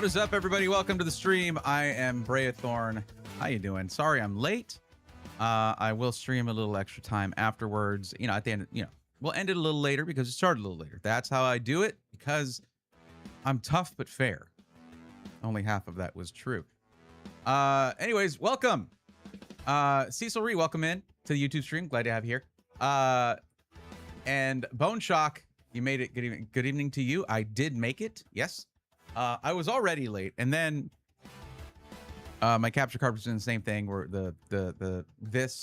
What is up, everybody? Welcome to the stream. I am Braethorn. How you doing? Sorry I'm late. I will stream a little extra time afterwards. You know, at the end, we'll end it a little later because it started a little later. That's how I do it, because I'm tough but fair. Only half of that was true. Anyways, welcome. Cecil Ree, welcome in to the YouTube stream. Glad to have you here. And Bone Shock, you made it. Good evening. Good evening to you. I did make it. Yes. I was already late, and then my capture card was doing the same thing, where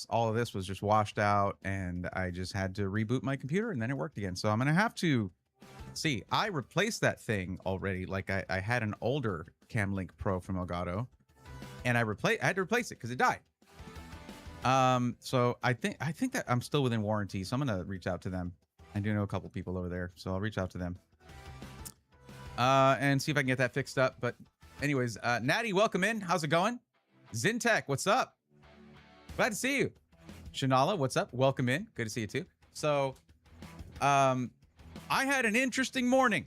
all of this was just washed out, and I just had to reboot my computer, and then it worked again. So I'm gonna have to see. I replaced that thing already. Like I had an older Camlink Pro from Elgato, and I had to replace it because it died. So I think that I'm still within warranty, so I'm gonna reach out to them. I do know a couple people over there, so I'll reach out to them. And see if I can get that fixed up. But anyways, Natty, welcome in. How's it going? Zintech, what's up? Glad to see you. Shanala, what's up? Welcome in. Good to see you too. So, I had an interesting morning.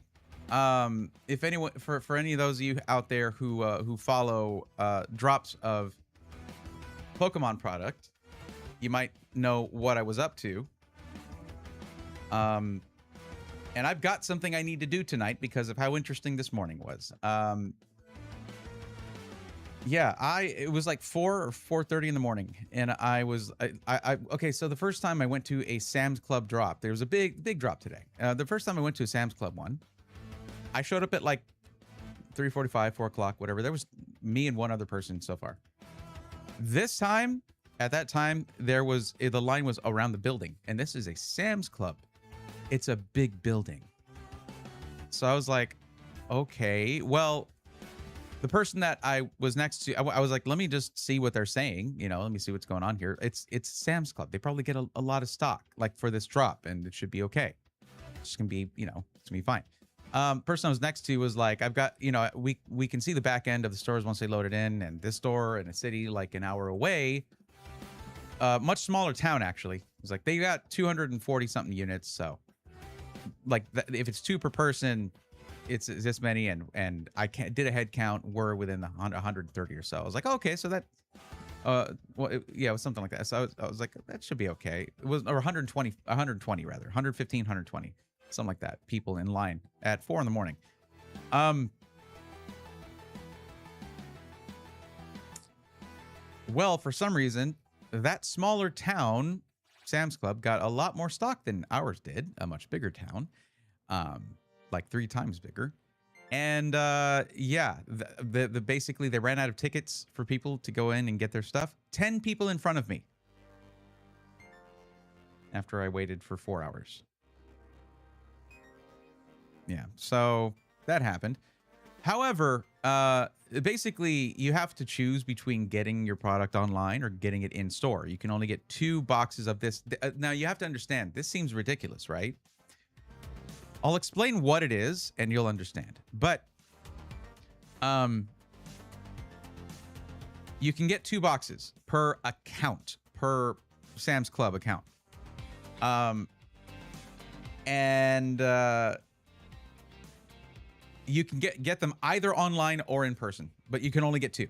If anyone, for any of those of you out there who follow drops of Pokemon product, you might know what I was up to. And I've got something I need to do tonight because of how interesting this morning was. Yeah, it was like 4 or 4:30 in the morning, and okay, so the first time I went to a Sam's Club drop, there was a big drop today. The first time I went to a Sam's Club one, I showed up at like 3:45, 4 o'clock, whatever. There was me and one other person so far. This time, at that time, the line was around the building, and this is a Sam's Club. It's a big building. So I was like, okay, well, the person that I was next to, I was like, let me just see what they're saying. Let me see what's going on here. It's Sam's Club. They probably get a lot of stock, like, for this drop, and it should be okay. It's going to be, it's going to be fine. Person I was next to was like, I've got, we can see the back end of the stores once they load it in, and this store in a city like an hour away, much smaller town, actually. It was like, they got 240 something units, so like if it's 2 per person, it's this many, and I did a head count, we're within the 130 or so. I was like, okay, so that it was something like that. So I was like, that should be okay. It was, or 120 rather, 115, 120, something like that, people in line at 4 in the morning. Well, for some reason, that smaller town Sam's Club got a lot more stock than ours did, a much bigger town, like 3 times bigger. And yeah, basically they ran out of tickets for people to go in and get their stuff. 10 people in front of me after I waited for 4 hours. Yeah, so that happened. However, basically, you have to choose between getting your product online or getting it in store. You can only get 2 boxes of this. Now, you have to understand, this seems ridiculous, right? I'll explain what it is, and you'll understand. But you can get 2 boxes per account, per Sam's Club account. You can get them either online or in person, but you can only get 2.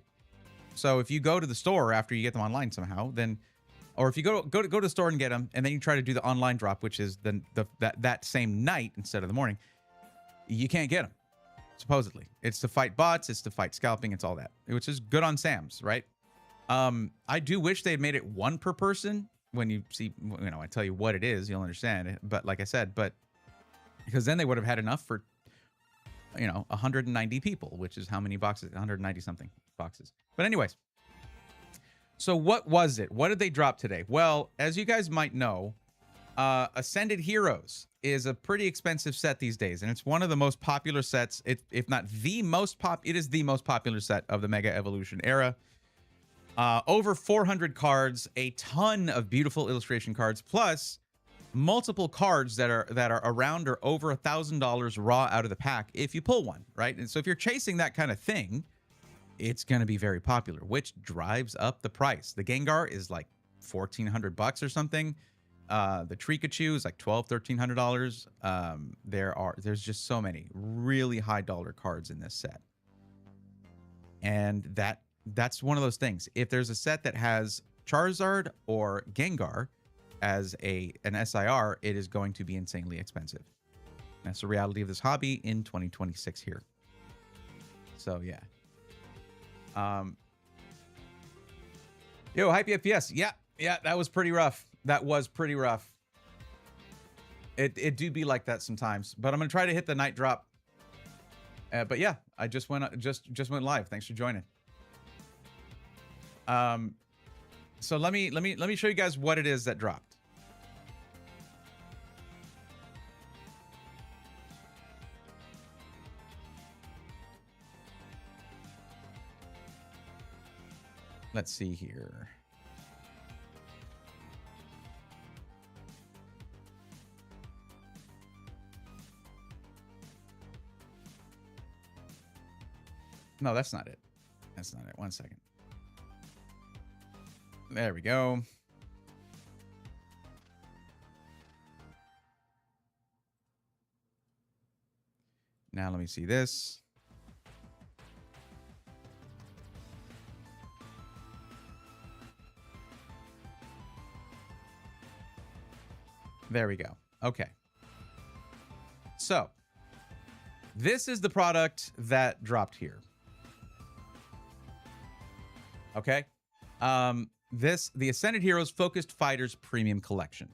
So if you go to the store after you get them online somehow, then, or if you go to the store and get them, and then you try to do the online drop, which is that same night instead of the morning, you can't get them. Supposedly, it's to fight bots, it's to fight scalping, it's all that, which is good on Sam's, right? I do wish they had made it 1 per person. When you see, I tell you what it is, you'll understand it. But like I said, because then they would have had enough for 190 people, which is how many boxes? 190 something boxes. But anyways, so what was it? What did they drop today? Well, as you guys might know, Ascended Heroes is a pretty expensive set these days, and it's one of the most popular sets, if not the most it is the most popular set of the Mega Evolution era. Over 400 cards, a ton of beautiful illustration cards, plus multiple cards that are around or over $1,000 raw out of the pack if you pull one, right? And so if you're chasing that kind of thing, it's going to be very popular, which drives up the price. The Gengar is like $1,400 or something. The Trikachu is like $1,200, $1,300. There's just so many really high dollar cards in this set. And that's one of those things. If there's a set that has Charizard or Gengar as an SIR, it is going to be insanely expensive. That's the reality of this hobby in 2026 here. So yeah. Yo, Hype FPS. Yeah, that was pretty rough. That was pretty rough. It do be like that sometimes, but I'm gonna try to hit the night drop. But yeah, I just went live. Thanks for joining. So let me show you guys what it is that dropped. Let's see here. No, that's not it. That's not it. 1 second. There we go. Now let me see this. There we go. Okay. So this is the product that dropped here. Okay. The Ascended Heroes Focused Fighters Premium Collection.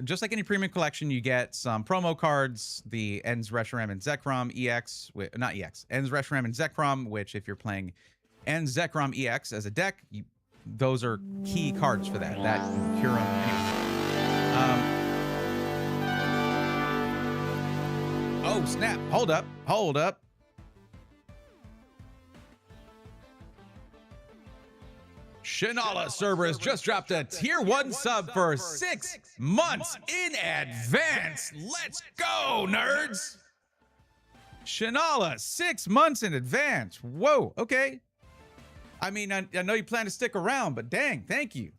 Just like any premium collection, you get some promo cards, the Ends Reshiram and Zekrom EX, not EX, Ends Reshiram and Zekrom, which if you're playing Ends Zekrom EX as a deck, those are key cards for that. That can cure them anyway. Oh, snap. Hold up. Hold up. Shinala Cerberus just dropped a tier 1 sub for 6 months in advance. Let's go, nerds. Shinala, 6 months in advance. Whoa, okay. I mean, I know you plan to stick around, but dang, thank you.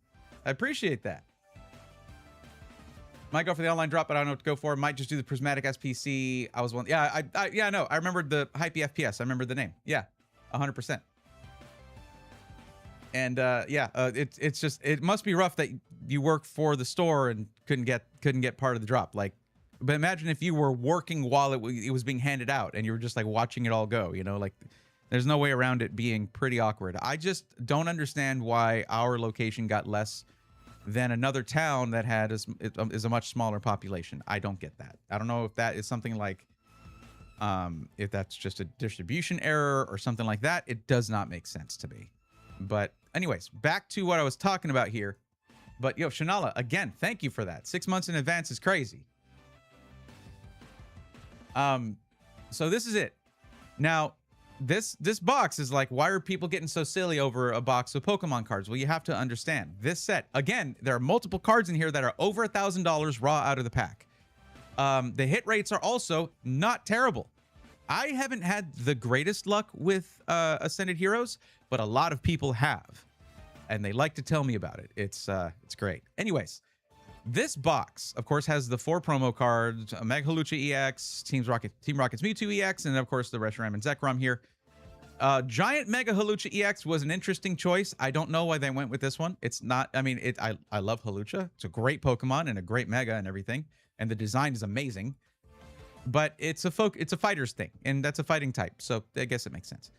I appreciate that. Might go for the online drop, but I don't know what to go for. Might just do the Prismatic SPC. I was one. Yeah, I know. I remembered the Hypey FPS. I remember the name. Yeah, 100%. And it's just, it must be rough that you work for the store and couldn't get part of the drop. Like, but imagine if you were working while it was being handed out and you were just like watching it all go. You know, like there's no way around it being pretty awkward. I just don't understand why our location got less than another town that is a much smaller population. I don't get that. I don't know if that is something like, if that's just a distribution error or something like that. It does not make sense to me. But anyways, back to what I was talking about here. But yo, Shinala, again, thank you for that. 6 months in advance is crazy. So this is it. Now, this box is like, why are people getting so silly over a box of Pokemon cards? Well, you have to understand this set. Again, there are multiple cards in here that are over $1,000 raw out of the pack. The hit rates are also not terrible. I haven't had the greatest luck with Ascended Heroes, but a lot of people have, and they like to tell me about it. It's great. Anyways, this box, of course, has the 4 promo cards: Mega Hawlucha EX, Team Rocket's Mewtwo EX, and of course the Reshiram and Zekrom here. Giant Mega Hawlucha EX was an interesting choice. I don't know why they went with this one. It's not. I mean, I love Hawlucha. It's a great Pokemon and a great Mega and everything, and the design is amazing. But it's a fighter's thing, and that's a fighting type, so I guess it makes sense.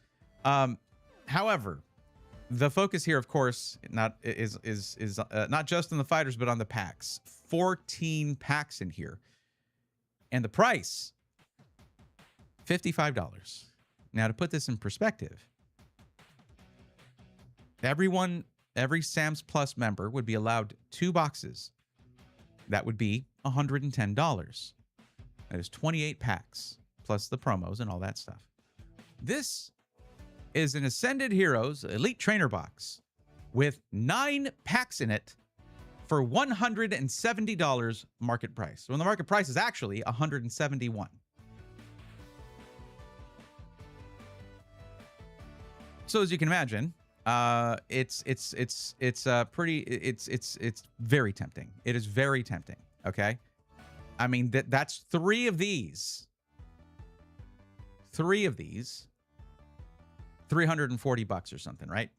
However, the focus here, of course, is not just on the fighters, but on the packs. 14 packs in here, and the price, $55. Now, to put this in perspective, every Sam's Plus member would be allowed 2 boxes. That would be $110. That is 28 packs, plus the promos and all that stuff. This is an Ascended Heroes Elite Trainer box with 9 packs in it for $170 market price. When the market price is actually $171. So as you can imagine, it's very tempting. It is very tempting. Okay. I mean, that's 3 of these. 3 of these $340 or something, right?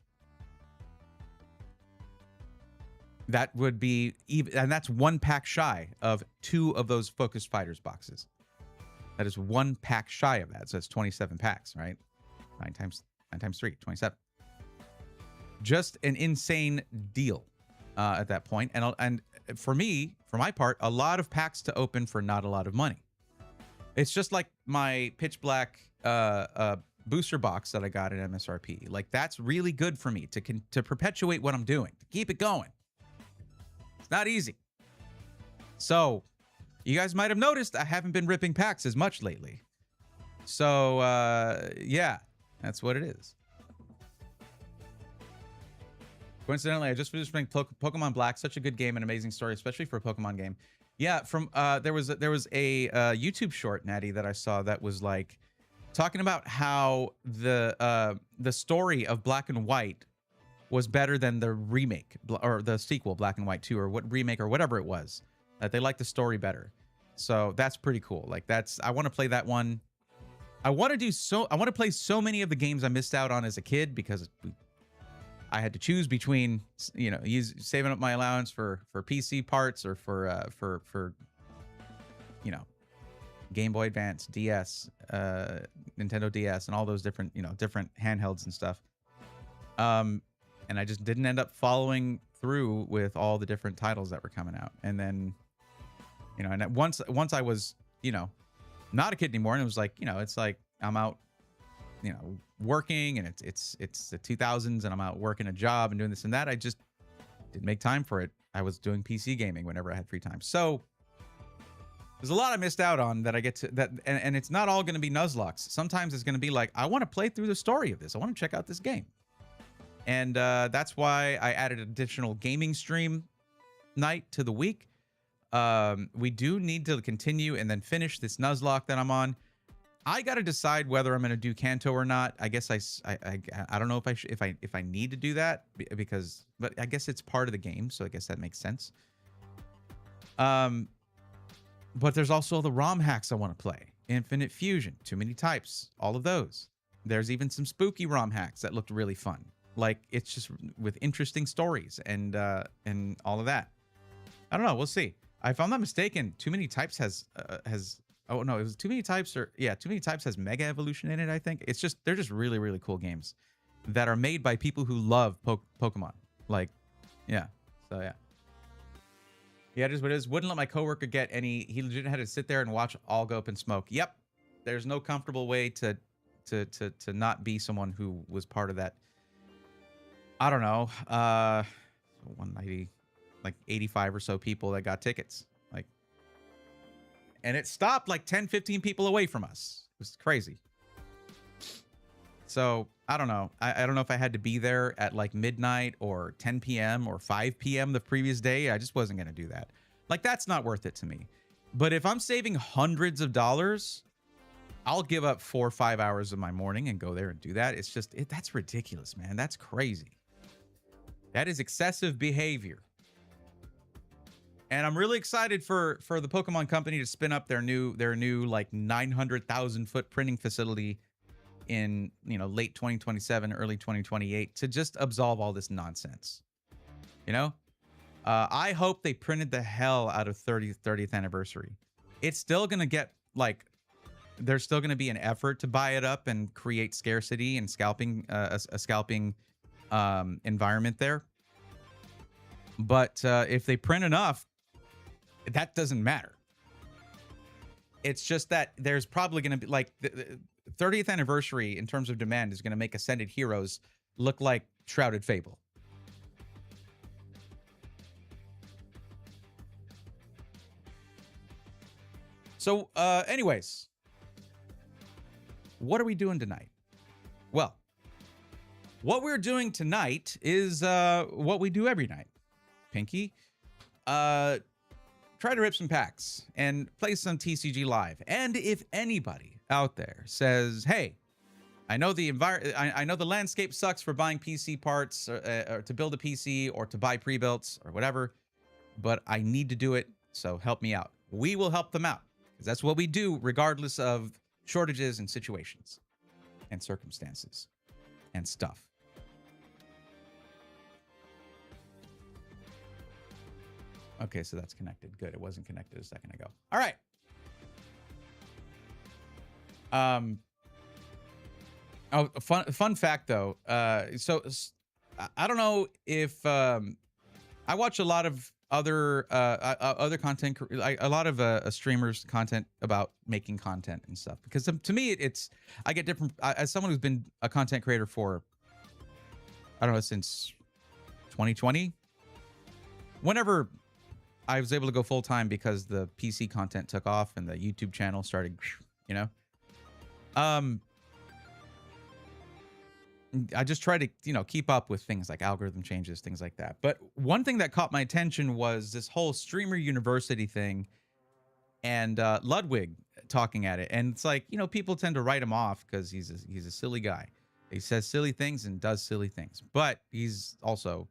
That would be even, and that's one pack shy of 2 of those Focused Fighters boxes. That is one pack shy of that. So it's 27 packs, right? 9 times 3, 27. Just an insane deal at that point. And for me, for my part, a lot of packs to open for not a lot of money. It's just like my Pitch Black booster box that I got at MSRP. Like, that's really good for me to perpetuate what I'm doing, to keep it going. It's not easy. So you guys might have noticed I haven't been ripping packs as much lately. So yeah, that's what it is. Coincidentally, I just finished playing Pokemon Black. Such a good game, an amazing story, especially for a Pokemon game. Yeah, from there was a YouTube short, Natty, that I saw that was like talking about how the story of Black and White was better than the remake or the sequel, Black and White 2, or what remake or whatever it was. That they liked the story better. So that's pretty cool. Like, I want to play that one. I want to play so many of the games I missed out on as a kid because I had to choose between, you know, saving up my allowance for PC parts or for you know, Game Boy Advance, DS, Nintendo DS, and all those different, you know, different handhelds and stuff. And I just didn't end up following through with all the different titles that were coming out. And then, you know, and once I was, you know, not a kid anymore, and it was like, you know, it's like I'm out, you know, working, and it's the 2000s, and I'm out working a job and doing this and that. I just didn't make time for it. I was doing PC gaming whenever I had free time. So there's a lot I missed out on that I get to that, and it's not all going to be Nuzlocke. Sometimes it's going to be like, I want to play through the story of this. I want to check out this game. And that's why I added an additional gaming stream night to the week. We do need to continue and then finish this Nuzlocke that I'm on. I got to decide whether I'm going to do Kanto or not. I guess I don't know if I need to do that because, but I guess it's part of the game, so I guess that makes sense. But there's also the ROM hacks I want to play. Infinite Fusion, Too Many Types, all of those. There's even some spooky ROM hacks that looked really fun. Like, it's just with interesting stories and all of that. I don't know. We'll see. If I'm not mistaken, Too Many Types has oh no, it was Too Many Types, or yeah, Too Many Types has Mega Evolution in it, I think. It's just, they're just really, really cool games that are made by people who love Pokemon. Like, yeah. So yeah. Yeah, it is what it is. Wouldn't let my coworker get any. He legit had to sit there and watch all go up in smoke. Yep. There's no comfortable way to not be someone who was part of that. I don't know. 190, like 85 or so people that got tickets. Like, and it stopped like 10, 15 people away from us. It was crazy. So I don't know. I don't know if I had to be there at like midnight or 10 p.m. or 5 p.m. the previous day. I just wasn't going to do that. Like, that's not worth it to me. But if I'm saving hundreds of dollars, I'll give up 4 or 5 hours of my morning and go there and do that. It's just, that's ridiculous, man. That's crazy. That is excessive behavior. And I'm really excited for the Pokemon Company to spin up their new like 900,000 foot printing facility in, you know, late 2027, early 2028 to just absolve all this nonsense. You know, I hope they printed the hell out of 30th anniversary. It's still gonna get like, there's still gonna be an effort to buy it up and create scarcity and scalping a scalping environment there. But if they print enough, that doesn't matter. It's just that there's probably going to be like the 30th anniversary in terms of demand is going to make Ascended Heroes look like Shrouded Fable. So anyways, what are we doing tonight? Well, what we're doing tonight is what we do every night. Pinky, try to rip some packs and play some TCG live. And if anybody out there says, "Hey, I know the I know the landscape sucks for buying PC parts or to build a PC or to buy pre-builts or whatever, but I need to do it, so help me out." We will help them out because that's what we do, regardless of shortages and situations and circumstances. and stuff. Okay, so that's connected. Good. It wasn't connected a second ago. All right. Oh, fun fact though. So I don't know if I watch a lot of other content, a lot of streamers content about making content and stuff, because to me it's I get different as someone who's been a content creator for I don't know since 2020, whenever I was able to go full time because the PC content took off and the YouTube channel started, you know. I just try to, you know, keep up with things like algorithm changes, things like that. But one thing that caught my attention was this whole streamer university thing and Ludwig talking at it. And it's like, you know, people tend to write him off because he's a silly guy. He says silly things and does silly things. But he's also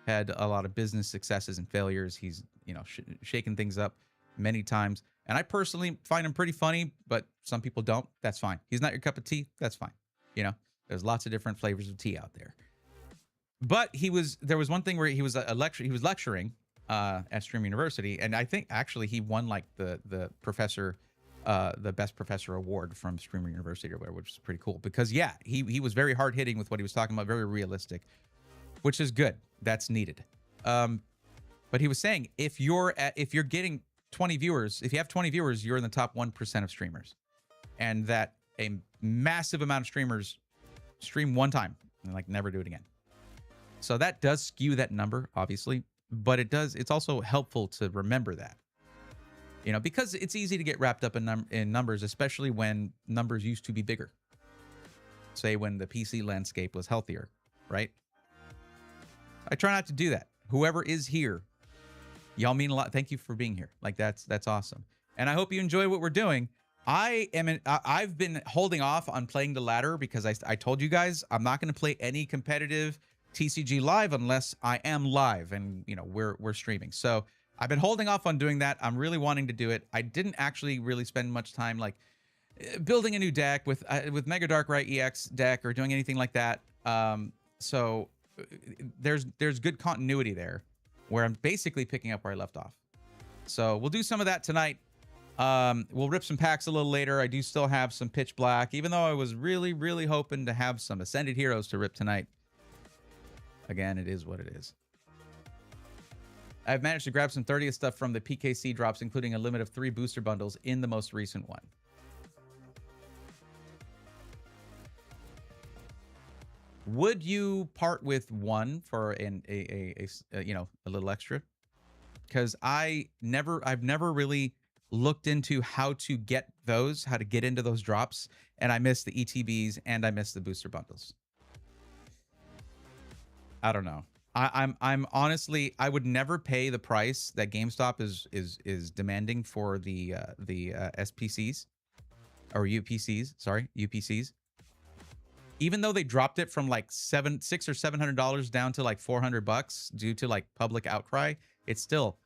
had a lot of business successes and failures. He's, you know, shaken things up many times. And I personally find him pretty funny, but some people don't. That's fine. He's not your cup of tea. That's fine. You know, there's lots of different flavors of tea out there. But there was one thing where he was lecturing at Stream University, and I think actually he won like the best professor award from Streamer University or whatever, which is pretty cool. Because yeah, he was very hard hitting with what he was talking about, very realistic, which is good. That's needed. But he was saying if you're getting 20 viewers, if you have 20 viewers, you're in the top 1% of streamers, and that a massive amount of streamers stream one time and like never do it again. So that does skew that number, obviously, but it's also helpful to remember that, you know, because it's easy to get wrapped up in numbers, especially when numbers used to be bigger. Say when the PC landscape was healthier, right? I try not to do that. Whoever is here, y'all mean a lot. Thank you for being here. Like that's awesome. And I hope you enjoy what we're doing. I've been holding off on playing the ladder because I told you guys I'm not going to play any competitive TCG live unless I am live and, you know, we're streaming. So I've been holding off on doing that. I'm really wanting to do it. I didn't actually really spend much time like building a new deck with Mega Darkrai EX deck or doing anything like that. So there's good continuity there where I'm basically picking up where I left off. So we'll do some of that tonight. We'll rip some packs a little later. I do still have some Pitch Black, even though I was really hoping to have some Ascended Heroes to rip tonight. Again, it is what it is. I've managed to grab some 30th stuff from the PKC drops, including a limit of 3 booster bundles in the most recent one. Would you part with one for a you know, a little extra? Because I've never really looked into how to get those, how to get into those drops, and I missed the ETBs and I missed the booster bundles. I don't know. I'm honestly, I would never pay the price that GameStop is demanding for the SPCs or UPCs. Sorry, UPCs. Even though they dropped it from like $600 or $700 down to like $400 due to like public outcry, it's still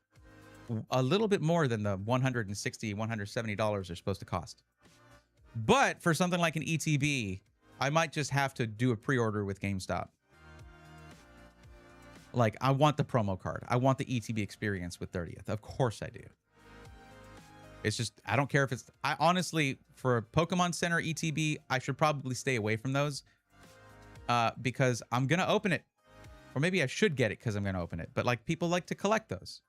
a little bit more than the $160, $170 they're supposed to cost. But for something like an ETB, I might just have to do a pre-order with GameStop. Like, I want the promo card. I want the ETB experience with 30th. Of course I do. It's just, I don't care if it's... I honestly, for Pokemon Center ETB, I should probably stay away from those. Because I'm going to open it. Or maybe I should get it because I'm going to open it. But, like, people like to collect those.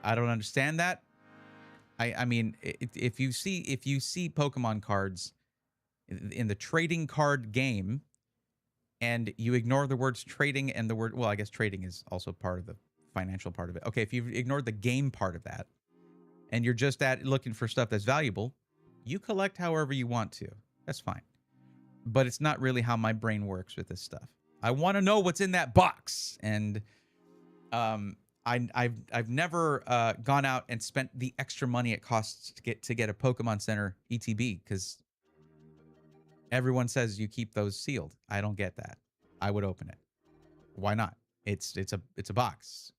I don't understand that. I mean, if you see Pokemon cards in the trading card game, and you ignore the words trading and the word, well, I guess trading is also part of the financial part of it. Okay, if you've ignored the game part of that, and you're just looking for stuff that's valuable, you collect however you want to. That's fine. But it's not really how my brain works with this stuff. I want to know what's in that box, and I've never gone out and spent the extra money it costs to get a Pokemon Center ETB because everyone says you keep those sealed. I don't get that. I would open it. Why not? It's a box.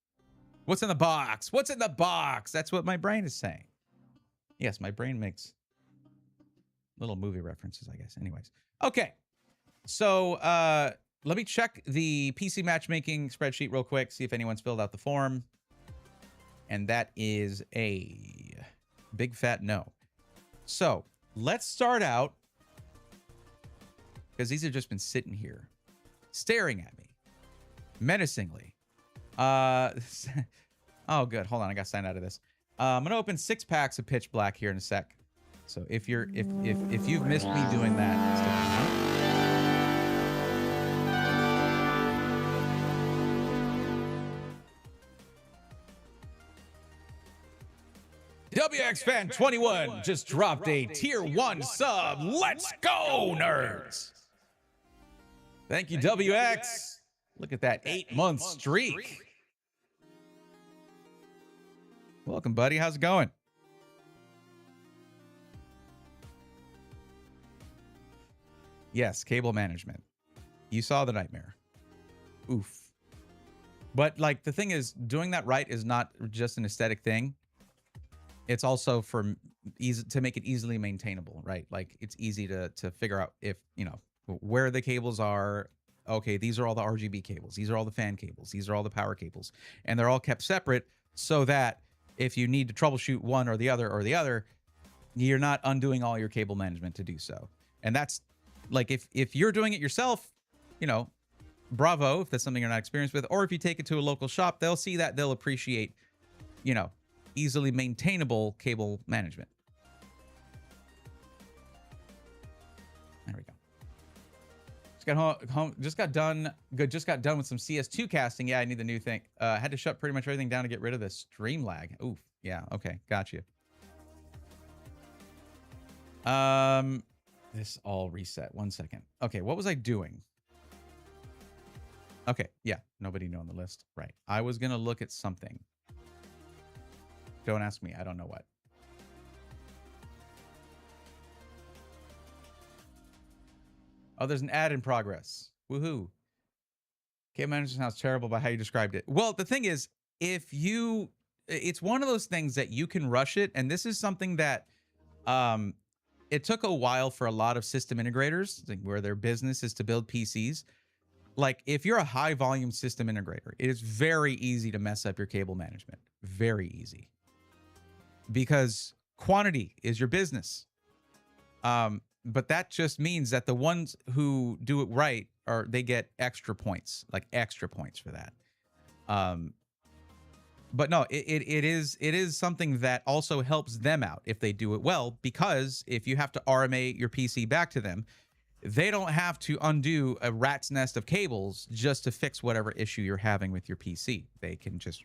What's in the box? What's in the box? That's what my brain is saying. Yes, my brain makes little movie references, I guess. Anyways. Okay. So let me check the PC matchmaking spreadsheet real quick, see if anyone's filled out the form. And that is a big fat no. So let's start out, because these have just been sitting here staring at me menacingly. Oh, good. Hold on, I got signed out of this. I'm gonna open 6 packs of Pitch Black here in a sec. So if you've missed me doing that, stick around. WX Fan 21 just dropped a tier 1 sub. Let's go, nerds. Thank you, WX. Look at that 8-month streak. Welcome, buddy. How's it going? Yes, cable management. You saw the nightmare. Oof. But like the thing is, doing that right is not just an aesthetic thing. It's also for easy to make it easily maintainable, right? Like it's easy to figure out if, you know, where the cables are. Okay, these are all the RGB cables. These are all the fan cables. These are all the power cables. And they're all kept separate so that if you need to troubleshoot one or the other, you're not undoing all your cable management to do so. And that's like if you're doing it yourself, you know, bravo, if that's something you're not experienced with, or if you take it to a local shop, they'll see that, they'll appreciate, you know, easily maintainable cable management. There we go. Just got done with some CS2 casting. Yeah, I need the new thing. Had to shut pretty much everything down to get rid of the stream lag. Oof. Yeah, okay, got you. This all reset. 1 second. Okay, what was I doing? Okay, yeah, nobody knew on the list. Right. I was gonna look at something. Don't ask me. I don't know what. Oh, there's an ad in progress. Woohoo. Cable management sounds terrible by how you described it. Well, the thing is, it's one of those things that you can rush it. And this is something that it took a while for a lot of system integrators, like where their business is to build PCs. Like if you're a high volume system integrator, it is very easy to mess up your cable management. Very easy. Because quantity is your business. But that just means that the ones who do it right they get extra points, like extra points for that. But no, it is something that also helps them out if they do it well, because if you have to RMA your PC back to them, they don't have to undo a rat's nest of cables just to fix whatever issue you're having with your PC. They can just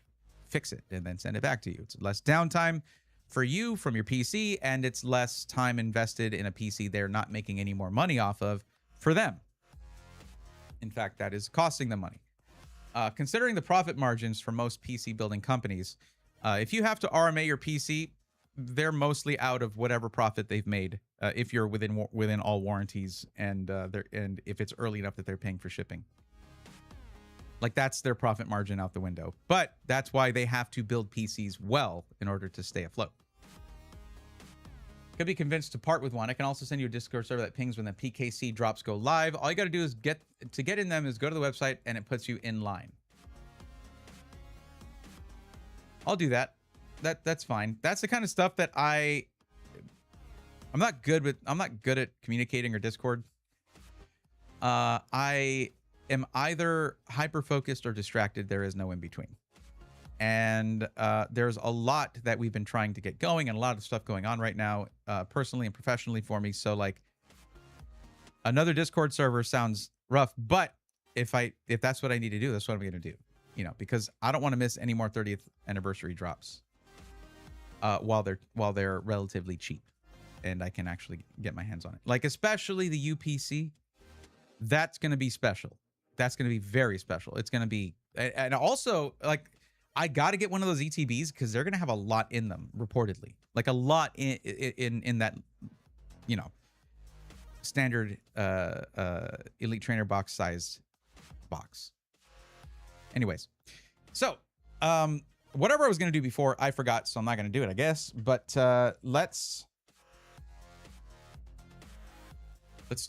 fix it and then send it back to you. It's less downtime for you from your PC, and it's less time invested in a PC they're not making any more money off of for them. In fact, that is costing them money. Considering the profit margins for most PC building companies, if you have to RMA your PC, they're mostly out of whatever profit they've made. If you're within all warranties and if it's early enough that they're paying for shipping. Like that's their profit margin out the window. But that's why they have to build PCs well in order to stay afloat. Could be convinced to part with one. I can also send you a Discord server that pings when the PKC drops go live. All you got to do is get in them is go to the website and it puts you in line. I'll do that. That's fine. That's the kind of stuff that I'm not good at communicating or Discord. I am either hyper focused or distracted. There is no in between. And there's a lot that we've been trying to get going and a lot of stuff going on right now, personally and professionally for me. So like another Discord server sounds rough, but if that's what I need to do, that's what I'm going to do, you know, because I don't want to miss any more 30th anniversary drops while they're relatively cheap and I can actually get my hands on it. Like especially the UPC, that's going to be special. That's going to be very special. It's going to be, and also like, I got to get one of those ETBs because they're going to have a lot in them, reportedly. Like a lot in that, you know, standard Elite Trainer box size box. Anyways, so whatever I was going to do before, I forgot, so I'm not going to do it, I guess. But let's Let's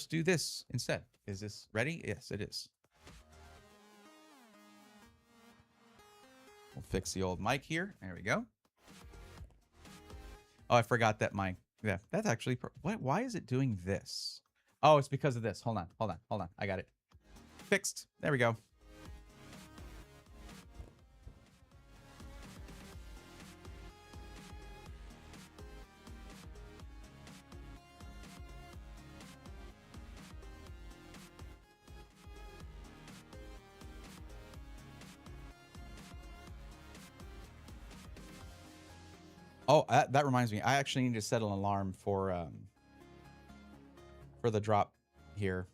do this instead. Is this ready? Yes, it is. We'll fix the old mic here. There we go. Oh, I forgot that mic. Yeah, that's actually what? Why is it doing this? Oh, it's because of this. Hold on. I got it fixed. There we go. Oh, that reminds me. I actually need to set an alarm for the drop here.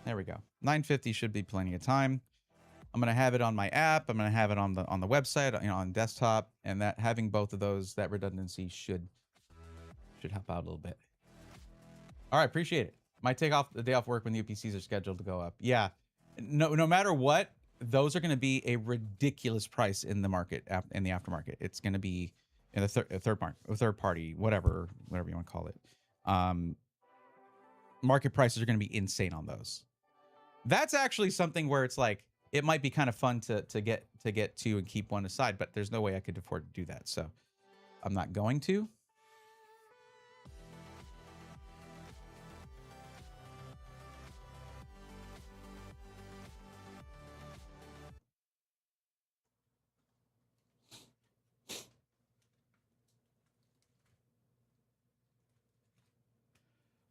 There we go. 9:50 should be plenty of time. I'm gonna have it on my app. I'm gonna have it on the website, on desktop, and that having both of those, that redundancy should help out a little bit. All right, appreciate it. Might take off the day off work when the UPCs are scheduled to go up. Yeah, no matter what, those are going to be a ridiculous price in the market, in the aftermarket. It's going to be in the third party, whatever you want to call it. Market prices are going to be insane on those. That's actually something where it's like it might be kind of fun to get to and keep one aside, but there's no way I could afford to do that, so I'm not going to.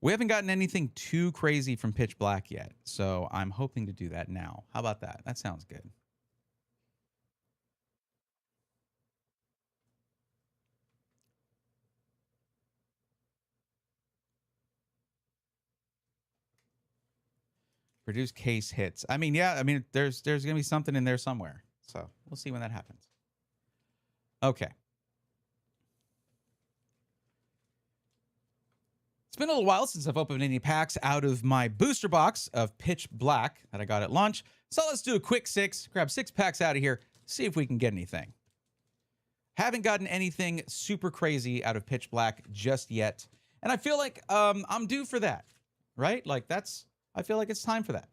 We haven't gotten anything too crazy from Pitch Black yet, so I'm hoping to do that now. How about that? That sounds good. Produce case hits. I mean, yeah, I mean, there's going to be something in there somewhere. So we'll see when that happens. Okay. It's been a little while since I've opened any packs out of my booster box of Pitch Black that I got at launch. So let's do a quick 6, grab 6 packs out of here, see if we can get anything. Haven't gotten anything super crazy out of Pitch Black just yet. And I feel like I'm due for that, right? Like I feel like it's time for that.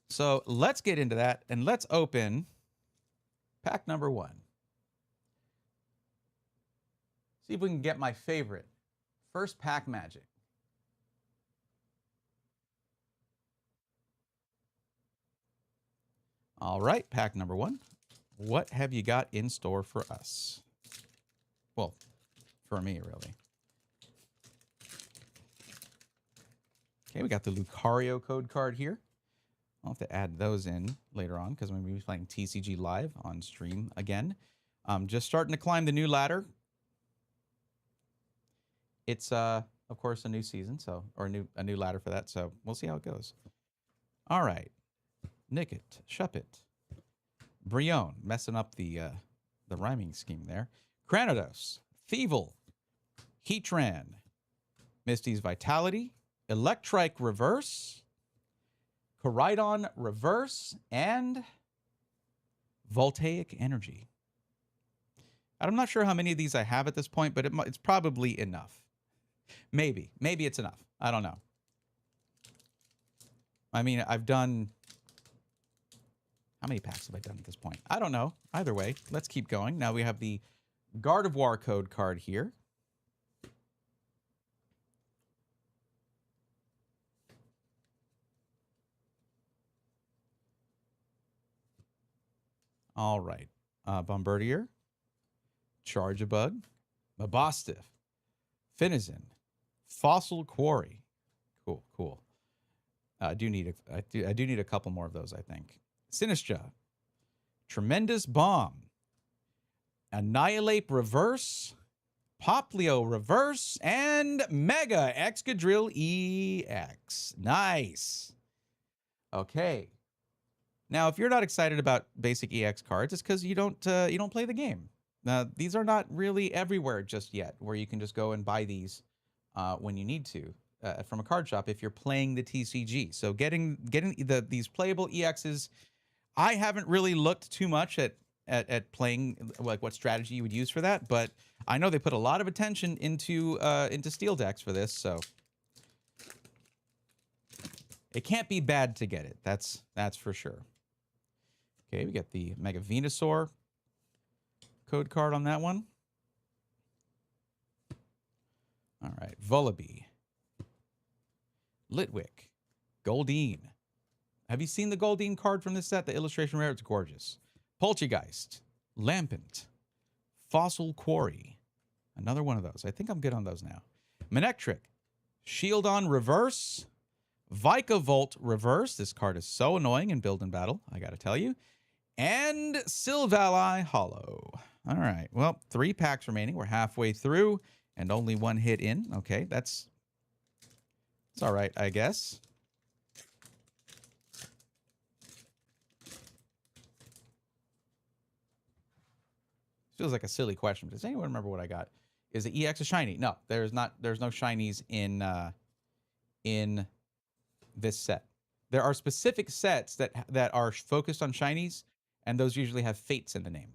So let's get into that and let's open pack number 1. See if we can get my favorite first pack magic. All right, pack number 1. What have you got in store for us? Well, for me, really. Okay, we got the Lucario code card here. I'll have to add those in later on because I'm going to be playing TCG live on stream again. Just starting to climb the new ladder. It's of course a new season, or a new ladder for that. So we'll see how it goes. All right, Nickit, Shuppet, Brion, messing up the rhyming scheme there. Cranidos, Thievel, Heatran, Misty's Vitality, Electrike Reverse, Koraidon Reverse, and Voltaic Energy. I'm not sure how many of these I have at this point, but it's probably enough. Maybe it's enough. I don't know. I mean, I've done... How many packs have I done at this point? I don't know. Either way, let's keep going. Now we have the Gardevoir code card here. All right. Bombardier, Charjabug, Mabostiff, Finizen, Fossil Quarry. Cool. I do need a couple more of those, I think. Sinistra, Tremendous Bomb, Annihilate Reverse, Poplio Reverse, and Mega Excadrill EX. Nice. Okay. Now, if you're not excited about basic EX cards, it's because you don't play the game. These are not really everywhere just yet, where you can just go and buy these when you need to from a card shop if you're playing the TCG. So getting these playable EXs, I haven't really looked too much at playing like what strategy you would use for that, but I know they put a lot of attention into steel decks for this, so it can't be bad to get it. That's for sure. Okay, we got the Mega Venusaur code card on that one. All right, Vullaby, Litwick, Goldeen. Have you seen the Goldeen card from this set? The illustration rare, it's gorgeous. Poltergeist, Lampent, Fossil Quarry. Another one of those. I think I'm good on those now. Manectric, Shieldon Reverse, Vikavolt Reverse. This card is so annoying in Build and Battle, I gotta tell you. And Silvally Hollow. All right, well, 3 packs remaining. We're halfway through and only 1 hit in. Okay, it's all right, I guess. Feels like a silly question, but does anyone remember what I got? Is the EX a shiny? No, there's no shinies in this set. There are specific sets that are focused on shinies, and those usually have fates in the name.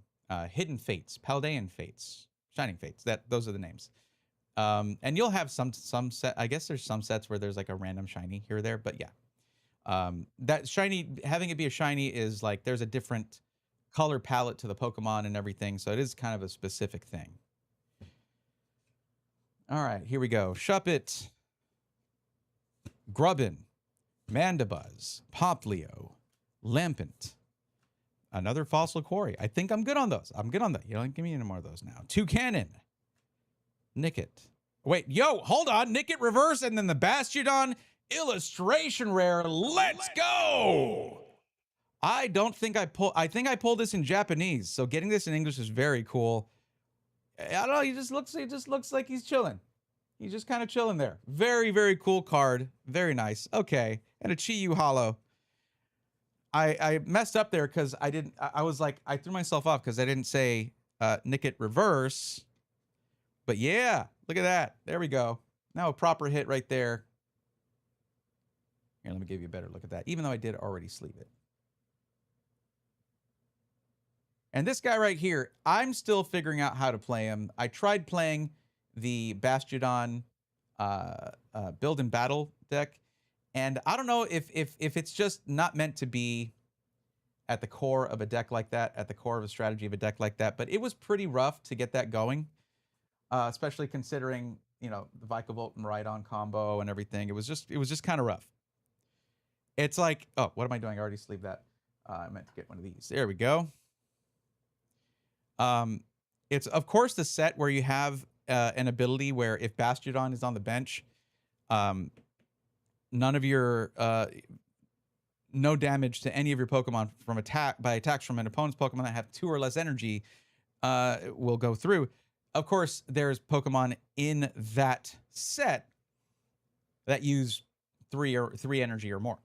Hidden Fates, Paldean Fates, Shining Fates. Those are the names. And you'll have some set. I guess there's some sets where there's like a random shiny here or there, but yeah. That shiny, having it be a shiny is like there's a different color palette to the Pokemon and everything, so it is kind of a specific thing. All right, here we go. Shuppet, Grubbin, Mandibuzz, Poplio, Lampent, another Fossil Quarry. I think I'm good on those. I'm good on that. You don't give me any more of those now. Toucannon, Nickit. Wait, yo, hold on. Nickit Reverse and then the Bastiodon illustration rare. Let's go! I don't think I pulled this in Japanese, so getting this in English is very cool. I don't know, he just looks like he's chilling. He's just kind of chilling there. Very, very cool card. Very nice. Okay. And a Chi-Yu Hollow. I messed up there because I was like, I threw myself off because I didn't say Nickit Reverse. But yeah, look at that. There we go. Now a proper hit right there. Here, let me give you a better look at that, even though I did already sleeve it. And this guy right here, I'm still figuring out how to play him. I tried playing the Bastiodon Build and Battle deck, and I don't know if it's just not meant to be at the core of a deck like that, at the core of a strategy of a deck like that, but it was pretty rough to get that going, especially considering, you know, the Vikavolt and Rhydon combo and everything. It was just kind of rough. It's like, oh, what am I doing? I already sleeved that. I meant to get one of these. There we go. It's, of course, the set where you have an ability where if Bastiodon is on the bench, none of your no damage to any of your Pokemon from attacks from an opponent's Pokemon that have 2 or less energy will go through. Of course, there's Pokemon in that set that use 3 energy or more.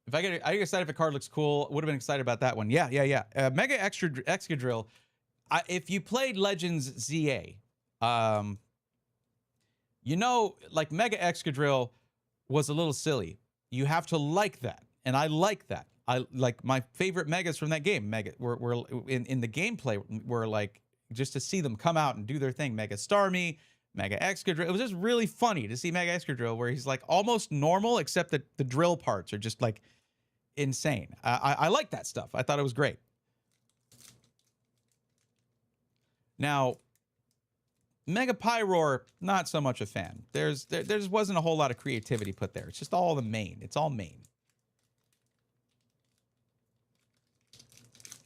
If I get excited if a card looks cool, would have been excited about that one. Yeah. Mega Excadrill. If you played Legends ZA, you know, like Mega Excadrill was a little silly. You have to like that, and I like that. I like my favorite Megas from that game. Were in the gameplay were like just to see them come out and do their thing. Mega Starmie, Mega Excadrill. It was just really funny to see Mega Excadrill where he's like almost normal, except that the drill parts are just like insane. I like that stuff. I thought it was great. Now, Mega Pyroar, not so much a fan. There just wasn't a whole lot of creativity put there. It's just all the main. It's all main.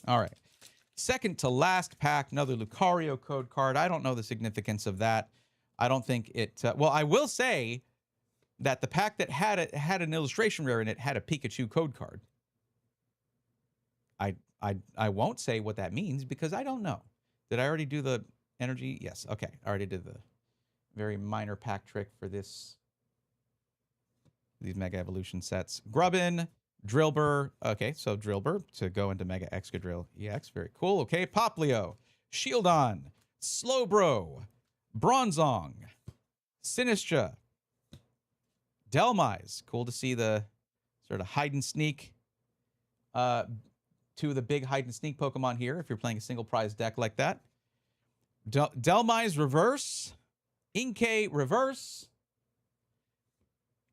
All right. Second to last pack, another Lucario code card. I don't know the significance of that. I don't think it... well, I will say that the pack that had an illustration rare in it had a Pikachu code card. I won't say what that means because I don't know. Did I already do the energy? Yes. Okay. I already did the very minor pack trick for this these Mega Evolution sets. Grubbin, Drillbur. Okay, so Drillbur to go into Mega Excadrill EX. Very cool. Okay, Poplio, Shieldon, Slowbro, Bronzong, Sinistra, Delmise. Cool to see the sort of hide and sneak. Two of the big hide and sneak Pokemon here if you're playing a single prize deck like that. Delmise Reverse, Inkay Reverse,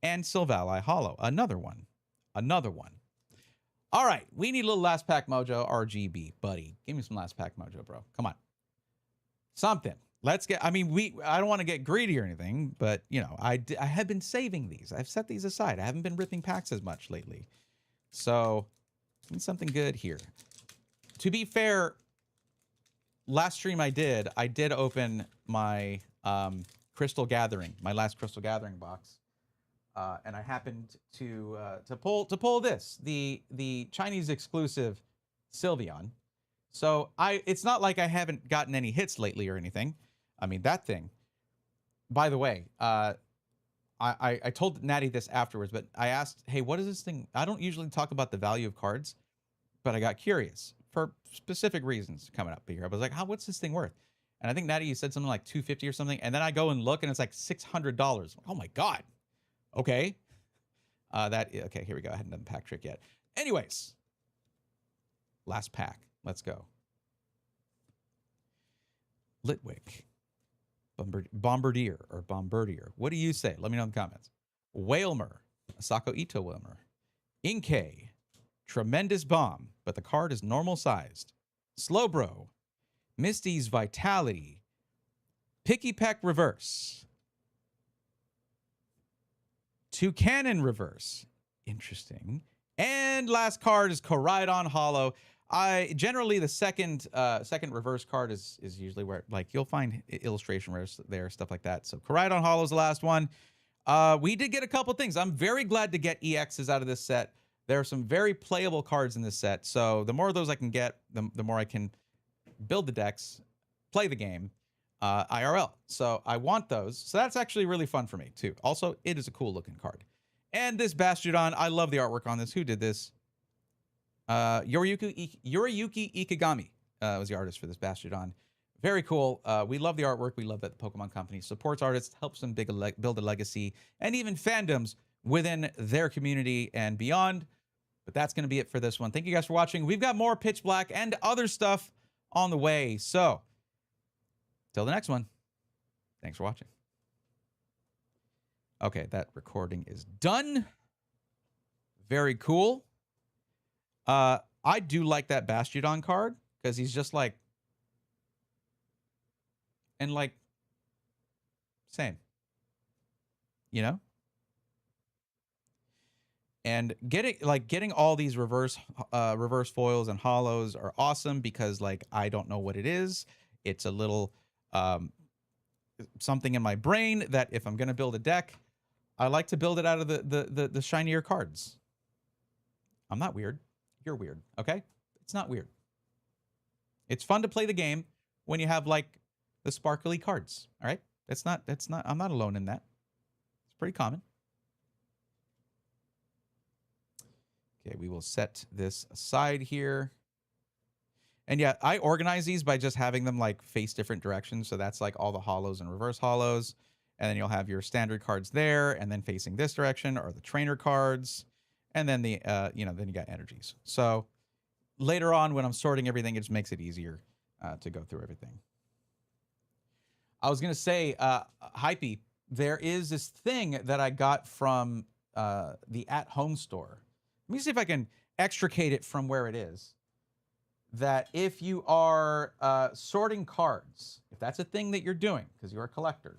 and Silvally Hollow. Another one. Another one. All right, we need a little last pack mojo RGB, buddy. Give me some last pack mojo, bro. Come on. Something. Let's get, I mean, I don't want to get greedy or anything, but, you know, I have been saving these. I've set these aside. I haven't been ripping packs as much lately. So, need something good here. To be fair, last stream I did open my Crystal Gathering, my last Crystal Gathering box. And I happened to pull this, the Chinese exclusive Sylveon. So it's not like I haven't gotten any hits lately or anything. I mean, that thing. By the way, I told Natty this afterwards, but I asked, hey, what is this thing? I don't usually talk about the value of cards, but I got curious for specific reasons coming up here. I was like, what's this thing worth? And I think Natty, you said something like $250 or something. And then I go and look and it's like $600. Oh my God. Okay. Okay, here we go. I hadn't done the pack trick yet. Anyways, last pack. Let's go. Litwick. Bombardier or Bombardier. What do you say? Let me know in the comments. Whalmer. Asako Ito Whalmer. Inkay. Tremendous Bomb, but the card is normal sized. Slowbro. Misty's Vitality. Picky Peck Reverse. Toucanon Reverse. Interesting. And last card is Koraidon Hollow. Generally the second reverse card is usually where, like, you'll find illustration rares there, stuff like that. So Koraidon Hollow is the last one. We did get a couple things. I'm very glad to get EXs out of this set. There are some very playable cards in this set. So the more of those I can get, the more I can build the decks, play the game, IRL. So I want those. So that's actually really fun for me too. Also, it is a cool looking card. And this Bastiodon, I love the artwork on this. Who did this? Yoriyuki Ikigami was the artist for this Bastiodon. Very cool. We love the artwork. We love that the Pokemon Company supports artists, helps them build a legacy, and even fandoms within their community and beyond. But that's going to be it for this one. Thank you guys for watching. We've got more Pitch Black and other stuff on the way. So, till the next one, thanks for watching. Okay, that recording is done. Very cool. I do like that Bastiodon card because he's just like, and like, same, you know? And getting all these reverse foils and hollows are awesome because, like, I don't know what it is. It's a little something in my brain that if I'm gonna build a deck, I like to build it out of the shinier cards. I'm not weird. You're weird, okay? It's not weird. It's fun to play the game when you have, like, the sparkly cards, all right? I'm not alone in that. It's pretty common. Okay, we will set this aside here. And yeah, I organize these by just having them, like, face different directions. So that's like all the hollows and reverse hollows. And then you'll have your standard cards there, and then facing this direction are the trainer cards. And then then you got energies. So later on, when I'm sorting everything, it just makes it easier to go through everything. I was gonna say, Hypey, there is this thing that I got from the at-home store. Let me see if I can extricate it from where it is. That if you are sorting cards, if that's a thing that you're doing because you're a collector,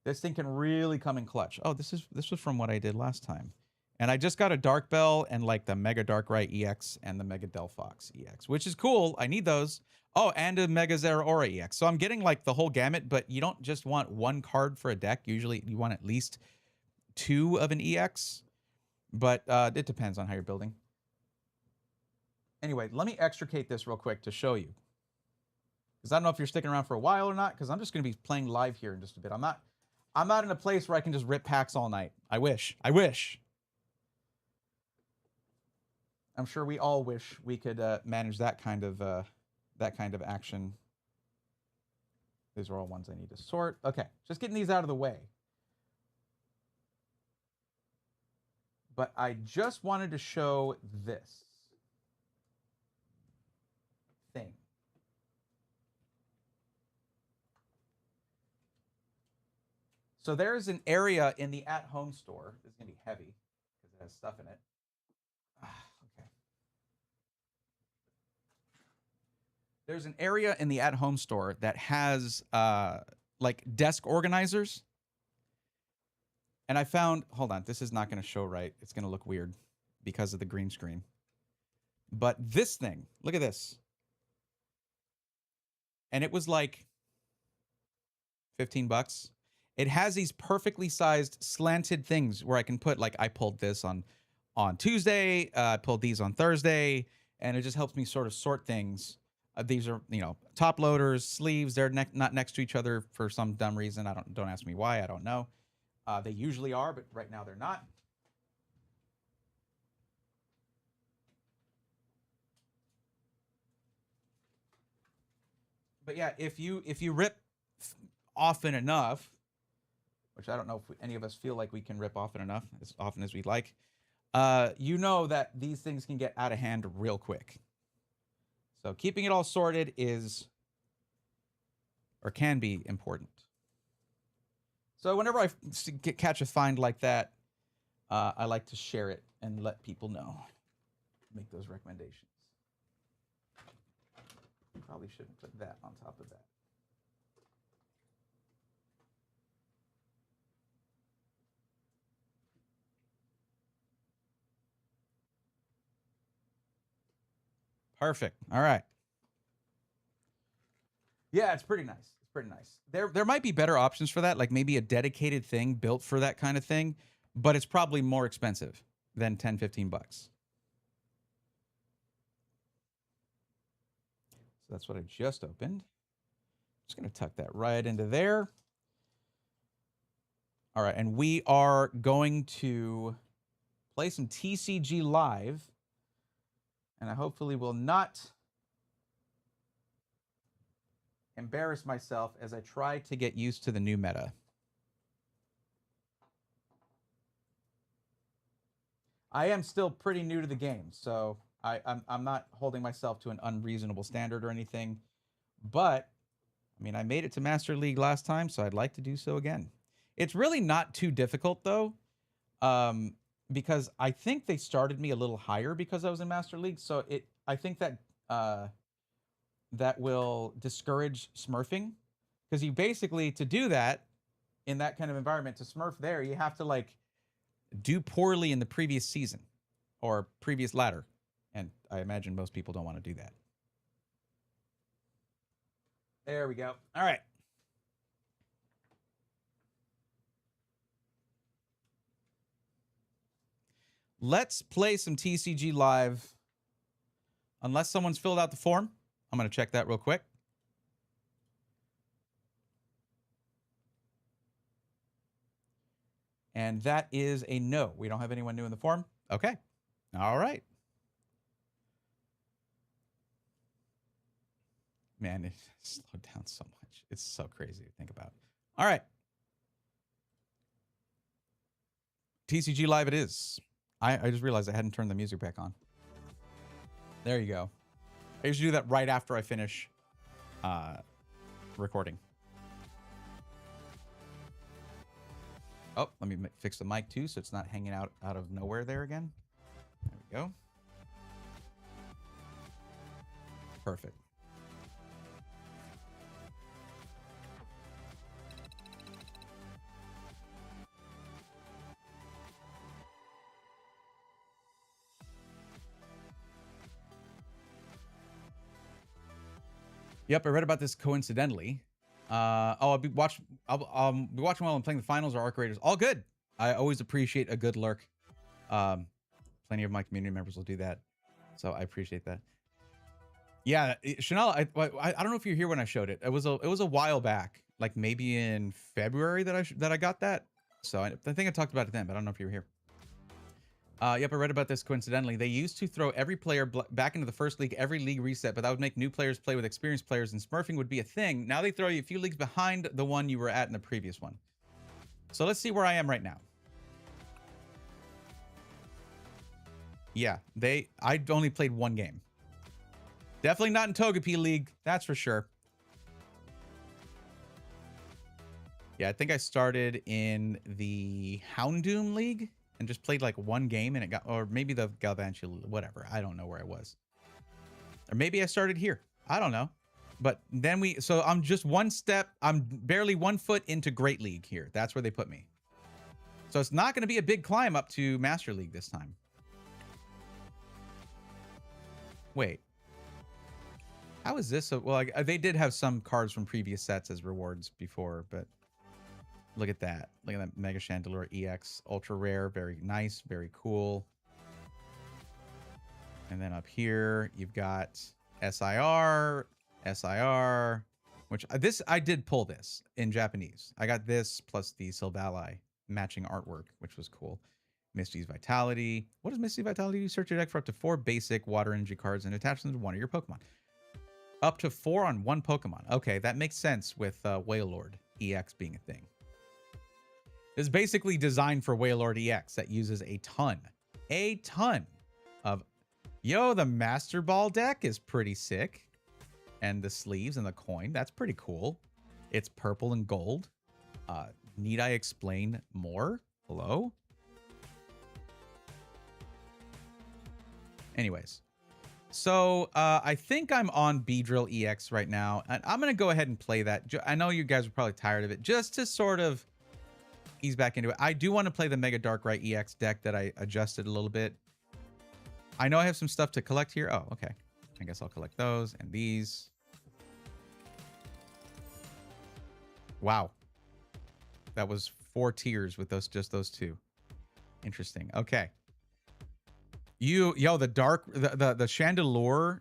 this thing can really come in clutch. Oh, this was from what I did last time. And I just got a Dark Bell and, like, the Mega Darkrai EX and the Mega Delphox EX, which is cool. I need those. Oh, and a Mega Zeraora EX. So I'm getting, like, the whole gamut, but you don't just want one card for a deck. Usually you want at least 2 of an EX, but it depends on how you're building. Anyway, let me extricate this real quick to show you. Because I don't know if you're sticking around for a while or not, because I'm just going to be playing live here in just a bit. I'm not I'm not in a place where I can just rip packs all night. I wish. I wish. I'm sure we all wish we could manage that kind of action. These are all ones I need to sort. Okay, just getting these out of the way. But I just wanted to show this thing. So there's an area in the at-home store. This is going to be heavy because it has stuff in it. Okay. There's an area in the at-home store that has like desk organizers. And I found, hold on, this is not going to show right. It's going to look weird because of the green screen. But this thing, look at this. And it was like 15 bucks. It has these perfectly sized slanted things where I can put, like, I pulled this on Tuesday, I pulled these on Thursday, and it just helps me sort of sort things. These are, you know, top loaders, sleeves. They're not next to each other for some dumb reason. Don't ask me why. I don't know. They usually are, but right now they're not. But yeah, if you rip often enough, which I don't know if any of us feel like we can rip often enough, as often as we'd like, you know that these things can get out of hand real quick. So keeping it all sorted is, or can be, important. So whenever I catch a find like that, I like to share it and let people know. Make those recommendations. Probably shouldn't put that on top of that. Perfect. All right. Yeah, it's pretty nice. It's pretty nice. There might be better options for that, like maybe a dedicated thing built for that kind of thing, but it's probably more expensive than 10, 15 bucks. So that's what I just opened. Just going to tuck that right into there. All right, and we are going to play some TCG live, and I hopefully will not embarrass myself as I try to get used to the new meta. I am still pretty new to the game, so I'm not holding myself to an unreasonable standard or anything. But, I mean, I made it to Master League last time, so I'd like to do so again. It's really not too difficult, though, because I think they started me a little higher because I was in Master League. So I think that that will discourage smurfing, because you basically, to do that in that kind of environment, to smurf there, you have to like do poorly in the previous season or previous ladder, and I imagine most people don't want to do that. There we go. All right. Let's play some TCG live. Unless someone's filled out the form, I'm going to check that real quick. And that is a no. We don't have anyone new in the form. Okay. All right. Man, it slowed down so much. It's so crazy to think about. All right. TCG live it is. I just realized I hadn't turned the music back on. There you go. I usually do that right after I finish recording. Oh, let me fix the mic too so it's not hanging out of nowhere there again. There we go. Perfect. Yep, I read about this coincidentally. I'll be watching while I'm playing the finals or Arc Raiders. All good. I always appreciate a good lurk. Plenty of my community members will do that, so I appreciate that. Yeah, Chanel, I don't know if you're here when I showed it. It was a while back, like maybe in February that I got that. So I think I talked about it then, but I don't know if you were here. Yep, I read about this coincidentally. They used to throw every player back into the first league, every league reset, but that would make new players play with experienced players, and smurfing would be a thing. Now they throw you a few leagues behind the one you were at in the previous one. So let's see where I am right now. Yeah, I only played one game. Definitely not in Togepi League, that's for sure. Yeah, I think I started in the Houndoom League and just played like one game and it got, or maybe the Galvantula, whatever. I don't know where I was. Or maybe I started here. I don't know. But then so I'm just one step, I'm barely 1 foot into Great League here. That's where they put me. So it's not going to be a big climb up to Master League this time. Wait. How is this? Well, they did have some cards from previous sets as rewards before, but look at that. Look at that Mega Chandelure EX. Ultra rare. Very nice. Very cool. And then up here, you've got SIR, which I did pull this in Japanese. I got this plus the Silvally matching artwork, which was cool. Misty's Vitality. What does Misty Vitality do? Search your deck for up to 4 basic water energy cards and attach them to one of your Pokemon. Up to 4 on one Pokemon. Okay, that makes sense with Wailord EX being a thing. It's basically designed for Wailord EX that uses a ton of... Yo, the Master Ball deck is pretty sick. And the sleeves and the coin, that's pretty cool. It's purple and gold. Need I explain more? Hello? Anyways. So, I think I'm on Beedrill EX right now. And I'm going to go ahead and play that. I know you guys are probably tired of it. Just to sort of ease back into it. I do want to play the Mega Darkrai EX deck that I adjusted a little bit. I know I have some stuff to collect here. Oh, okay. I guess I'll collect those and these. Wow. That was 4 tiers with just those 2. Interesting. Okay. Yo, the Chandelure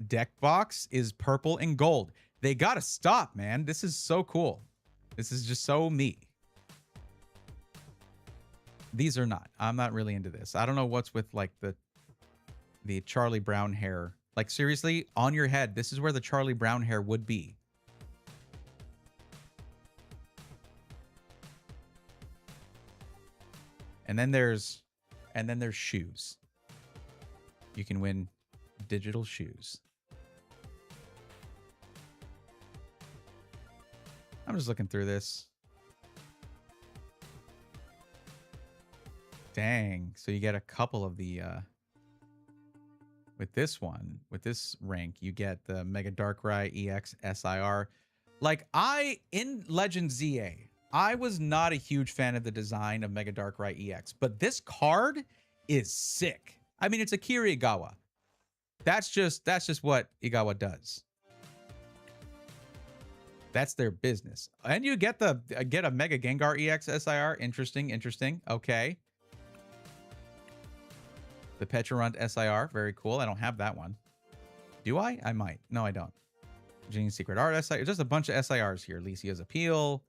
deck box is purple and gold. They gotta stop, man. This is so cool. This is just so me. These are not. I'm not really into this. I don't know what's with like the Charlie Brown hair. Like seriously, on your head, this is where the Charlie Brown hair would be. And then there's shoes. You can win digital shoes. I'm just looking through this. Dang. So you get a couple of the with this one, with this rank, you get the Mega Darkrai EX SIR. Like in Legend ZA, I was not a huge fan of the design of Mega Darkrai EX, but this card is sick. I mean, it's Akira Igawa. That's just what Igawa does. That's their business. And you get a Mega Gengar EX SIR. Interesting. Okay. The Pecharunt SIR. Very cool. I don't have that one. Do I? I might. No, I don't. Genie's Secret Art SIR. Just a bunch of SIRs here. Licia's Appeal.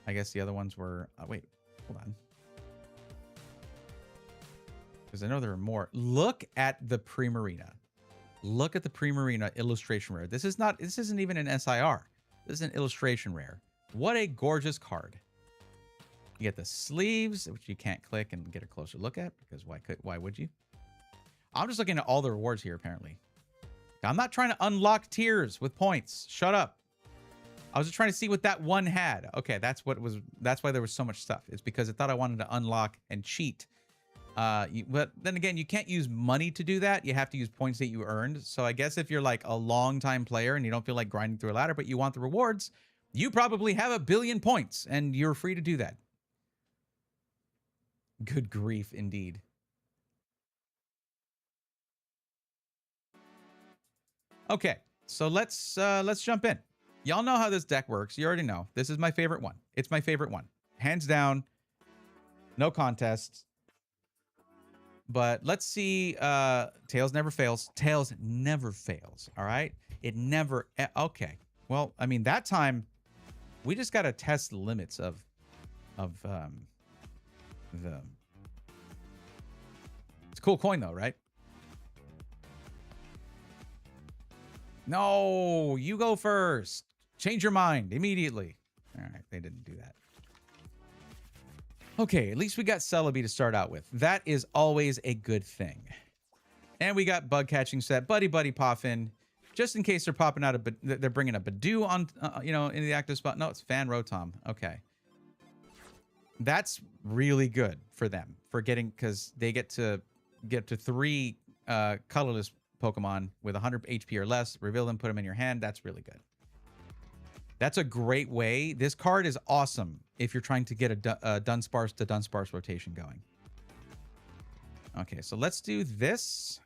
I guess the other ones were... wait. Hold on. Because I know there are more. Look at the Primarina. Look at the Primarina illustration rare. This isn't even an SIR. This is an illustration rare. What a gorgeous card. You get the sleeves, which you can't click and get a closer look at, because why would you? I'm just looking at all the rewards here, apparently. I'm not trying to unlock tiers with points. Shut up. I was just trying to see what that one had. Okay, that's why there was so much stuff. It's because it thought I wanted to unlock and cheat. But then again, you can't use money to do that. You have to use points that you earned. So I guess if you're like a long-time player and you don't feel like grinding through a ladder, but you want the rewards, you probably have 1 billion points, and you're free to do that. Good grief, indeed. Okay, so let's jump in. Y'all know how this deck works. You already know. This is my favorite one. It's my favorite one. Hands down. No contest. But let's see. Tails never fails. Tails never fails. All right. It never... Okay. Well, I mean, that time, we just got to test the limits of the... It's a cool coin, though, right? No, you go first. Change your mind immediately. All right, they didn't do that. Okay, at least we got Celebi to start out with. That is always a good thing. And we got bug catching set, Buddy Buddy Poffin, just in case they're popping out they're bringing a Badoo on, you know, in the active spot. No, it's Fan Rotom. Okay, that's really good for them for getting, because they get to 3 colorless Pokemon with 100 HP or less, reveal them, put them in your hand. That's really good. That's a great way. This card is awesome if you're trying to get a Dunsparce to Dunsparce rotation going. Okay, so let's do this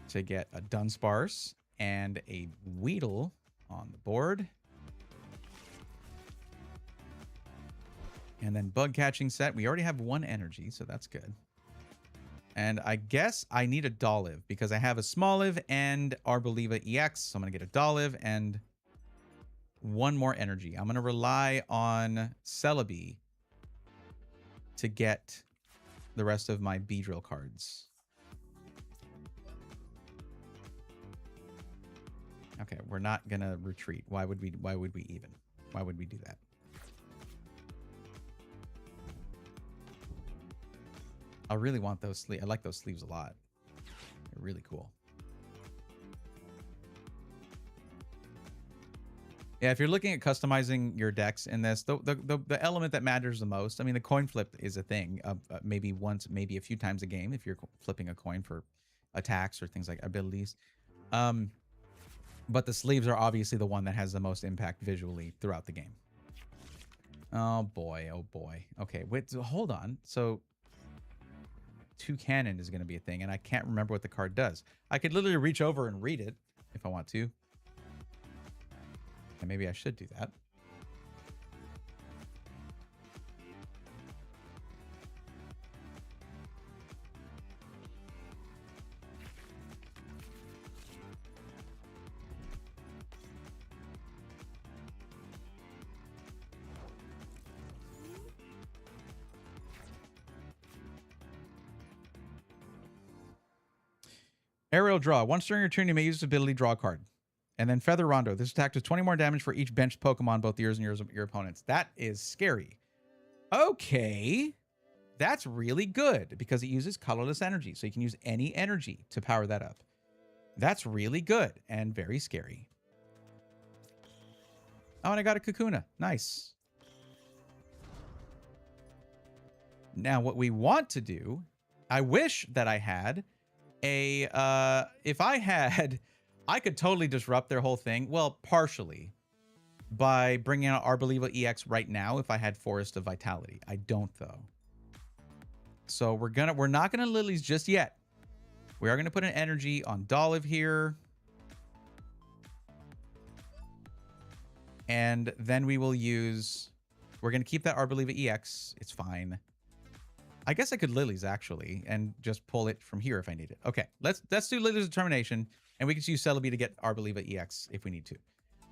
to get a Dunsparce and a Weedle on the board. And then bug catching set. We already have 1 energy, so that's good. And I guess I need a Dolliv because I have a Smoliv and Arboliva EX. So I'm going to get a Dolliv and 1 more energy. I'm going to rely on Celebi to get the rest of my Beedrill cards. Okay, we're not going to retreat. Why would we even? Why would we do that? I really want those sleeves. I like those sleeves a lot. They're really cool. Yeah, if you're looking at customizing your decks in this, the element that matters the most, I mean, the coin flip is a thing. Maybe once, maybe a few times a game if you're flipping a coin for attacks or things like abilities. But the sleeves are obviously the one that has the most impact visually throughout the game. Oh boy, oh boy. Okay, wait, so hold on. So... Toucannon is going to be a thing, and I can't remember what the card does. I could literally reach over and read it if I want to. And maybe I should do that. Aerial Draw. Once during your turn, you may use this ability, draw a card. And then Feather Rondo. This attack does 20 more damage for each benched Pokemon, both yours and yours of your opponents. That is scary. Okay. That's really good because it uses colorless energy. So you can use any energy to power that up. That's really good and very scary. Oh, and I got a Kakuna. Nice. Now, what we want to do, I wish that I had if I had, I could totally disrupt their whole thing. Well, partially by bringing out Arboliva EX right now if I had Forest of Vitality. I don't though. So we're not gonna Lilies just yet. We are gonna put an energy on Dolliv here. And then we will use, we're gonna keep that Arboliva EX. It's fine. I guess I could Lilies actually and just pull it from here if I need it. Okay, let's do Lilies Determination, and we can use Celebi to get Arboliva EX if we need to.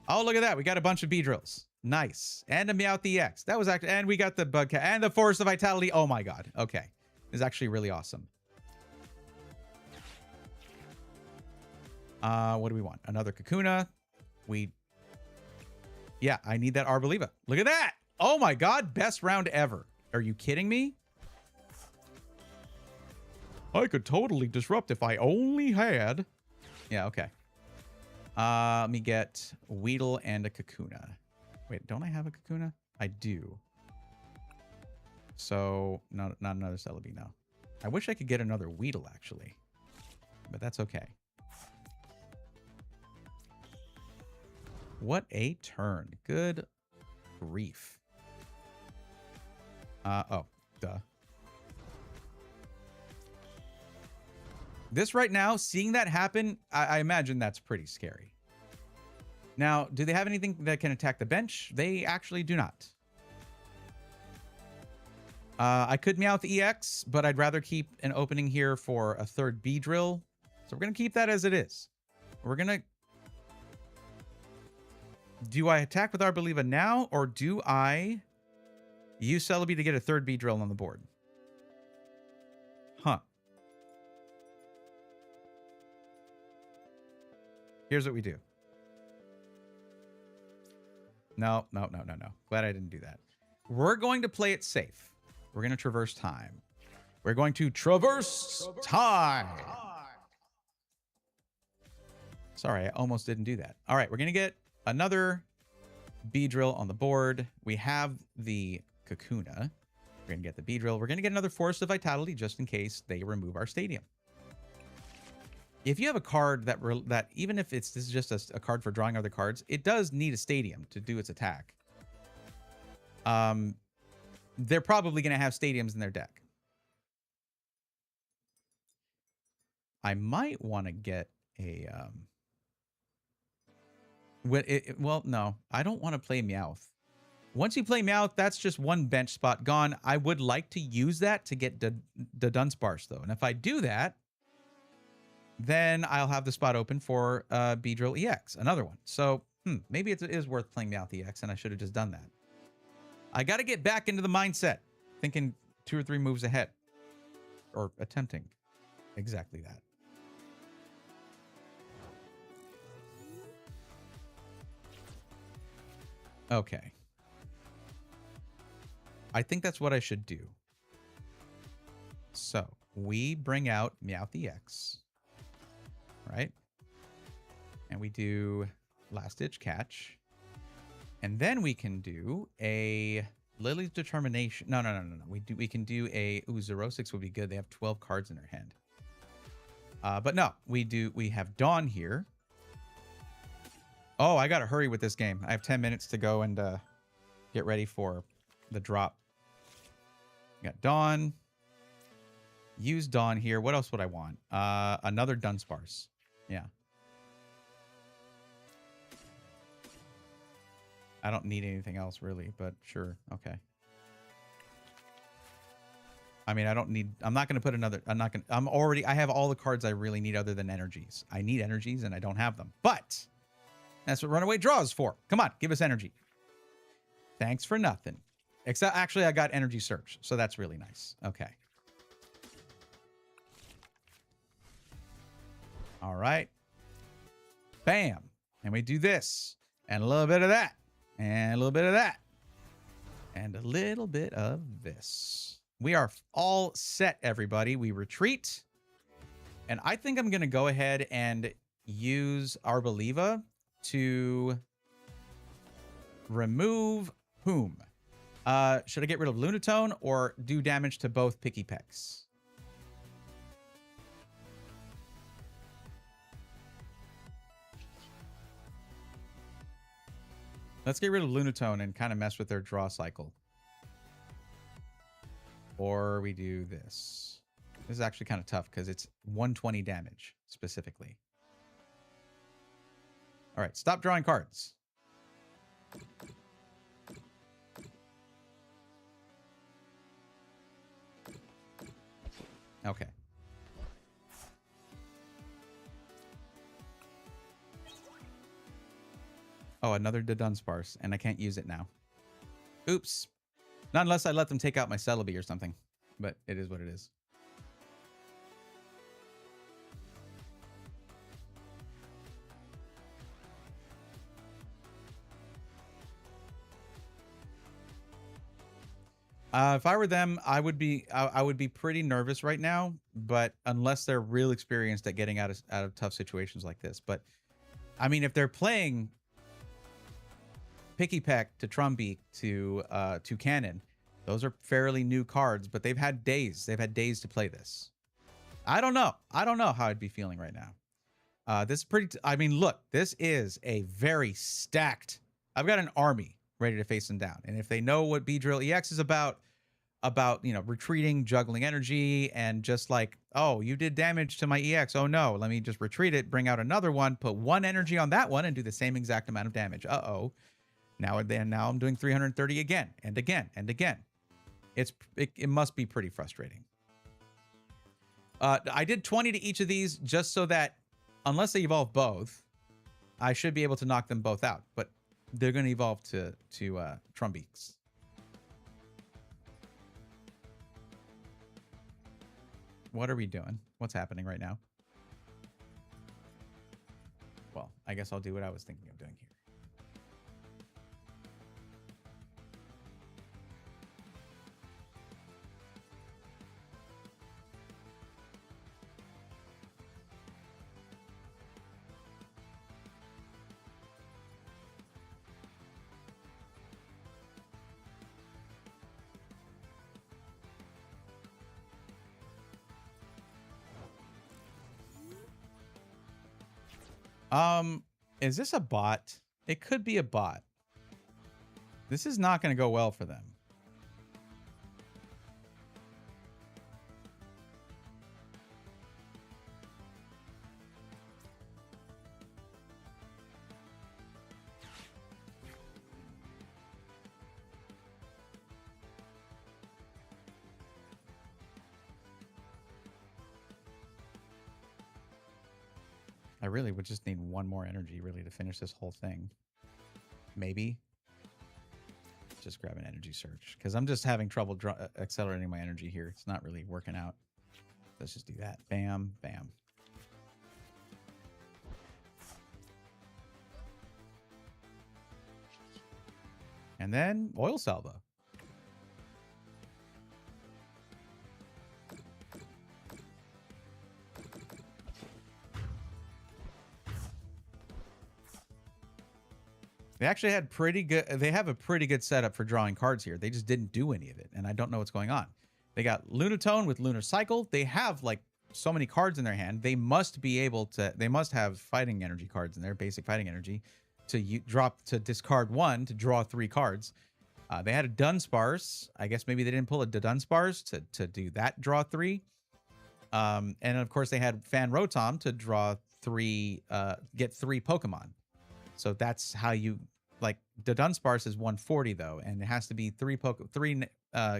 Oh, look at that. We got a bunch of Beedrills. Nice. And a Meowth EX. That was actually, and we got the Bugcat and the Forest of Vitality. Oh my god. Okay. This is actually really awesome. What do we want? Another Kakuna. Yeah, I need that Arboliva. Look at that. Oh my god, best round ever. Are you kidding me? I could totally disrupt if I only had... Yeah, okay. Let me get Weedle and a Kakuna. Wait, don't I have a Kakuna? I do. So, not another Celebi, no. I wish I could get another Weedle, actually. But that's okay. What a turn. Good grief. Oh, duh. This right now, seeing that happen, I imagine that's pretty scary. Now, do they have anything that can attack the bench? They actually do not. I could Meowth EX, but I'd rather keep an opening here for a third Beedrill So we're going to keep that as it is. We're going to... Do I attack with Arboliva now, or do I use Celebi to get a third Beedrill on the board? Huh. Here's what we do. No. Glad I didn't do that. We're going to play it safe. We're going to traverse time. We're going to traverse time. Sorry, I almost didn't do that. All right, we're going to get another Beedrill on the board. We have the Kakuna. We're going to get the Beedrill. We're going to get another Forest of Vitality just in case they remove our stadium. If you have a card that even if this is just a card for drawing other cards, it does need a stadium to do its attack. They're probably going to have stadiums in their deck. I might want to get a... well, no. I don't want to play Meowth. Once you play Meowth, that's just one bench spot gone. I would like to use that to get the Dunsparce, though. And if I do that, then I'll have the spot open for Beedrill EX, another one. So, maybe it is worth playing Meowth EX, and I should have just done that. I got to get back into the mindset, thinking 2 or 3 moves ahead. Or attempting exactly that. Okay. I think that's what I should do. So, we bring out Meowth EX. Right? And we do Last Ditch Catch. And then we can do a Lily's Determination. No. We can do a... Ooh, Xerosix would be good. They have 12 cards in their hand. But no, we have Dawn here. Oh, I gotta hurry with this game. I have 10 minutes to go and get ready for the drop. Got Dawn. Use Dawn here. What else would I want? Another Dunsparce. Yeah. I don't need anything else really, but sure. Okay. I mean, I'm not going to put another, I have all the cards I really need other than energies. I need energies and I don't have them, but that's what Runaway Draw is for. Come on, give us energy. Thanks for nothing. Except actually I got Energy Search, so that's really nice. Okay. All right. Bam. And we do this. And a little bit of that. And a little bit of that. And a little bit of this. We are all set, everybody. We retreat. And I think I'm going to go ahead and use Arboliva to remove whom? Should I get rid of Lunatone or do damage to both Picky Pecks? Let's get rid of Lunatone and kind of mess with their draw cycle. Or we do this. This is actually kind of tough because it's 120 damage specifically. All right, stop drawing cards. Okay. Oh, another Dunsparce, and I can't use it now. Oops. Not unless I let them take out my Celebi or something. But it is what it is. If I were them, I would be pretty nervous right now, but unless they're real experienced at getting out of tough situations like this. But I mean, if they're playing Picky Peck to Trumbeak to Cannon, those are fairly new cards, but they've had days. They've had days to play this. I don't know. I don't know how I'd be feeling right now. This is pretty. I mean, look, this is a very stacked. I've got an army ready to face them down, and if they know what Beedrill EX is about retreating, juggling energy, and just like, oh, you did damage to my EX. Oh no, let me just retreat it, bring out another one, put 1 energy on that one, and do the same exact amount of damage. Uh-oh. Now I'm doing 330 again, and again, and again. It must be pretty frustrating. I did 20 to each of these just so that unless they evolve both, I should be able to knock them both out. But they're going to evolve to Trumbeaks. What are we doing? What's happening right now? Well, I guess I'll do what I was thinking of doing here. Is this a bot? It could be a bot. This is not going to go well for them. I really would just need one more energy really to finish this whole thing. Maybe. Just grab an energy search because I'm just having trouble accelerating my energy here. It's not really working out. Let's just do that. Bam, bam. And then oil salvo. They actually had pretty good. They have a pretty good setup for drawing cards here. They just didn't do any of it, and I don't know what's going on. They got Lunatone with Lunar Cycle. They have like so many cards in their hand. They must be able to. They must have fighting energy cards in their basic fighting energy to discard one to draw 3 cards. They had a Dunsparce. I guess maybe they didn't pull a Dunsparce to do that draw 3. And of course they had Fan Rotom to draw 3, get 3 Pokemon. So that's how you like the Dunsparce is 140 though, and it has to be 3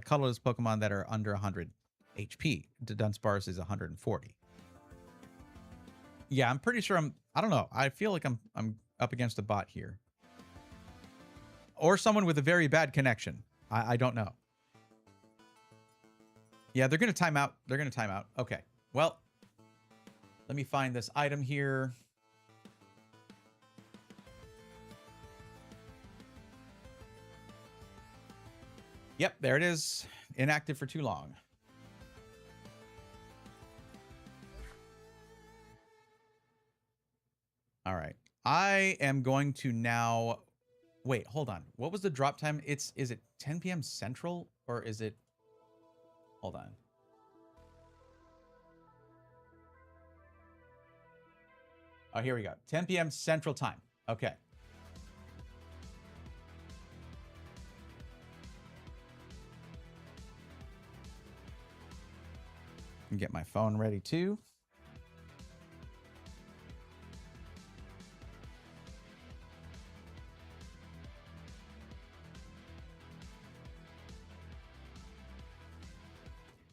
colorless Pokemon that are under 100 HP. The Dunsparce is 140. Yeah, I'm pretty sure I don't know. I feel like I'm up against a bot here. Or someone with a very bad connection. I don't know. Yeah, they're going to time out. They're going to time out. Okay. Well, let me find this item here. Yep, there it is. Inactive for too long. All right. I am going to now... Wait, hold on. What was the drop time? Is it 10 p.m. Central or is it... Hold on. Oh, here we go. 10 p.m. Central Time. Okay. Get my phone ready too.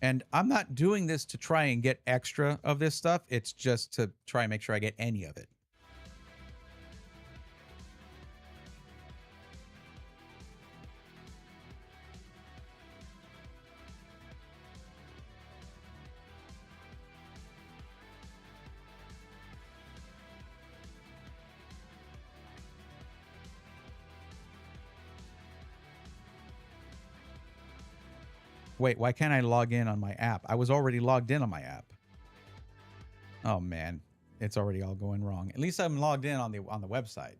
And I'm not doing this to try and get extra of this stuff. It's just to try and make sure I get any of it. Wait, why can't I log in on my app? I was already logged in on my app. Oh man, it's already all going wrong. At least I'm logged in on the website.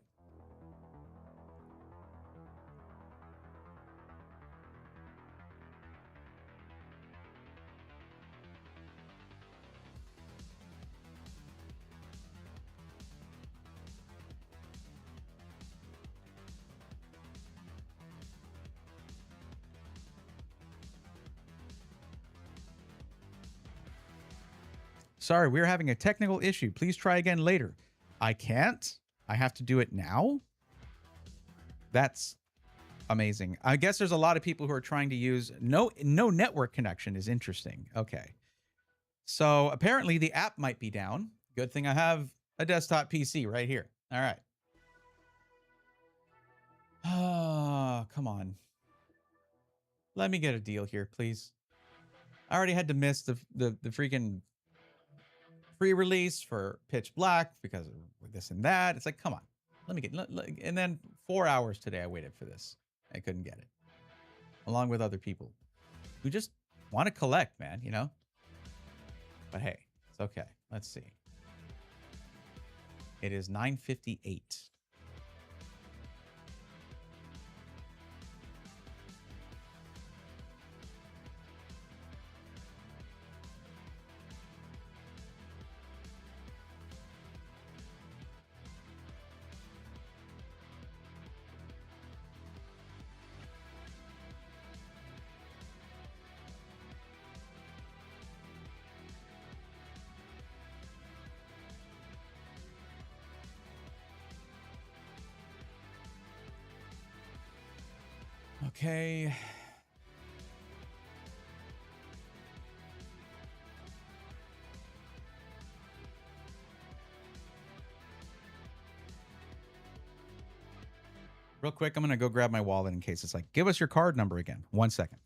Sorry, we're having a technical issue. Please try again later. I can't. I have to do it now. That's amazing. I guess there's a lot of people who are trying to use no network connection is interesting. Okay. So apparently the app might be down. Good thing I have a desktop PC right here. All right. Oh, come on. Let me get a deal here, please. I already had to miss the freaking pre-release for Pitch Black because of this and that. It's like, come on. Let me get... and then 4 hours today I waited for this. I couldn't get it. Along with other people who just want to collect, man, you know? But hey, it's okay. Let's see. It is 9:58. Okay. Real quick, I'm going to go grab my wallet in case it's like, give us your card number again. 1 second.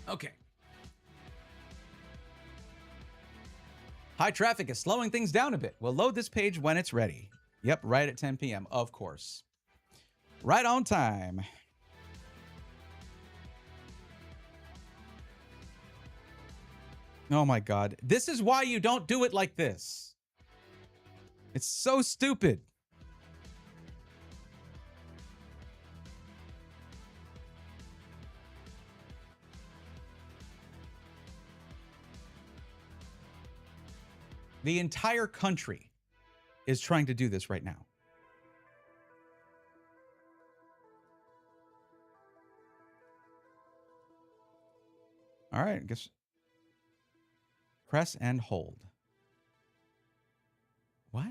Okay. High traffic is slowing things down a bit. We'll load this page when it's ready. Yep, right at 10 p.m., of course. Right on time. Oh my God. This is why you don't do it like this. It's so stupid. The entire country is trying to do this right now. All right, I guess press and hold. What?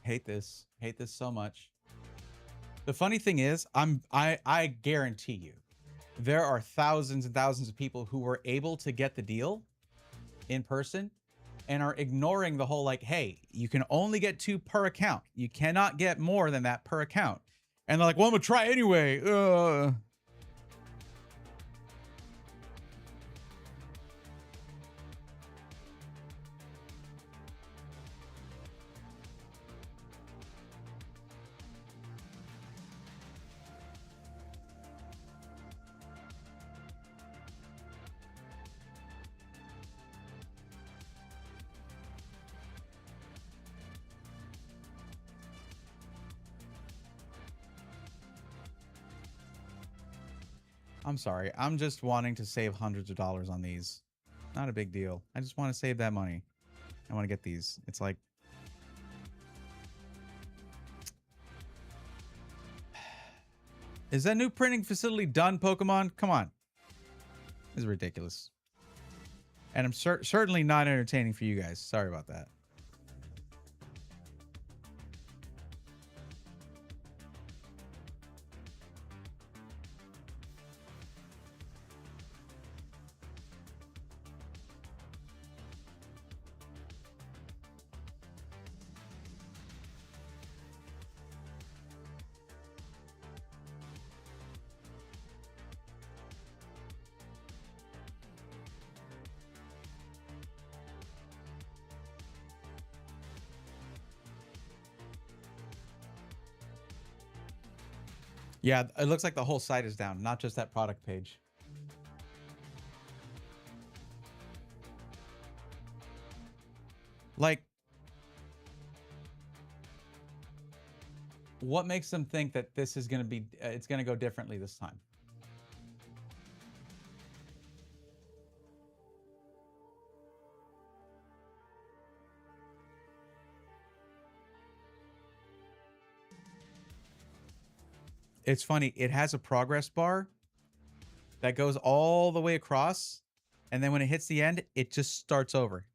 Hate this. Hate this so much. The funny thing is, I guarantee you, there are thousands and thousands of people who were able to get the deal in person and are ignoring the whole like, hey, you can only get 2 per account. You cannot get more than that per account. And they're like, well, I'm gonna try anyway. I'm sorry. I'm just wanting to save hundreds of dollars on these. Not a big deal. I just want to save that money. I want to get these. It's like... Is that new printing facility done, Pokemon? Come on. This is ridiculous. And I'm certainly not entertaining for you guys. Sorry about that. Yeah, it looks like the whole site is down, not just that product page. Like, what makes them think that this is going to be, it's going to go differently this time? It's funny. It has a progress bar that goes all the way across, and then when it hits the end, it just starts over.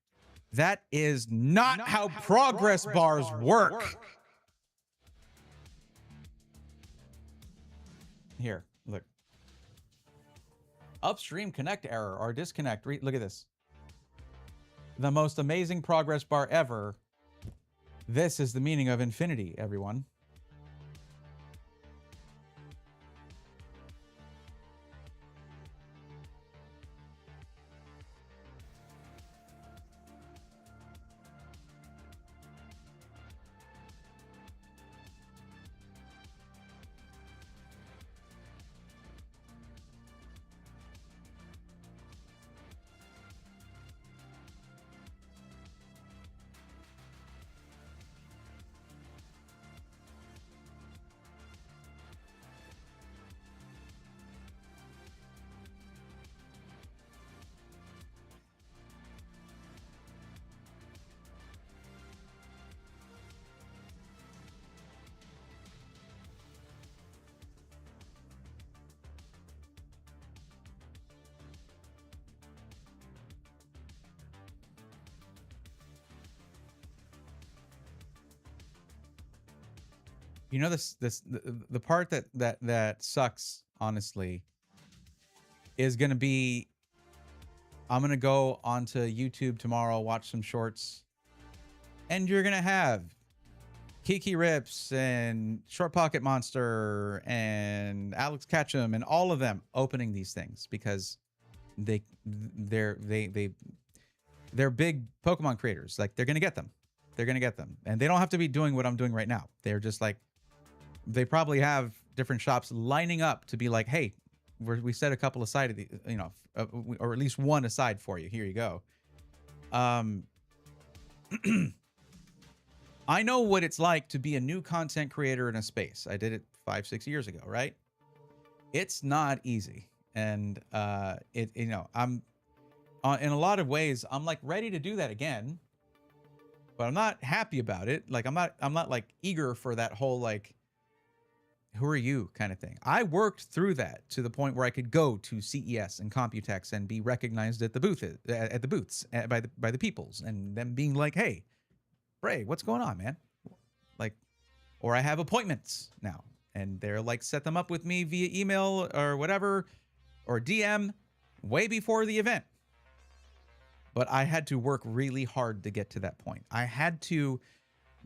That is not how progress bars work. Here, look. Upstream connect error or disconnect. Look at this. The most amazing progress bar ever. This is the meaning of infinity, everyone. You know, the part that sucks, honestly, is gonna be, I'm gonna go onto YouTube tomorrow, watch some shorts, and you're gonna have Kiki Rips and Short Pocket Monster and Alex Ketchum and all of them opening these things because they're big Pokemon creators. Like, they're gonna get them. They're gonna get them, and they don't have to be doing what I'm doing right now. They're just like, they probably have different shops lining up to be like, hey, we set a couple aside of the, you know, or at least one aside for you. Here you go. I know what it's like to be a new content creator in a space. I did it 5-6 years ago, right? It's not easy. And you know, I'm in a lot of ways, I'm like ready to do that again, but I'm not happy about it. Like, I'm not like eager for that whole like, who are you kind of thing. I worked through that to the point where I could go to CES and Computex and be recognized at the booths by the peoples, and them being like, hey, Bray, what's going on, man? Like, or I have appointments now, and they're like, set them up with me via email or whatever, or DM way before the event. But I had to work really hard to get to that point. I had to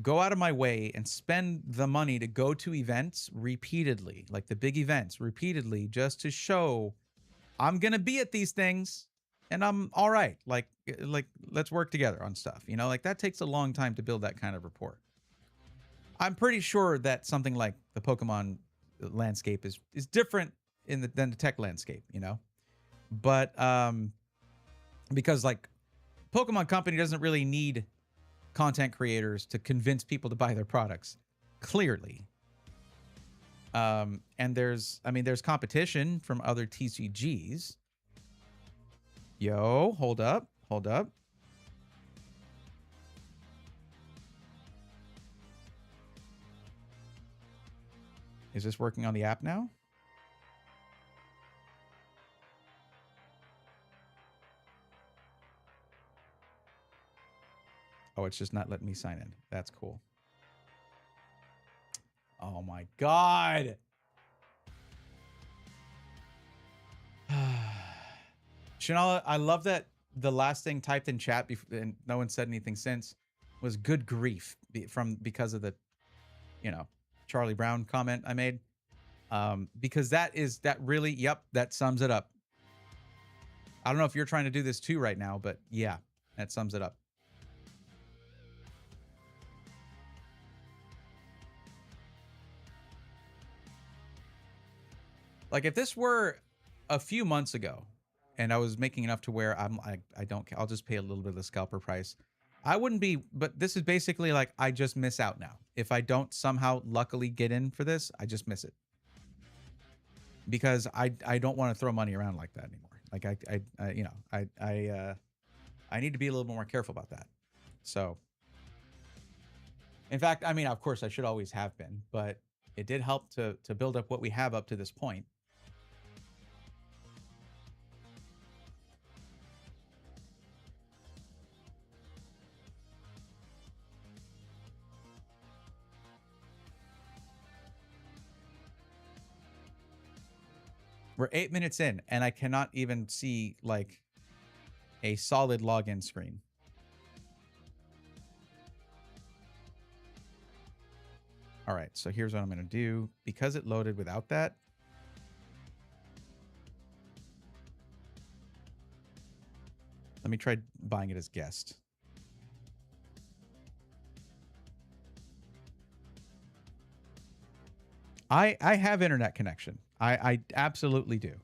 go out of my way and spend the money to go to events repeatedly, like the big events repeatedly, just to show I'm going to be at these things and I'm all right. Like, let's work together on stuff, you know, like that takes a long time to build that kind of rapport. I'm pretty sure that something like the Pokemon landscape is different than the tech landscape, you know, but, because like Pokemon Company doesn't really need content creators to convince people to buy their products, clearly. And there's competition from other TCGs. Yo, hold up. Is this working on the app now? Oh, it's just not letting me sign in. That's cool. Oh my God. Shanala, I love that the last thing typed in chat and no one said anything since was good grief because of the, you know, Charlie Brown comment I made. Because that really, yep, that sums it up. I don't know if you're trying to do this too right now, but yeah, that sums it up. Like if this were a few months ago and I was making enough to where I don't care, I'll just pay a little bit of the scalper price, I wouldn't be, but this is basically like I just miss out now. If I don't somehow luckily get in for this, I just miss it. Because I don't want to throw money around like that anymore. Like I you know, I need to be a little more careful about that. So in fact, I mean, of course I should always have been, but it did help to build up what we have up to this point. We're 8 minutes in, and I cannot even see, like, a solid login screen. All right, so here's what I'm going to do. Because it loaded without that, let me try buying it as guest. I have internet connection. I absolutely do.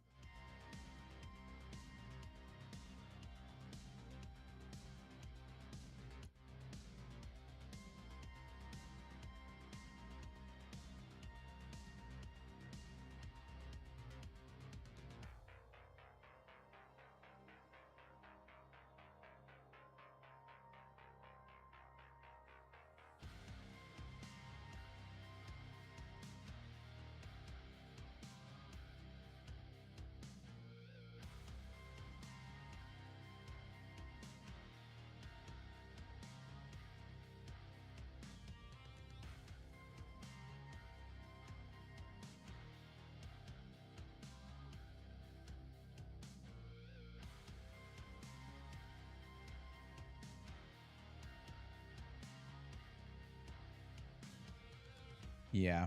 Yeah.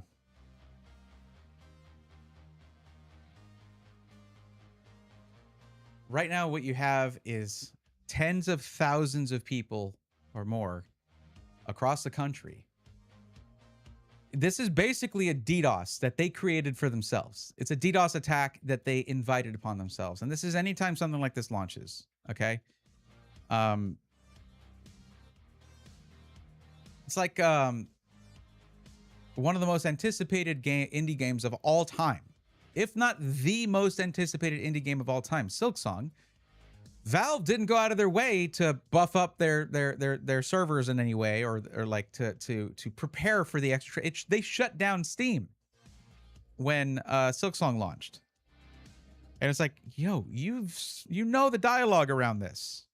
Right now, what you have is tens of thousands of people or more across the country. This is basically a DDoS that they created for themselves. It's a DDoS attack that they invited upon themselves. And this is anytime something like this launches, okay? It's like one of the most anticipated indie games of all time. If not the most anticipated indie game of all time, Silksong. Valve didn't go out of their way to buff up their servers in any way, or like to prepare for the extra. They shut down Steam when Silksong launched, and it's like, yo, you know the dialogue around this,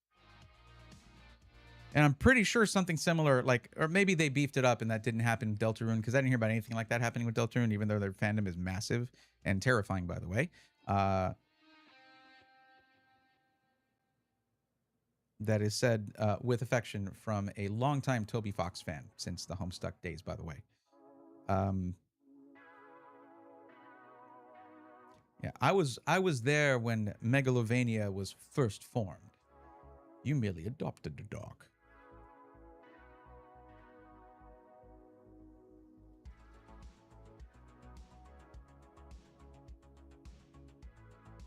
and I'm pretty sure something similar, like, or maybe they beefed it up and that didn't happen in Deltarune, because I didn't hear about anything like that happening with Deltarune, even though their fandom is massive and terrifying, by the way. That is said with affection from a longtime Toby Fox fan since the Homestuck days, by the way. Yeah, I was there when Megalovania was first formed. You merely adopted the dog.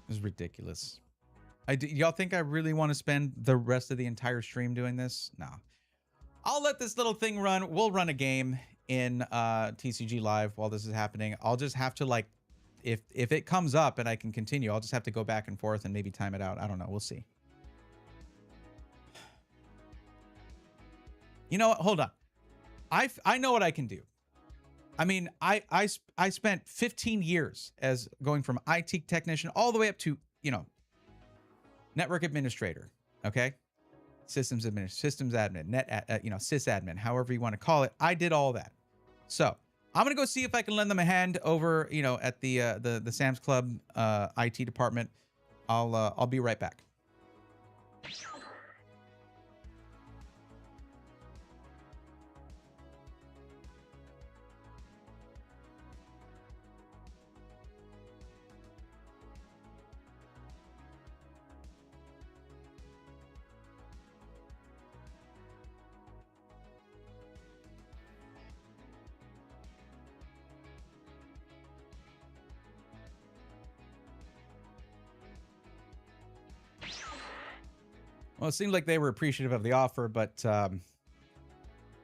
This is ridiculous. Y'all think I really want to spend the rest of the entire stream doing this? No. I'll let this little thing run. We'll run a game in TCG Live while this is happening. I'll just have to, like, if it comes up and I can continue, I'll just have to go back and forth and maybe time it out. I don't know. We'll see. You know what? Hold on. I know what I can do. I mean, I spent 15 years as going from IT technician all the way up to, you know, network administrator, okay? Systems admin, sysadmin, however you want to call it. I did all that. So I'm gonna go see if I can lend them a hand over, you know, at the Sam's Club IT department. I'll be right back. Well, it seemed like they were appreciative of the offer, but I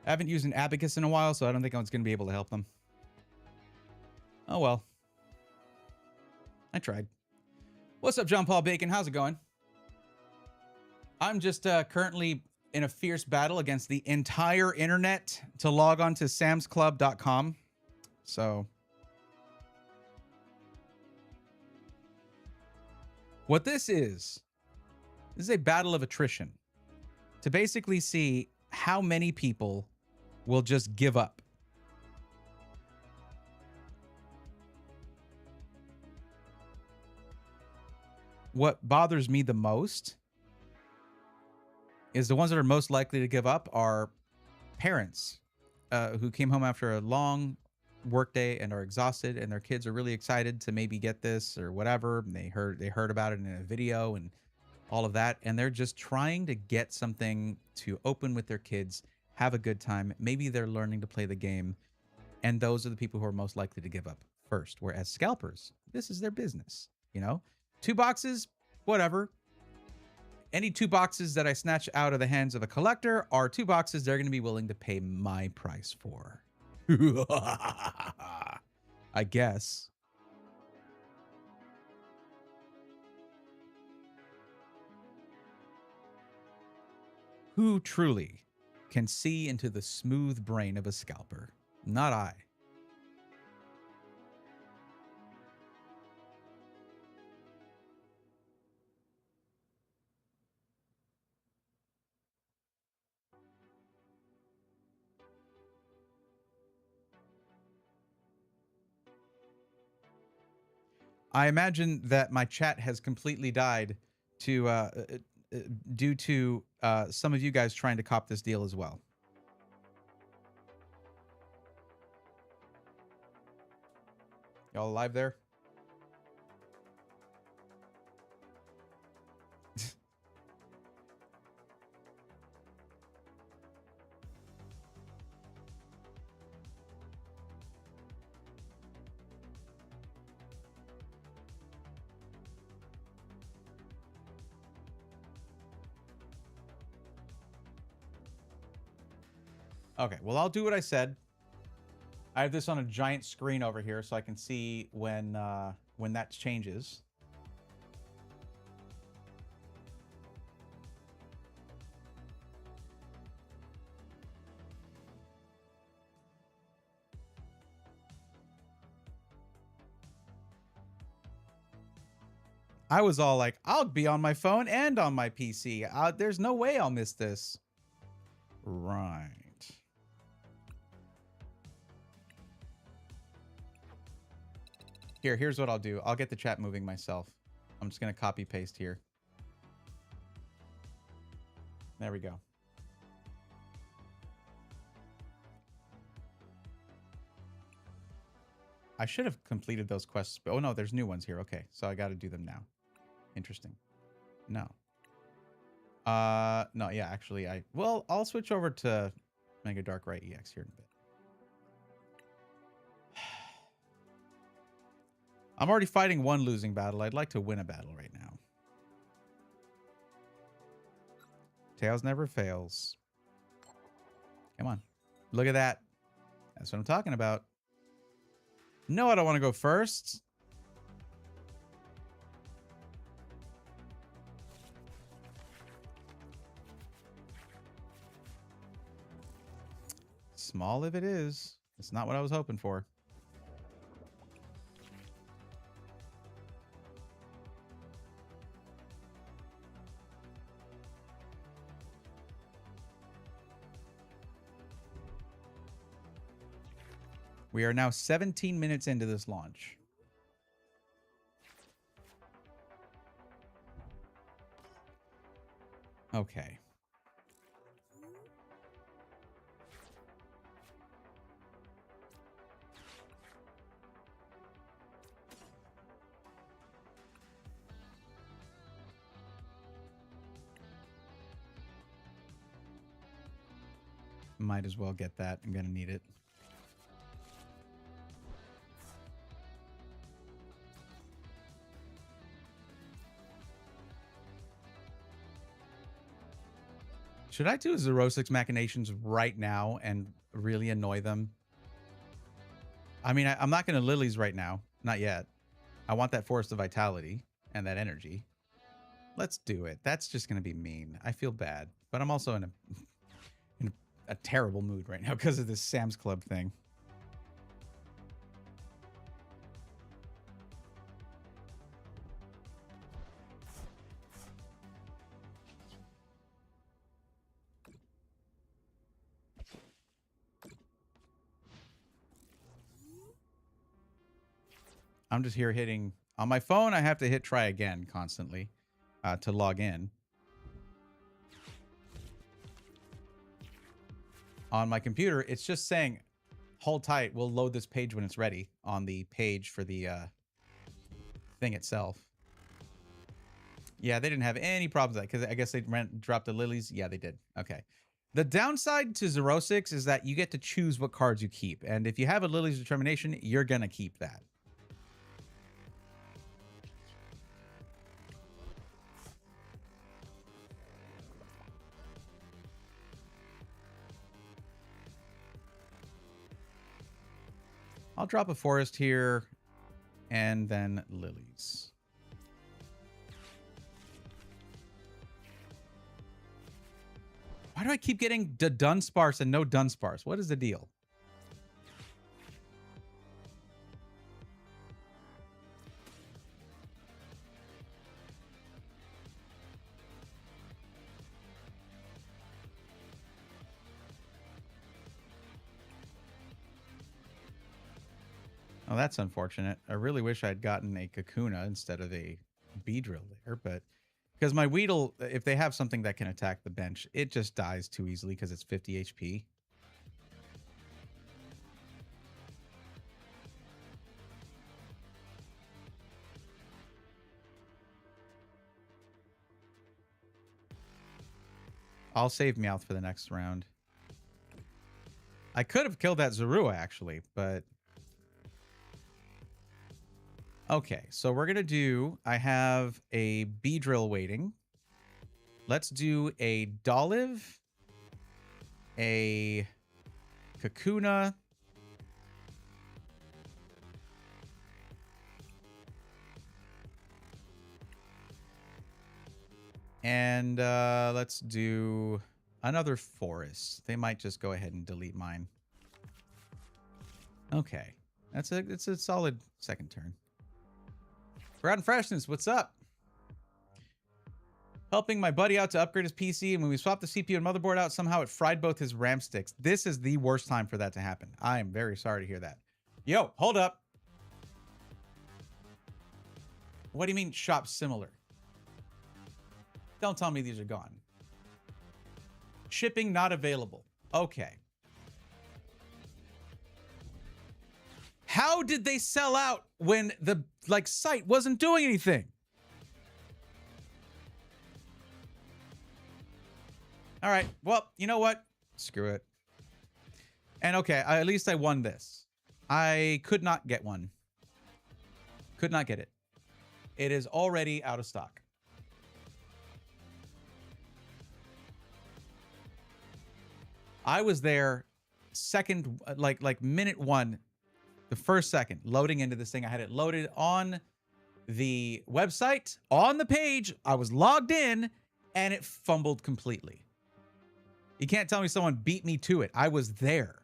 haven't used an abacus in a while, so I don't think I was going to be able to help them. Oh, well. I tried. What's up, John Paul Bacon? How's it going? I'm just currently in a fierce battle against the entire internet to log on to samsclub.com. So what this is a battle of attrition to basically see how many people will just give up. What bothers me the most is the ones that are most likely to give up are parents who came home after a long workday and are exhausted, and their kids are really excited to maybe get this or whatever. And they heard about it in a video and all of that, and they're just trying to get something to open with their kids, have a good time. Maybe they're learning to play the game, and those are the people who are most likely to give up first. Whereas scalpers, this is their business, you know? 2 boxes, whatever. Any 2 boxes that I snatch out of the hands of a collector are 2 boxes they're going to be willing to pay my price for. I guess. Who truly can see into the smooth brain of a scalper? Not I. I imagine that my chat has completely died to due to some of you guys trying to cop this deal as well. Y'all alive there? Okay, well, I'll do what I said. I have this on a giant screen over here so I can see when that changes. I was all like, I'll be on my phone and on my PC. There's no way I'll miss this. Right. Here's what I'll do. I'll get the chat moving myself. I'm just going to copy paste here. There we go. I should have completed those quests. Oh, no, there's new ones here. Okay, so I got to do them now. Interesting. No. No, yeah, actually, well, I'll switch over to Mega Dark Ray EX here in a bit. I'm already fighting one losing battle. I'd like to win a battle right now. Tails never fails. Come on. Look at that. That's what I'm talking about. No, I don't want to go first. Small if it is. It's not what I was hoping for. We are now 17 minutes into this launch. Okay. Might as well get that. I'm going to need it. Should I do Zero6 machinations right now and really annoy them? I mean, I'm not going to Lilies right now. Not yet. I want that Forest of Vitality and that energy. Let's do it. That's just going to be mean. I feel bad. But I'm also in a terrible mood right now because of this Sam's Club thing. I'm just here hitting... On my phone, I have to hit try again constantly to log in. On my computer, it's just saying, hold tight, we'll load this page when it's ready on the page for the thing itself. Yeah, they didn't have any problems with that because I guess they dropped the Lilies. Yeah, they did. Okay. The downside to Zero6 is that you get to choose what cards you keep. And if you have a Lily's Determination, you're going to keep that. I'll drop a forest here and then lilies. Why do I keep getting the Dunsparce and no Dunsparce? What is the deal? Oh, that's unfortunate. I really wish I'd gotten a Kakuna instead of a Beedrill there, but because my Weedle, if they have something that can attack the bench, it just dies too easily because it's 50 HP. I'll save Meowth for the next round. I could have killed that Zorua, actually, but... Okay, so we're going to do... I have a Beedrill waiting. Let's do a Dolive, a Kakuna, and let's do another Forest. They might just go ahead and delete mine. Okay, it's a solid second turn. Forgotten Freshness, what's up? Helping my buddy out to upgrade his PC, and when we swapped the CPU and motherboard out, somehow it fried both his RAM sticks. This is the worst time for that to happen. I am very sorry to hear that. Yo, hold up. What do you mean shop similar? Don't tell me these are gone. Shipping not available. Okay. How did they sell out when the site wasn't doing anything? All right. Well, you know what? Screw it. And okay, at least I won this. I could not get one. Could not get it. It is already out of stock. I was there second, like minute one, the first second, loading into this thing. I had it loaded on the website, on the page. I was logged in, and it fumbled completely. You can't tell me someone beat me to it. I was there.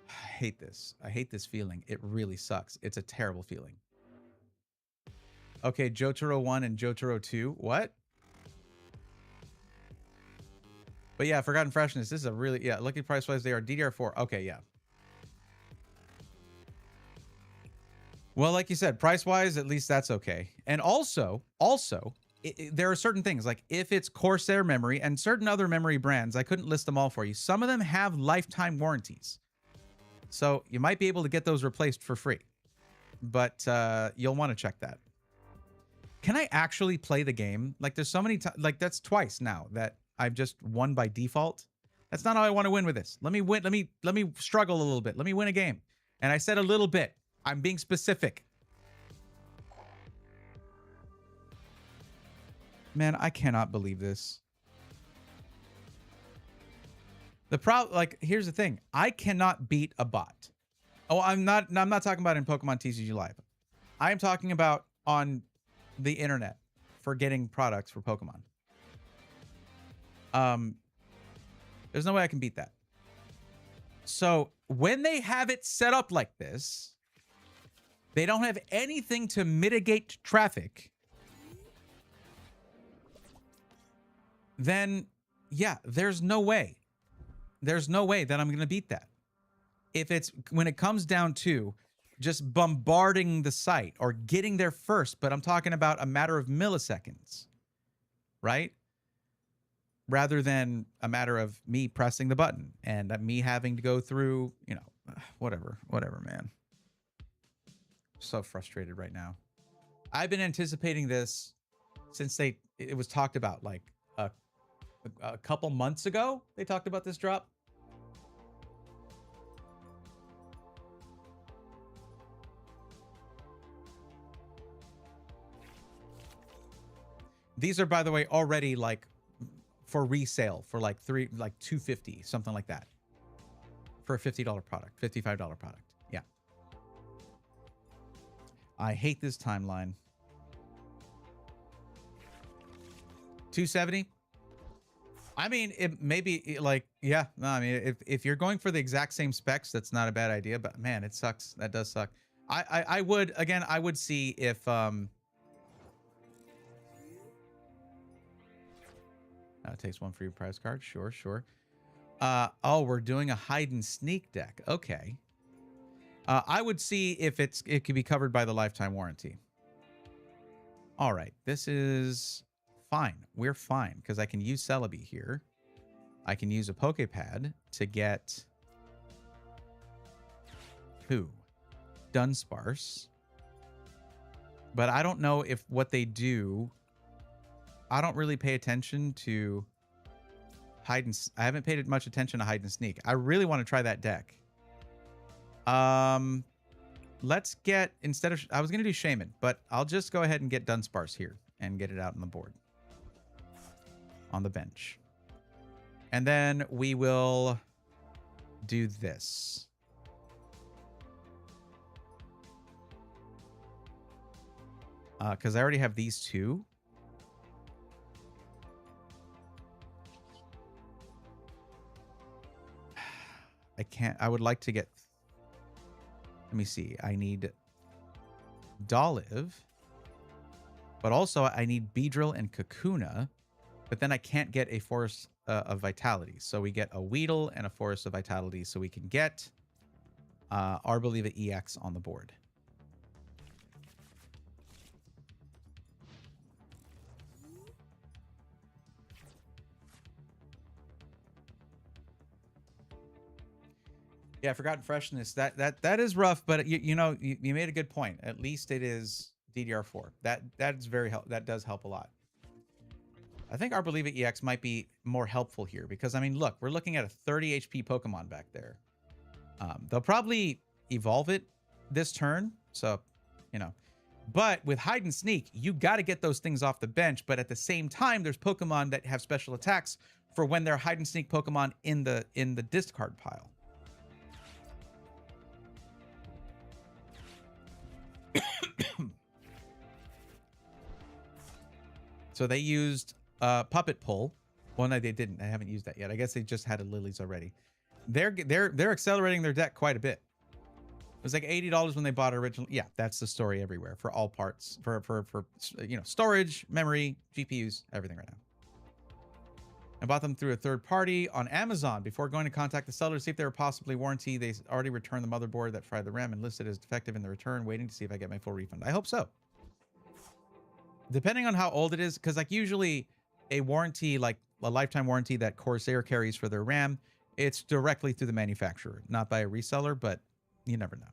I hate this. I hate this feeling. It really sucks. It's a terrible feeling. Okay, Jotaro 1 and Jotaro 2. What? But yeah, Forgotten Freshness. This is a really... Yeah, looking price-wise, they are DDR4. Okay, yeah. Well, like you said, price-wise, at least that's okay. And also, there are certain things, like if it's Corsair memory and certain other memory brands, I couldn't list them all for you. Some of them have lifetime warranties. So you might be able to get those replaced for free. But you'll want to check that. Can I actually play the game? Like, there's so many times... Like, that's twice now that I've just won by default. That's not how I want to win with this. Let me win. Let me struggle a little bit. Let me win a game. And I said a little bit. I'm being specific. Man, I cannot believe this. The problem, like, here's the thing. I cannot beat a bot. Oh, I'm not talking about in Pokemon TCG Live. I am talking about on the internet for getting products for Pokemon. There's no way I can beat that. So when they have it set up like this, they don't have anything to mitigate traffic. Then, yeah, there's no way. There's no way that I'm going to beat that. If it's when it comes down to just bombarding the site or getting there first, but I'm talking about a matter of milliseconds, right? Rather than a matter of me pressing the button and me having to go through, you know, whatever, man. So frustrated right now. I've been anticipating this since it was talked about like a couple months ago. They talked about this drop. These are, by the way, already like for resale for like $250, something like that, for a $50 product, $55 product. Yeah. I hate this timeline. 270. I mean, it maybe like, yeah, no, I mean, if you're going for the exact same specs, that's not a bad idea, but man, it sucks. That does suck. I would, again, I would see if, it takes one for your prize card. Sure, sure. Oh, we're doing a hide and sneak deck. Okay. I would see if it could be covered by the lifetime warranty. All right, this is fine. We're fine because I can use Celebi here. I can use a Poképad to get who? Dunsparce. But I don't know if what they do. I don't really pay attention to hide and... I haven't paid much attention to hide and sneak. I really want to try that deck. Let's get... Instead of... I was going to do Shaman, but I'll just go ahead and get Dunsparce here and get it out on the board. On the bench. And then we will do this. Because I already have these two. I can't... I would like to get... Let me see. I need Dolive. But also I need Beedrill and Kakuna. But then I can't get a Forest of Vitality. So we get a Weedle and a Forest of Vitality. So we can get Arboliva EX on the board. Yeah, Forgotten Freshness. That is rough, but you know, you made a good point. At least it is DDR4. That's very that does help a lot. I think Arboliva EX might be more helpful here because I mean, look, we're looking at a 30 HP Pokemon back there. They'll probably evolve it this turn, so you know. But with Hide and Sneak, you got to get those things off the bench. But at the same time, there's Pokemon that have special attacks for when they're Hide and Sneak Pokemon in the discard pile. So they used Puppet Pull. Well, no, they didn't. I haven't used that yet. I guess they just had a Lilies already. They're accelerating their deck quite a bit. It was like $80 when they bought it originally. Yeah, that's the story everywhere for all parts for you know, storage, memory, GPUs, everything right now. I bought them through a third party on Amazon before going to contact the seller to see if they were possibly warranty. They already returned the motherboard that fried the RAM and listed as defective in the return, waiting to see if I get my full refund. I hope so. Depending on how old it is, because like usually a warranty, like a lifetime warranty that Corsair carries for their RAM, it's directly through the manufacturer, not by a reseller, but you never know.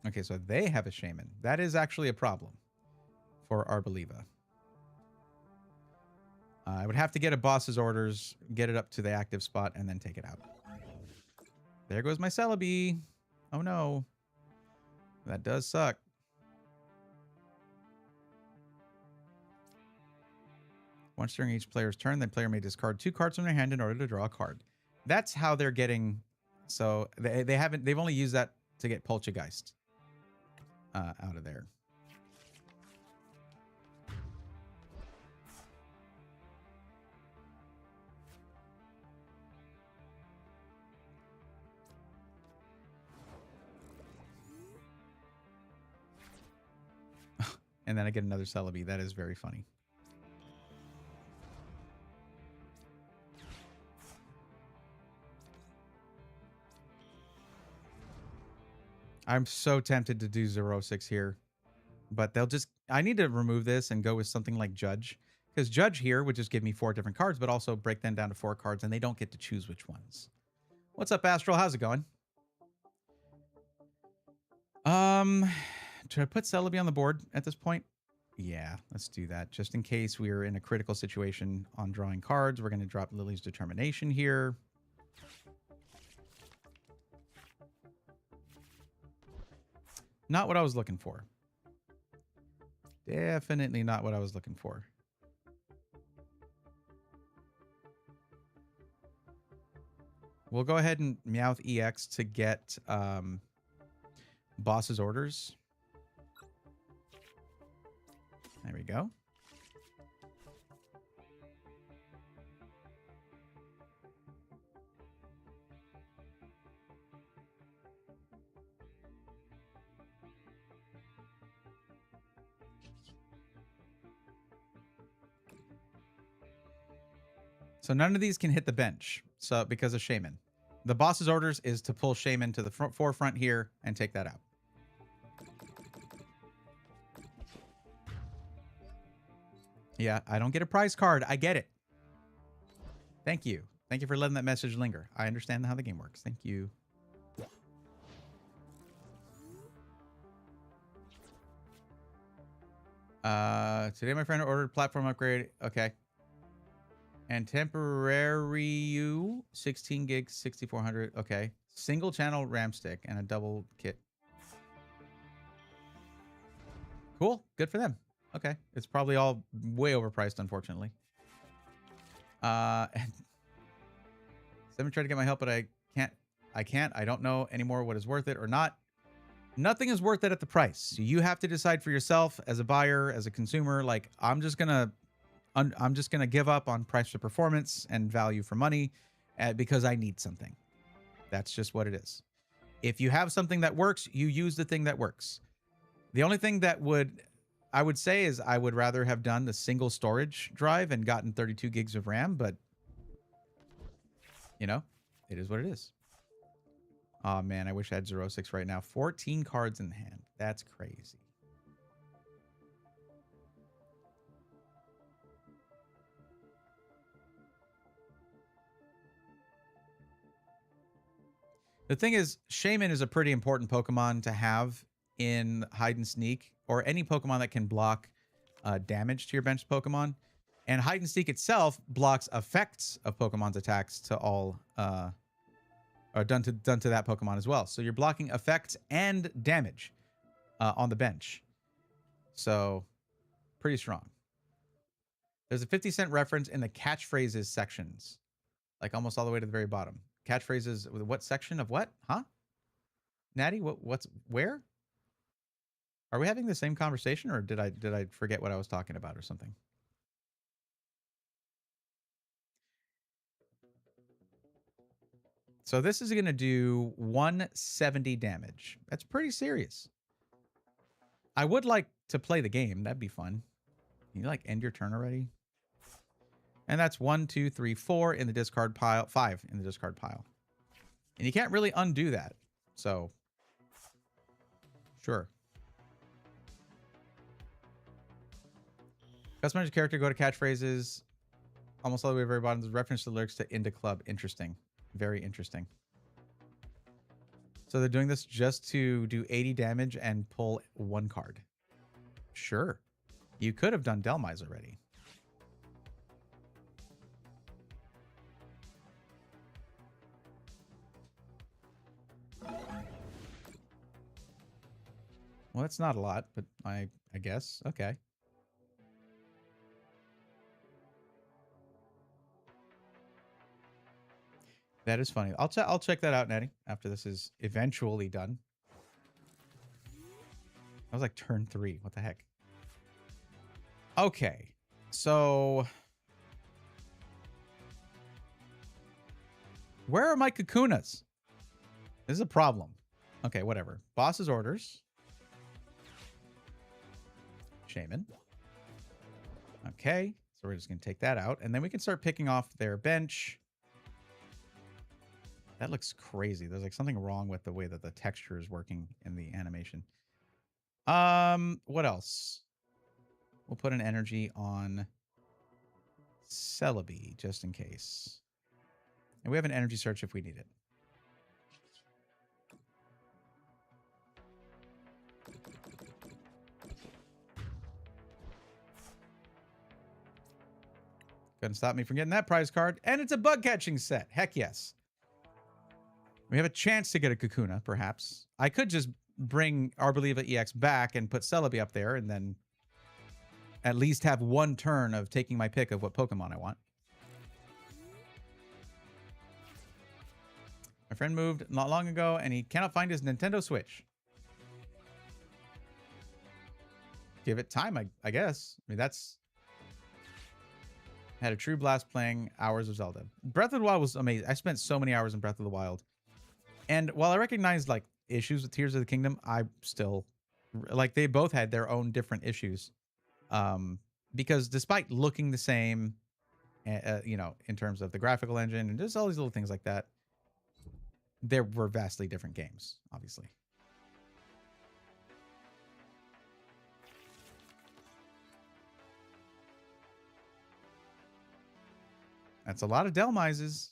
Okay, so they have a Shaman. That is actually a problem for Arboliva. I would have to get a boss's orders, get it up to the active spot, and then take it out. There goes my Celebi. Oh no. That does suck. Once during each player's turn, the player may discard 2 cards from their hand in order to draw a card. That's how they're getting. So they've only used that to get Poltergeist out of there. And then I get another Celebi. That is very funny. I'm so tempted to do 0-6 here. But they'll just... I need to remove this and go with something like Judge. Because Judge here would just give me 4 different cards, but also break them down to 4 cards, and they don't get to choose which ones. What's up, Astral? How's it going? Should I put Celebi on the board at this point? Yeah, let's do that. Just in case we are in a critical situation on drawing cards, we're going to drop Lily's Determination here. Not what I was looking for. Definitely not what I was looking for. We'll go ahead and Meowth EX to get Boss's Orders. There we go. So none of these can hit the bench, so because of Shaman. The Boss's Orders is to pull Shaman to the forefront here and take that out. Yeah, I don't get a prize card. I get it. Thank you. Thank you for letting that message linger. I understand how the game works. Thank you. Today my friend ordered platform upgrade. Okay. And temporary 16 gigs, 6400. Okay. Single channel RAM stick and a double kit. Cool. Good for them. Okay. It's probably all way overpriced, unfortunately. Seven tried to get my help, but I can't. I don't know anymore what is worth it or not. Nothing is worth it at the price. You have to decide for yourself as a buyer, as a consumer. Like, I'm just gonna give up on price for performance and value for money because I need something. That's just what it is. If you have something that works, you use the thing that works. The only thing that I would say is I would rather have done the single storage drive and gotten 32 gigs of RAM, but you know, it is what it is. Oh man, I wish I had 0-6 right now. 14 cards in hand. That's crazy. The thing is, Shaman is a pretty important Pokemon to have in Hide and Sneak, or any Pokemon that can block damage to your bench Pokemon. And Hide and Seek itself blocks effects of Pokemon's attacks to all, or done to that Pokemon as well. So you're blocking effects and damage on the bench. So pretty strong. There's a 50-cent reference in the catchphrases sections, like almost all the way to the very bottom. Catchphrases, what section of what? Huh? Natty, what's where? Are we having the same conversation, or did I forget what I was talking about or something? So this is going to do 170 damage. That's pretty serious. I would like to play the game. That'd be fun. Can you like end your turn already? And that's 1, 2, 3, 4 in the discard pile, 5 in the discard pile. And you can't really undo that. So, sure. Customize your character, go to catchphrases. Almost all the way to the very bottom, there's reference to the lyrics to Into Club. Interesting. Very interesting. So they're doing this just to do 80 damage and pull 1 card. Sure. You could have done Delmise already. Well, that's not a lot, but I guess. Okay. That is funny. I'll check that out, Nettie, after this is eventually done. That was like turn 3. What the heck? Okay. So where are my Kakunas? This is a problem. Okay, whatever. Boss's orders. Shaman. Okay. So we're just going to take that out. And then we can start picking off their bench. That looks crazy. There's like something wrong with the way that the texture is working in the animation. What else? We'll put an energy on Celebi just in case. And we have an energy search if we need it. Couldn't stop me from getting that prize card. And it's a bug catching set. Heck yes. We have a chance to get a Kakuna, perhaps. I could just bring Arboliva EX back and put Celebi up there and then at least have one turn of taking my pick of what Pokemon I want. My friend moved not long ago and he cannot find his Nintendo Switch. Give it time, I guess. I mean, that's... Had a true blast playing hours of Zelda. Breath of the Wild was amazing. I spent so many hours in Breath of the Wild. And while I recognize like issues with Tears of the Kingdom, I still like they both had their own different issues. Because despite looking the same, you know, in terms of the graphical engine and just all these little things like that, there were vastly different games, obviously. That's a lot of Delmises.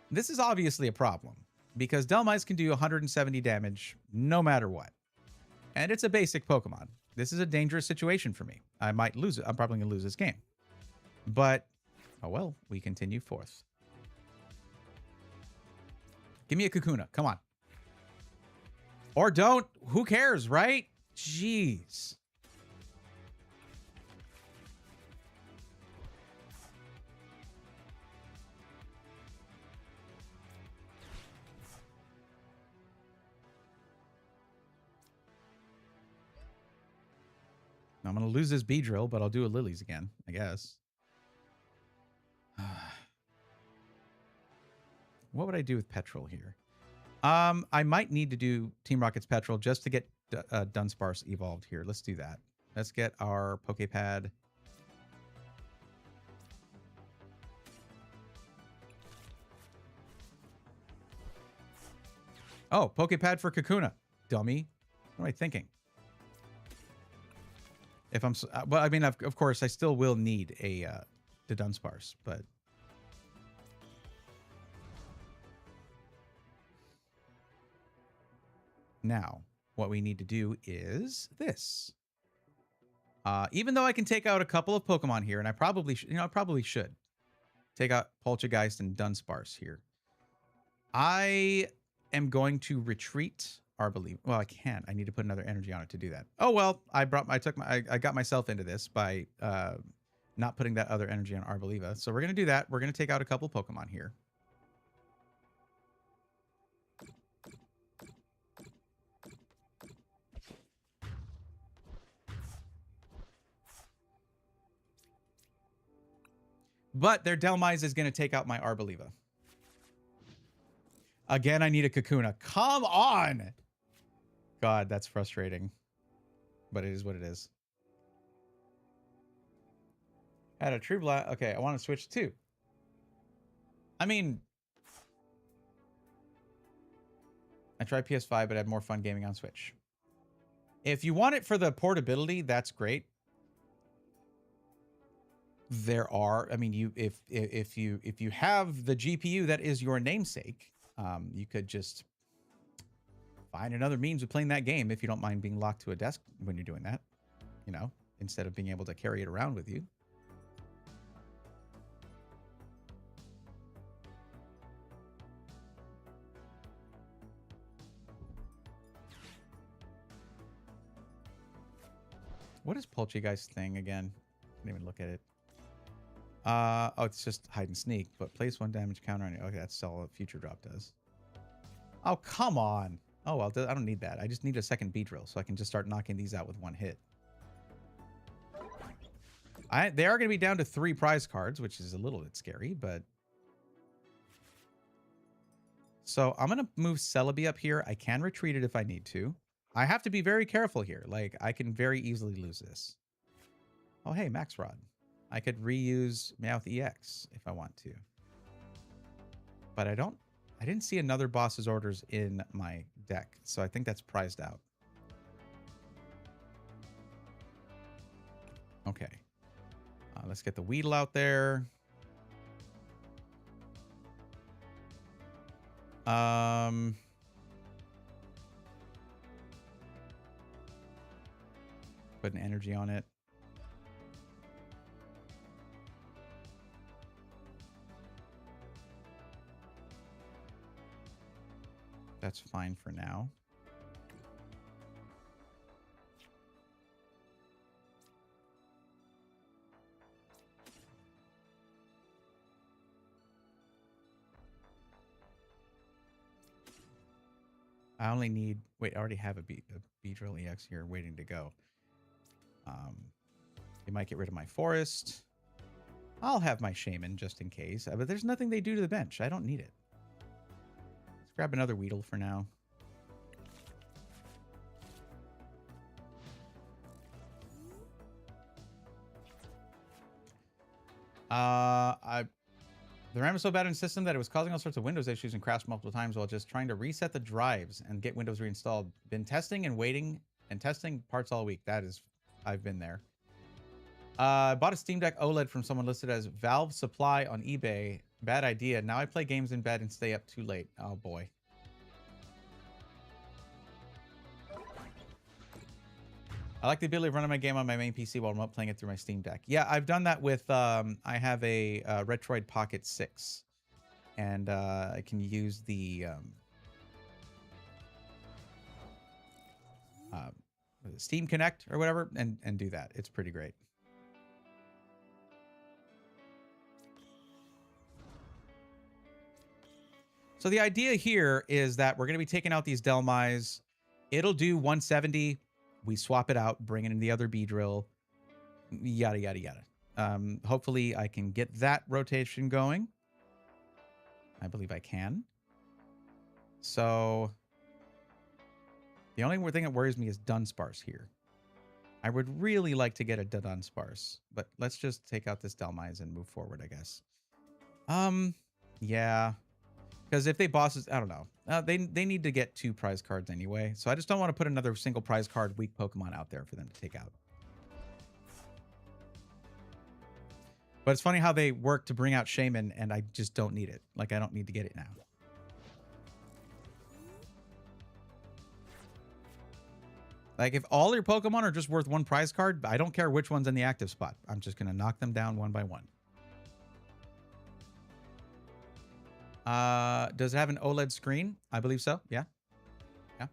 This is obviously a problem because Delmise can do 170 damage no matter what. And it's a basic Pokemon. This is a dangerous situation for me. I might lose it. I'm probably going to lose this game. But, oh well, we continue forth. Give me a Kakuna. Come on. Or don't. Who cares, right? Jeez. I'm going to lose this Beedrill, but I'll do a Lilies again, I guess. What would I do with Petrol here? I might need to do Team Rocket's Petrol just to get Dunsparce evolved here. Let's do that. Let's get our Poképad. Oh, Poképad for Kakuna. Dummy. What am I thinking? If I'm, well, I mean, of course, I still will need a the Dunsparce, but now what we need to do is this. Even though I can take out a couple of Pokemon here, and I probably, I probably should take out Poltergeist and Dunsparce here. I am going to retreat. Arboliva. Well, I can't. I need to put another energy on it to do that. Oh well, I got myself into this by not putting that other energy on Arboliva. So we're gonna do that. We're gonna take out a couple Pokemon here. But their Delmise is gonna take out my Arboliva. Again, I need a Kakuna. Come on! God, that's frustrating. But it is what it is. Had a true blast. Okay, I want to switch too. I mean, I tried PS5, but I had more fun gaming on Switch. If you want it for the portability, that's great. There are, I mean, if you have the GPU that is your namesake, you could just find another means of playing that game if you don't mind being locked to a desk when you're doing that, you know, instead of being able to carry it around with you. What is Poltergeist thing again? I didn't even look at it. Oh, it's just hide and sneak, but place 1 damage counter on you. Okay, that's all a future drop does. Oh, come on. Oh, well, I don't need that. I just need a second Beedrill so I can just start knocking these out with 1 hit. They are going to be down to 3 prize cards, which is a little bit scary, but... So I'm going to move Celebi up here. I can retreat it if I need to. I have to be very careful here. Like, I can very easily lose this. Oh, hey, Max Rod. I could reuse Meowth EX if I want to. But I didn't see another boss's orders in my deck, so I think that's prized out. Okay. Let's get the Weedle out there. Put an energy on it. That's fine for now. I only need... Wait, I already have a Beedrill EX here waiting to go. They might get rid of my Forest. I'll have my Shaman just in case. But there's nothing they do to the bench. I don't need it. Let's grab another Weedle for now. The RAM is so bad in the system that it was causing all sorts of Windows issues and crashed multiple times while just trying to reset the drives and get Windows reinstalled. Been testing and waiting and testing parts all week. That is, I've been there. Bought a Steam Deck OLED from someone listed as Valve Supply on eBay. Bad idea. Now I play games in bed and stay up too late. Oh boy. I like the ability of running my game on my main PC while I'm not playing it through my Steam Deck. Yeah, I've done that with, I have a Retroid Pocket 6. And I can use the Steam Connect or whatever and do that. It's pretty great. So the idea here is that we're going to be taking out these Delmais. It'll do 170. We swap it out, bring it in the other Beedrill, yada, yada, yada. Hopefully I can get that rotation going. I believe I can. So the only thing that worries me is Dunsparce here. I would really like to get a Dunsparce, but let's just take out this Delmais and move forward, I guess. Yeah. Because if they bosses, I don't know. They need to get 2 prize cards anyway. So I just don't want to put another single prize card weak Pokemon out there for them to take out. But it's funny how they work to bring out Shaman and I just don't need it. Like, I don't need to get it now. Like, if all your Pokemon are just worth 1 prize card, I don't care which one's in the active spot. I'm just going to knock them down one by one. Does it have an OLED screen? I believe so. Yeah. Yeah.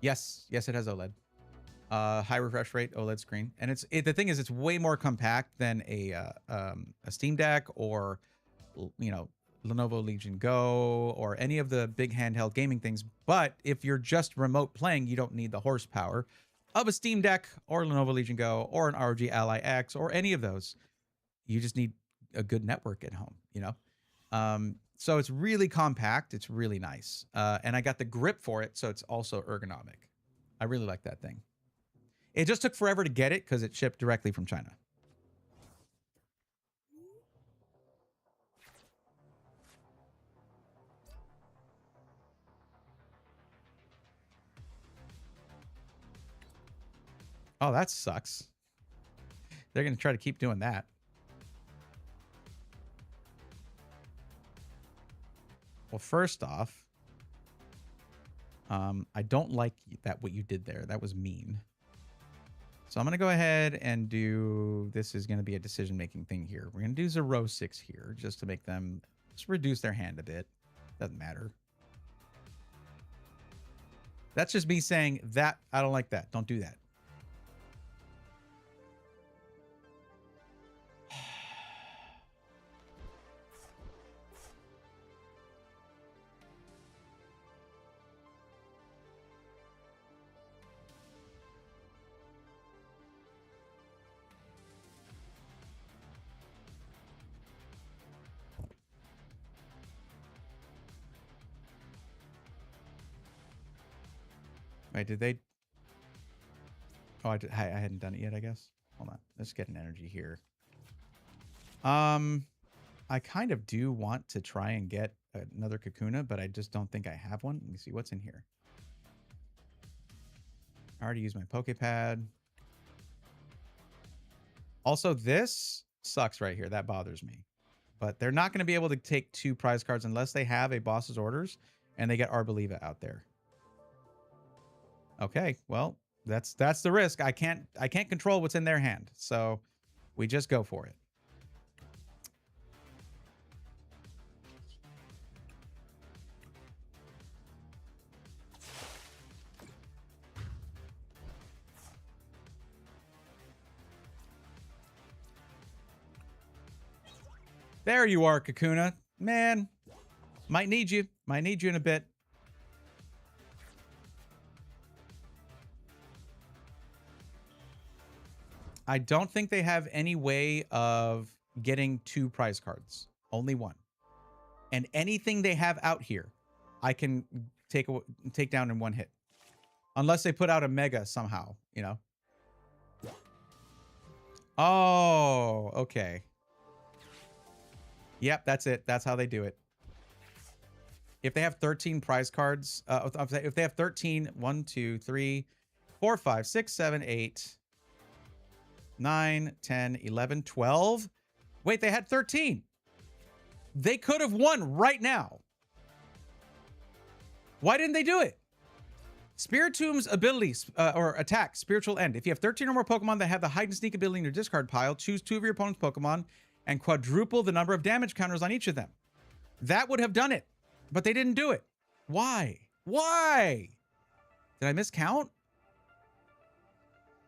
Yes. Yes, it has OLED. High refresh rate OLED screen. And the thing is, it's way more compact than a Steam Deck or, you know, Lenovo Legion Go or any of the big handheld gaming things. But if you're just remote playing, you don't need the horsepower of a Steam Deck or Lenovo Legion Go or an ROG Ally X or any of those. You just need a good network at home, you know? So it's really compact. It's really nice. And I got the grip for it, so it's also ergonomic. I really like that thing. It just took forever to get it because it shipped directly from China. Oh, that sucks. They're going to try to keep doing that. Well, first off, I don't like that what you did there. That was mean. So I'm going to go ahead and do... This is going to be a decision-making thing here. We're going to do 0-6 here just to make them... Just reduce their hand a bit. Doesn't matter. That's just me saying that I don't like that. Don't do that. Wait, did they? Oh, I hadn't done it yet, I guess. Hold on. Let's get an energy here. I kind of do want to try and get another Kakuna, but I just don't think I have one. Let me see what's in here. I already used my Poképad. Also, this sucks right here. That bothers me. But they're not going to be able to take 2 prize cards unless they have a boss's orders and they get Arboliva out there. Okay, well, that's the risk. I can't control what's in their hand. So we just go for it. There you are, Kakuna. Man, might need you. Might need you in a bit. I don't think they have any way of getting 2 prize cards. Only 1. And anything they have out here, I can take down in 1 hit. Unless they put out a mega somehow, you know. Oh, okay. Yep, that's it. That's how they do it. If they have 13 prize cards, if they have 13, 1, 2, 3, 4, 5, 6, 7, 8, 9, 10, 11, 12. Wait, they had 13. They could have won right now. Why didn't they do it? Spiritomb's abilities or attack, spiritual end. If you have 13 or more Pokemon that have the hide and sneak ability in your discard pile, choose 2 of your opponent's Pokemon and quadruple the number of damage counters on each of them. That would have done it, but they didn't do it. Why? Why? Did I miscount?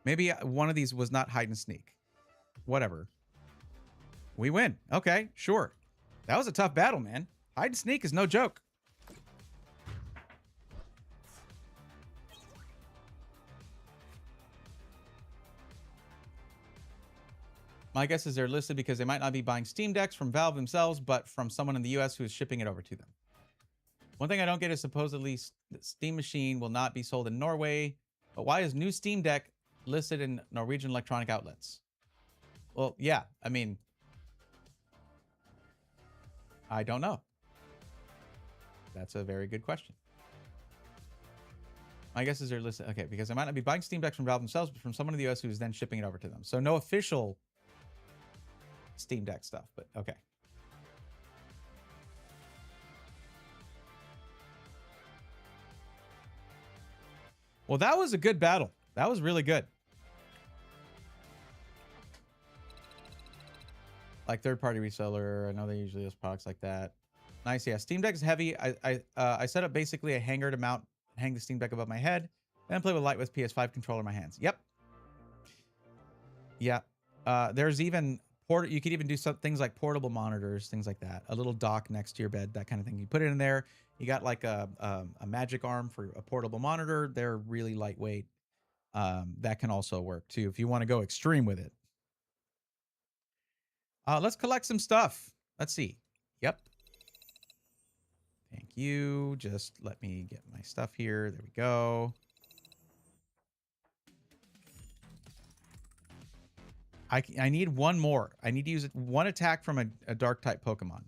Maybe one of these was not hide and sneak. Whatever. We win. Okay, sure. That was a tough battle, man. Hide and sneak is no joke. My guess is they're listed because they might not be buying Steam Decks from Valve themselves, but from someone in the US who is shipping it over to them. One thing I don't get is supposedly the Steam Machine will not be sold in Norway, but why is new Steam Deck listed in Norwegian electronic outlets? Well, yeah, I mean, I don't know. That's a very good question. My guess is they're listed. Okay, because they might not be buying Steam Decks from Valve themselves, but from someone in the US who is then shipping it over to them. So no official Steam Deck stuff, but okay. Well, that was a good battle. That was really good. Like third-party reseller. I know they usually use products like that. Nice, yeah. Steam Deck is heavy. I set up basically a hanger to hang the Steam Deck above my head, then play with light with PS5 controller in my hands. Yep. Yeah. There's even you could even do some things like portable monitors, things like that. A little dock next to your bed, that kind of thing. You put it in there. You got like a magic arm for a portable monitor. They're really lightweight. That can also work too if you want to go extreme with it. Let's collect some stuff. Let's see. Yep. Thank you. Just let me get my stuff here. There we go. I need one more. I need to use one attack from a dark type Pokemon.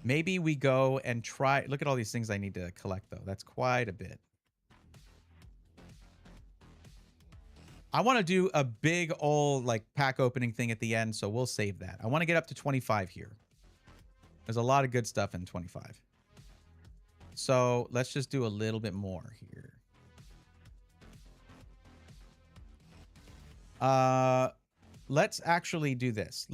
Maybe we go and try. Look at all these things I need to collect, though. That's quite a bit. I want to do a big old like pack opening thing at the end, so we'll save that. I want to get up to 25 here. There's a lot of good stuff in 25. So let's just do a little bit more here. Let's actually do this.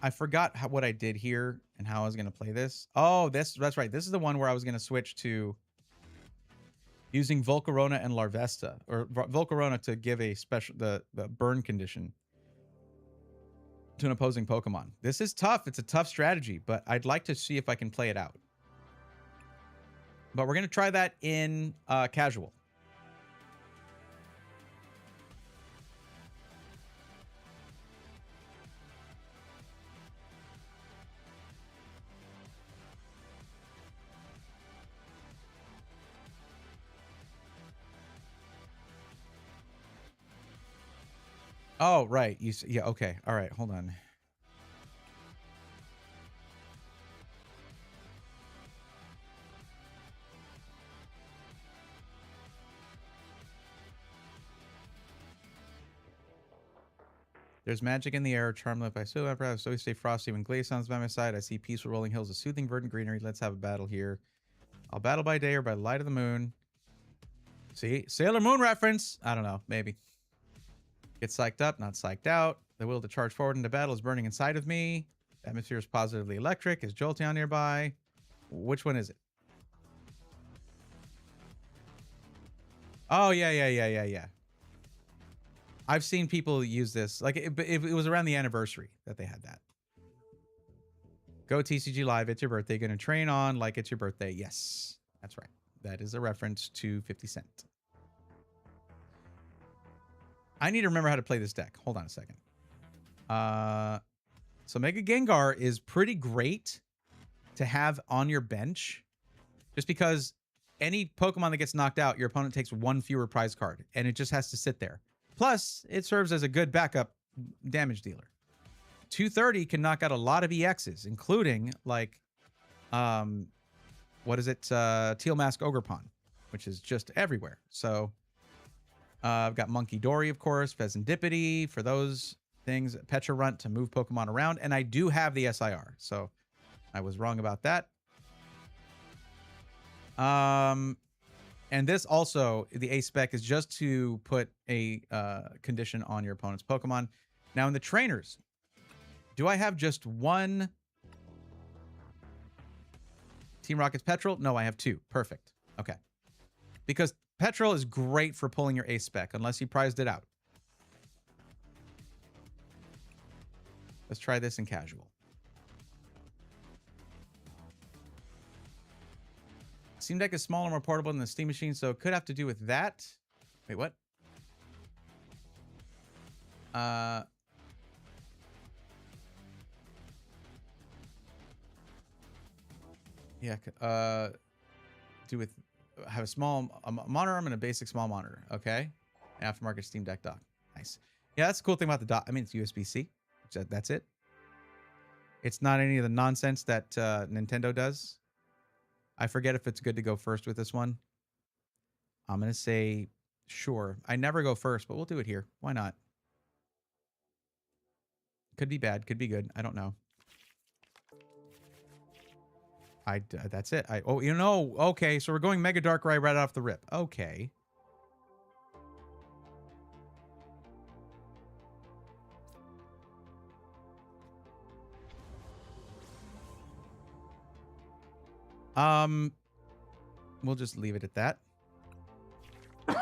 I forgot what I did here and how I was going to play this. Oh, that's right. This is the one where I was going to switch to Using Volcarona and Larvesta, or Volcarona to give a special the burn condition to an opposing Pokemon. This is tough. It's a tough strategy, but I'd like to see if I can play it out. But we're going to try that in casual. Oh, right. Yeah, okay. All right, hold on. There's magic in the air, Charmlip. I still have so stay frosty when Glaceon's by my side. I see peaceful rolling hills, a soothing verdant greenery. Let's have a battle here. I'll battle by day or by light of the moon. See? Sailor Moon reference. I don't know. Maybe. Get psyched up, not psyched out. The will to charge forward into battle is burning inside of me. The atmosphere is positively electric. Is Jolteon nearby? Which one is it? Oh, yeah. I've seen people use this. Like, it was around the anniversary that they had that. Go TCG Live. It's your birthday. Gonna train on like it's your birthday. Yes, that's right. That is a reference to 50 Cent. I need to remember how to play this deck. Hold on a second. So Mega Gengar is pretty great to have on your bench, just because any Pokemon that gets knocked out, your opponent takes one fewer prize card, and it just has to sit there. Plus, it serves as a good backup damage dealer. 230 can knock out a lot of EXs, including, like, what is it? Teal Mask Ogerpon, which is just everywhere. So, I've got Monkey Dory, of course, Pheasantipity for those things, Pecharunt to move Pokemon around, and I do have the SIR, so I was wrong about that. And this also, the A spec is just to put a condition on your opponent's Pokemon. Now in the trainers, do I have just one Team Rocket's Petrol? No, I have two. Perfect. Okay. Because Petrol is great for pulling your A spec, unless you prized it out. Let's try this in casual. Steam Deck is smaller, more portable than the Steam Machine, so it could have to do with that. Wait, what? Yeah, do with have a small monitor arm and a basic small monitor. Okay, aftermarket Steam Deck dock. Nice. Yeah, that's the cool thing about the dock. I mean, it's USB-C. That's it. It's not any of the nonsense that Nintendo does. I forget if it's good to go first with this one. I'm going to say sure. I never go first, but we'll do it here. Why not? Could be bad. Could be good. I don't know. That's it. Oh, you know, okay. So we're going Mega Darkrai right off the rip. Okay. We'll just leave it at that. I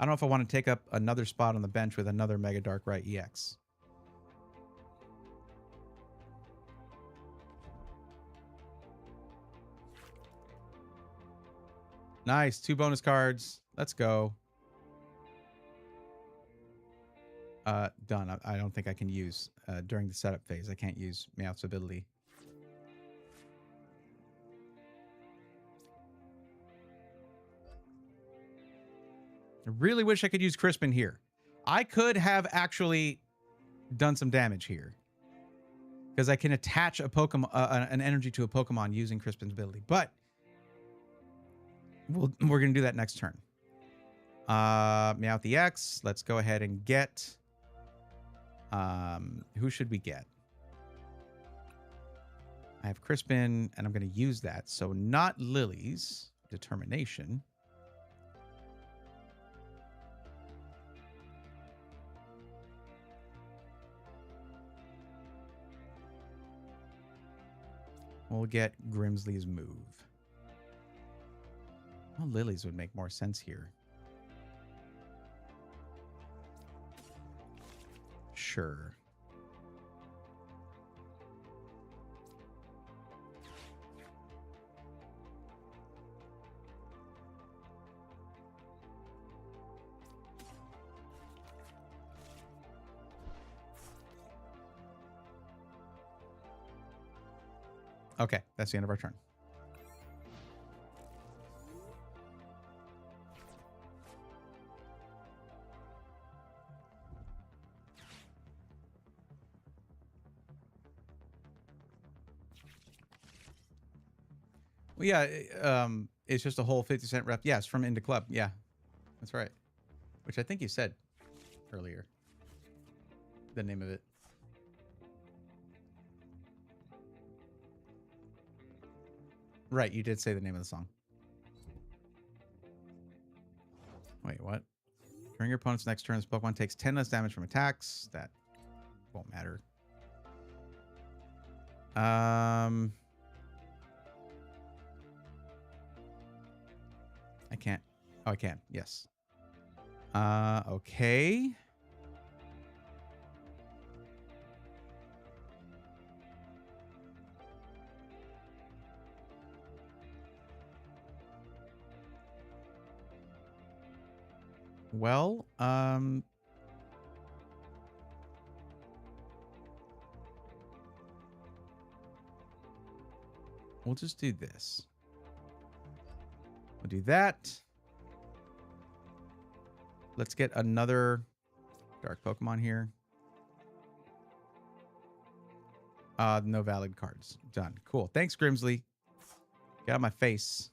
don't know if I want to take up another spot on the bench with another Mega Darkrai EX. Nice. 2 bonus cards. Let's go. Done. I don't think I can use during the setup phase. I can't use Meowth's ability. I really wish I could use Crispin here. I could have actually done some damage here, because I can attach a Pokemon, an energy to a Pokemon using Crispin's ability. But we're going to do that next turn. Meowth EX. Let's go ahead and get... who should we get? I have Crispin, and I'm going to use that. So not Lily's Determination. We'll get Grimsley's move. Oh, Now lilies would make more sense here. Sure. Okay, that's the end of our turn. Well, yeah, it's just a whole 50-cent rep. Yes, from Into Club. Yeah, that's right. Which I think you said earlier. The name of it. Right, you did say the name of the song. Wait, what? During your opponent's next turn, this Pokemon takes 10 less damage from attacks. That won't matter. I can't. Oh, I can. Yes. Okay. Well, we'll just do this. We'll do that. Let's get another dark Pokemon here. No valid cards. Done. Cool. Thanks, Grimsley. Get out of my face.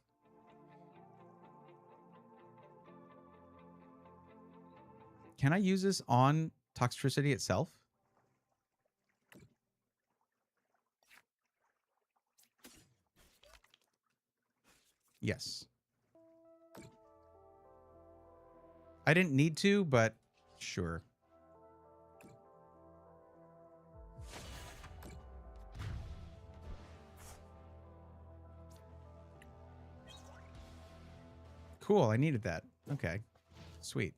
Can I use this on Toxtricity itself? Yes. I didn't need to, but sure. Cool, I needed that. Okay. Sweet.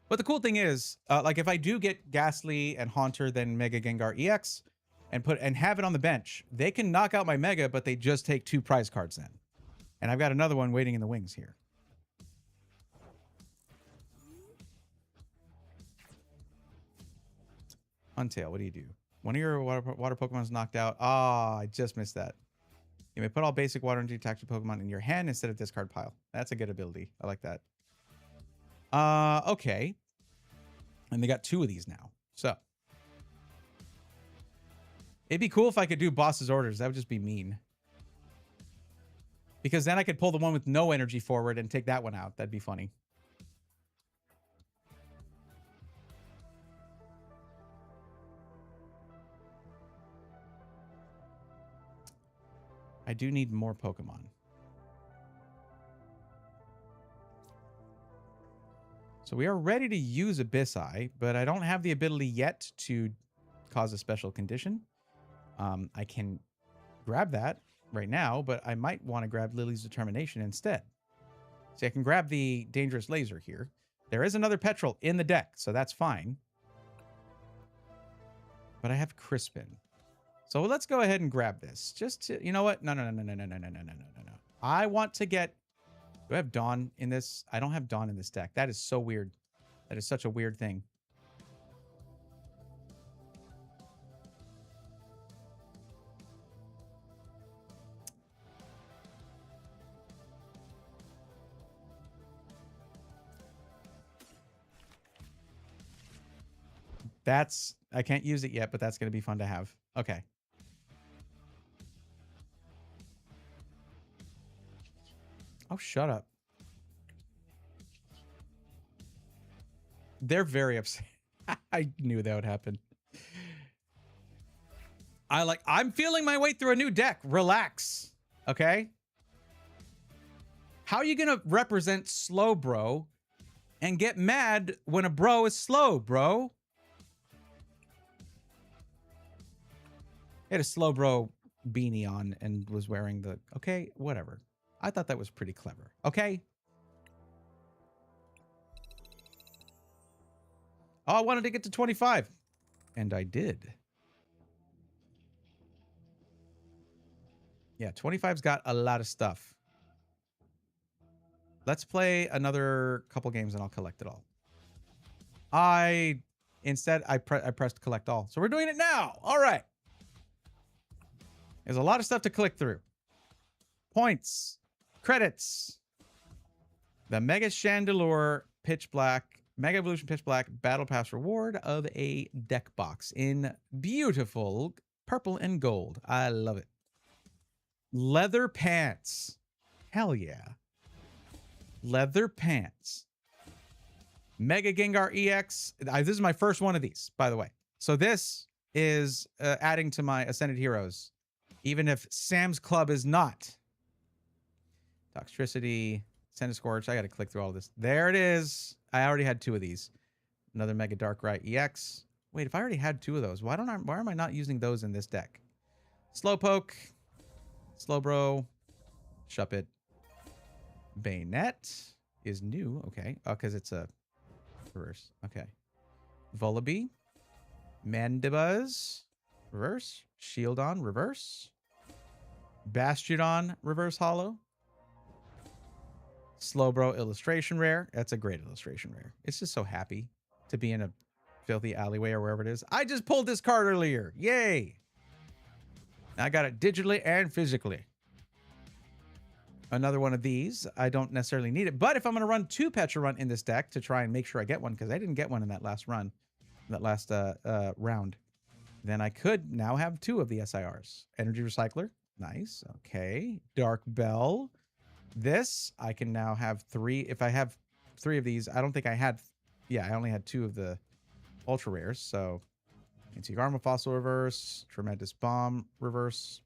But the cool thing is, like if I do get Ghastly and Haunter, then Mega Gengar EX, and have it on the bench, they can knock out my Mega, but they just take 2 prize cards then. And I've got another one waiting in the wings here. Untail, what do you do? One of your water Pokemon is knocked out. Ah, I just missed that. You may put all basic water energy tactical Pokemon in your hand instead of discard pile. That's a good ability. I like that. Okay. And they got 2 of these now. So. It'd be cool if I could do boss's orders. That would just be mean. Because then I could pull the one with no energy forward and take that one out. That'd be funny. I do need more Pokemon. So we are ready to use Abyssai, but I don't have the ability yet to cause a special condition. I can grab that right now, but I might want to grab Lily's Determination instead. See, I can grab the Dangerous Laser here. There is another Petrol in the deck, so that's fine. But I have Crispin. So let's go ahead and grab this. Just to, you know what? No. I want to get... Do I have Dawn in this? I don't have Dawn in this deck. That is so weird. That is such a weird thing. That's... I can't use it yet, but that's going to be fun to have. Okay. Oh, shut up. They're very upset. I knew that would happen. I'm feeling my way through a new deck. Relax. Okay? How are you going to represent Slowbro and get mad when a bro is slow, bro? Hit a Slowbro beanie on and was wearing the... Okay, whatever. I thought that was pretty clever. Okay? Oh, I wanted to get to 25. And I did. Yeah, 25's got a lot of stuff. Let's play another couple games and I'll collect it all. Instead, I pressed collect all. So we're doing it now. All right. There's a lot of stuff to click through. Points. Credits. The Mega Chandelure Pitch Black, Mega Evolution Pitch Black Battle Pass reward of a deck box in beautiful purple and gold. I love it. Leather pants. Hell yeah. Leather pants. Mega Gengar EX. This is my first one of these, by the way. So this is adding to my Ascended Heroes, even if Sam's Club is not. Toxtricity, Scorch. I got to click through all this. There it is. I already had 2 of these. Another Mega Darkrai EX. Wait, if I already had 2 of those, why am I not using those in this deck? Slowpoke, Slowbro, Shuppet. Bayonet is new. Okay. Oh, because it's a reverse. Okay. Vullaby. Mandibuzz. Reverse. Shieldon. Reverse. Bastiodon. Reverse Holo. Slowbro illustration rare. That's a great illustration rare. It's just so happy to be in a filthy alleyway or wherever it is. I just pulled this card earlier. Yay. I got it digitally and physically. Another one of these. I don't necessarily need it, but if I'm going to run 2 Petra Run in this deck to try and make sure I get one, because I didn't get one in that last run, that last round, then I could now have 2 of the SIRs. Energy Recycler. Nice. Okay. Dark Bell. This, I can now have 3. If I have 3 of these, I don't think I had... Yeah, I only had 2 of the Ultra Rares, so... Antique Armor Fossil Reverse. Tremendous Bomb Reverse.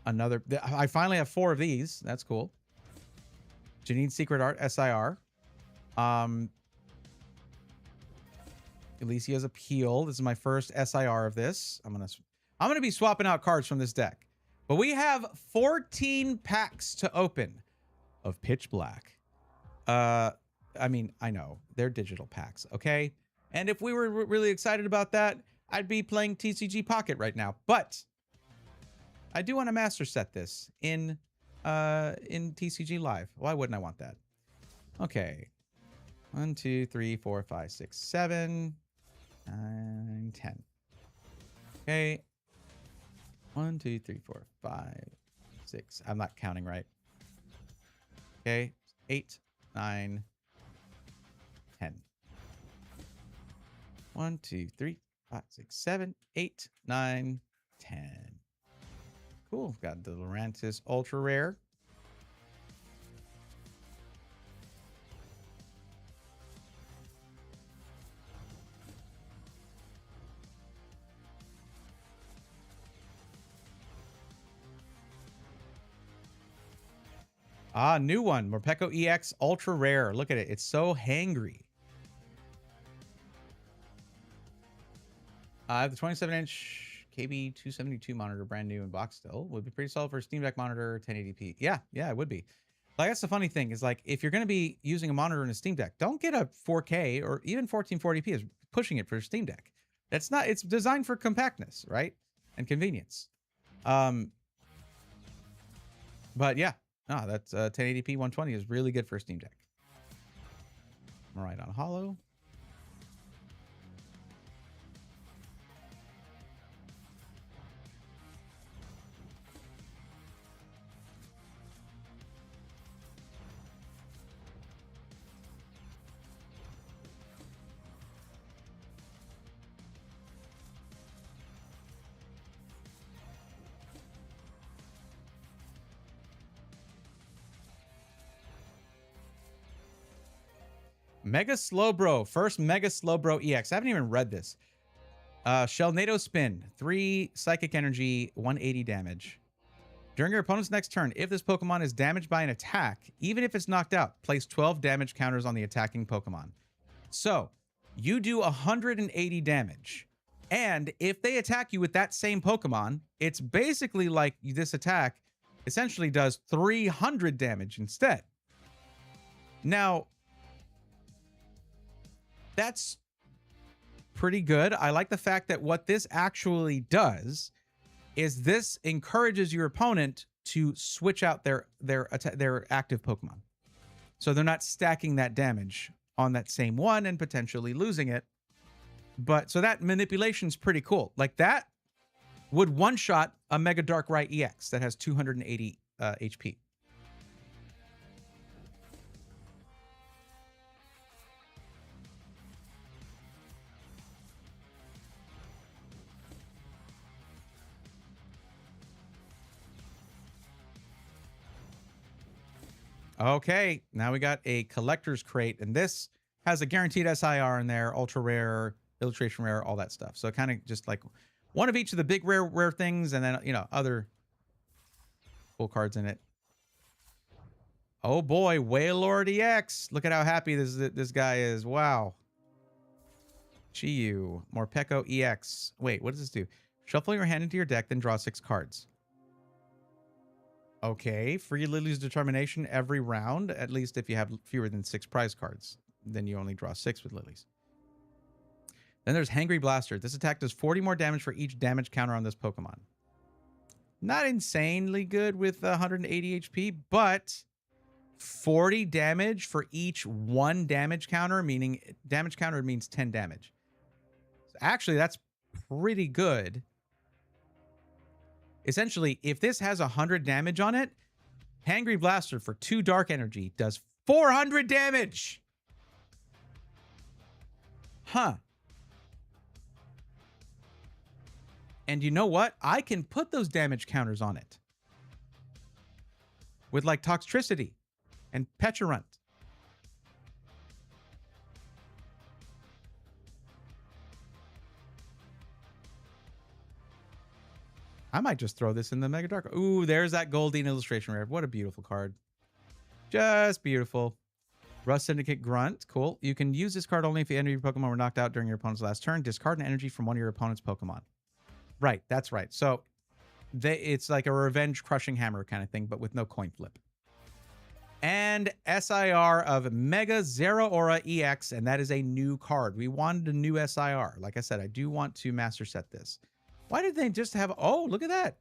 Another... I finally have 4 of these. That's cool. Janine's Secret Art SIR. Alicia's Appeal. This is my first SIR of this. I'm gonna be swapping out cards from this deck. But we have 14 packs to open of Pitch Black. I mean, I know. They're digital packs, okay? And if we were really excited about that, I'd be playing TCG Pocket right now. But I do want to master set this in TCG Live. Why wouldn't I want that? Okay. 1, 2, 3, 4, 5, 6, 7, 9, 10. Okay. 1, 2, 3, 4, 5, 6. I'm not counting right. Okay. 8, 9, 10. 1, 2, 3, 5, 6, 7, 8, 9, 10. Cool. Got the Lurantis Ultra Rare. Ah, new one. Morpeko EX Ultra Rare. Look at it. It's so hangry. I have the 27-inch KB 272 monitor, brand new in box still. Would be pretty solid for a Steam Deck monitor, 1080p. Yeah, it would be. Like, that's the funny thing is, like, if you're going to be using a monitor in a Steam Deck, don't get a 4K or even 1440p is pushing it for a Steam Deck. That's not, it's designed for compactness, right? And convenience. But yeah, no, that's 1080p 120 is really good for a Steam Deck. All right, on Holo. Mega Slowbro. First Mega Slowbro EX. I haven't even read this. Shelnado Spin. 3 Psychic Energy, 180 damage. During your opponent's next turn, if this Pokemon is damaged by an attack, even if it's knocked out, place 12 damage counters on the attacking Pokemon. So, you do 180 damage. And if they attack you with that same Pokemon, it's basically like this attack essentially does 300 damage instead. Now, that's pretty good. I like the fact that what this actually does is this encourages your opponent to switch out their active Pokemon. So they're not stacking that damage on that same one and potentially losing it. But so that manipulation's pretty cool. Like that would one-shot a Mega Darkrai EX that has 280 HP. Okay, now we got a collector's crate, and this has a guaranteed SIR in there, ultra rare, illustration rare, all that stuff. So kind of just like one of each of the big rare things, and then, you know, other cool cards in it. Oh boy, Wailord EX. Look at how happy this guy is. Wow. Chiyu, Morpeko EX. Wait, what does this do? Shuffle your hand into your deck, then draw 6 cards. Okay, free Lily's Determination every round, at least if you have fewer than 6 prize cards. Then you only draw 6 with Lily's. Then there's Hangry Blaster. This attack does 40 more damage for each damage counter on this Pokemon. Not insanely good with 180 HP, but 40 damage for each 1 damage counter, meaning damage counter means 10 damage. So actually, that's pretty good. Essentially, if this has 100 damage on it, Hangry Blaster for 2 Dark Energy does 400 damage! Huh. And you know what? I can put those damage counters on it. With like Toxtricity and Pecharunt. I might just throw this in the Mega Dark. Ooh, there's that Goldeen illustration rare. What a beautiful card. Just beautiful. Rust Syndicate Grunt. Cool. You can use this card only if any of your Pokemon were knocked out during your opponent's last turn. Discard an energy from one of your opponent's Pokemon. Right, that's right. So it's like a revenge crushing hammer kind of thing, but with no coin flip. And SIR of Mega Zeraora EX, and that is a new card. We wanted a new SIR. Like I said, I do want to master set this. Why did they just have... Oh, look at that.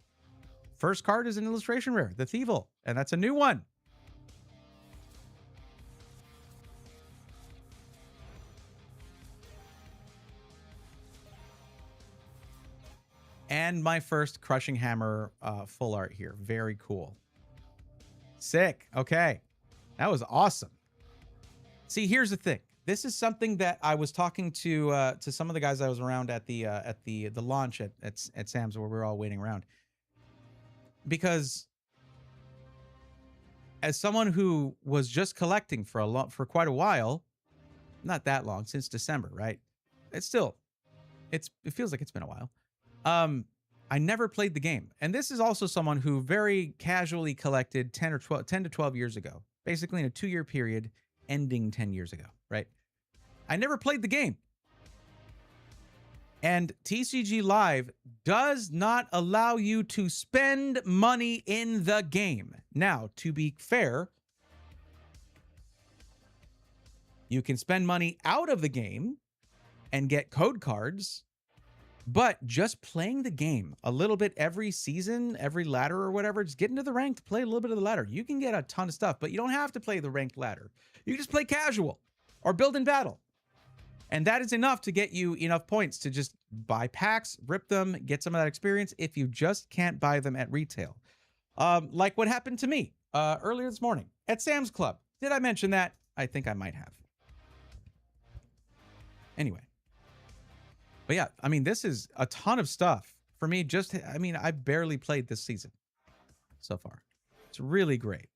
First card is an illustration rare, the Thievul, and that's a new one. And my first Crushing Hammer full art here. Very cool. Sick. Okay. That was awesome. See, here's the thing. This is something that I was talking to some of the guys I was around at the launch at Sam's, where we were all waiting around. Because as someone who was just collecting for quite a while, not that long, since December, right? It feels like it's been a while. I never played the game. And this is also someone who very casually collected 10 to 12 years ago, basically in a 2-year period ending 10 years ago, right? I never played the game. And TCG Live does not allow you to spend money in the game. Now, to be fair, you can spend money out of the game and get code cards. But just playing the game a little bit every season, every ladder or whatever, just get into the ranked, play a little bit of the ladder. You can get a ton of stuff, but you don't have to play the ranked ladder. You can just play casual or build in battle. And that is enough to get you enough points to just buy packs, rip them, get some of that experience if you just can't buy them at retail. Like what happened to me earlier this morning at Sam's Club. Did I mention that? I think I might have. Anyway. But yeah, I mean, this is a ton of stuff for me. I barely played this season so far. It's really great.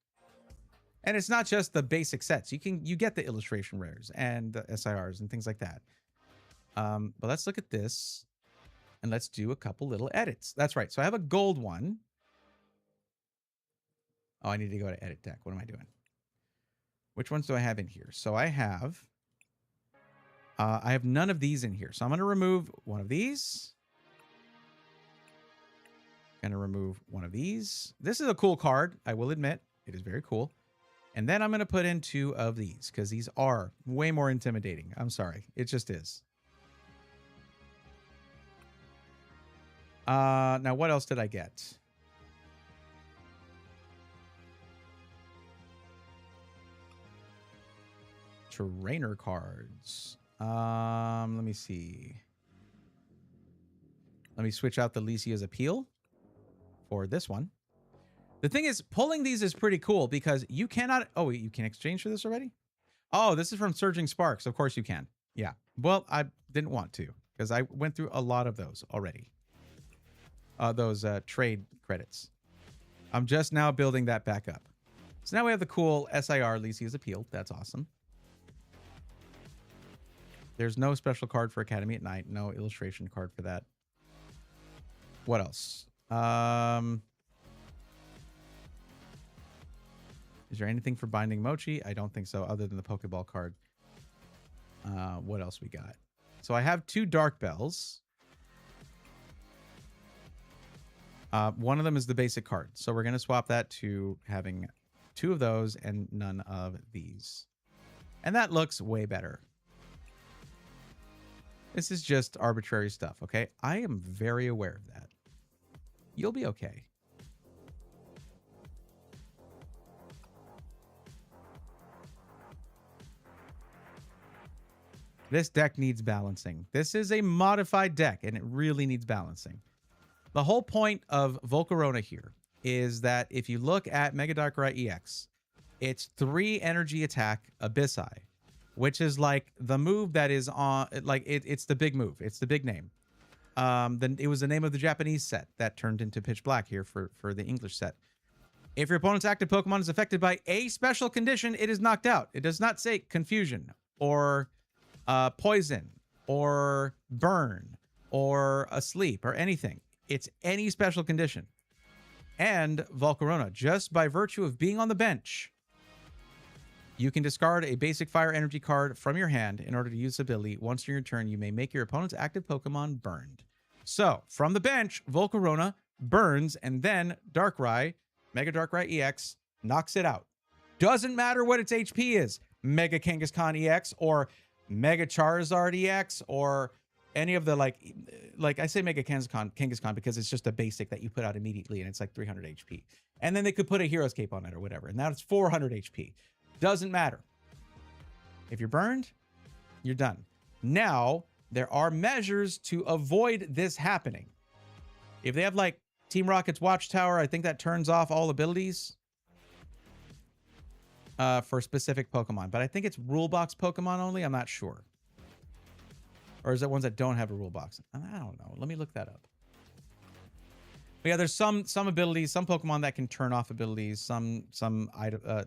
And it's not just the basic sets. You get the illustration rares and the SIRs and things like that. But let's look at this and let's do a couple little edits. That's right. So I have a gold one. Oh, I need to go to edit deck. What am I doing? Which ones do I have in here? So I have I have none of these in here. So I'm going to remove one of these. Going to remove one of these. This is a cool card. I will admit it is very cool. And then I'm going to put in 2 of these because these are way more intimidating. I'm sorry. It just is. Now, what else did I get? Trainer cards. Let me see. Let me switch out the Lycia's Appeal for this one. The thing is, pulling these is pretty cool because you cannot... Oh, wait, you can exchange for this already? Oh, this is from Surging Sparks. Of course you can. Yeah. Well, I didn't want to because I went through a lot of those already. Those trade credits. I'm just now building that back up. So now we have the cool SIR Lycia's Appeal. That's awesome. There's no special card for Academy at Night. No illustration card for that. What else? Is there anything for Binding Mochi? I don't think so, other than the Pokeball card. What else we got? So I have 2 Dark Bells. One of them is the basic card. So we're going to swap that to having 2 of those and none of these. And that looks way better. This is just arbitrary stuff, okay? I am very aware of that. You'll be okay. This deck needs balancing. This is a modified deck, and it really needs balancing. The whole point of Volcarona here is that if you look at Mega Darkrai EX, it's 3 energy attack Abyssai, which is like the move that is on, like it's the big move. It's the big name. Then it was the name of the Japanese set that turned into Pitch Black here for the English set. If your opponent's active Pokemon is affected by a special condition, it is knocked out. It does not say Confusion or Poison or Burn or Asleep or anything. It's any special condition. And Volcarona, just by virtue of being on the bench, you can discard a basic fire energy card from your hand in order to use this ability. Once in your turn, you may make your opponent's active Pokemon burned. So, from the bench, Volcarona burns, and then Darkrai, Mega Darkrai EX, knocks it out. Doesn't matter what its HP is. Mega Kangaskhan EX or Mega Charizard EX or any of the like I say Mega Kangaskhan because it's just a basic that you put out immediately and it's like 300 HP. And then they could put a Hero's Cape on it or whatever. And now it's 400 HP. Doesn't matter. If you're burned, you're done. Now, there are measures to avoid this happening. If they have like Team Rocket's Watchtower, I think that turns off all abilities for specific Pokemon. But I think it's rule box Pokemon only. I'm not sure. Or is it ones that don't have a rule box? I don't know. Let me look that up. But yeah, there's some abilities, some Pokemon that can turn off abilities, some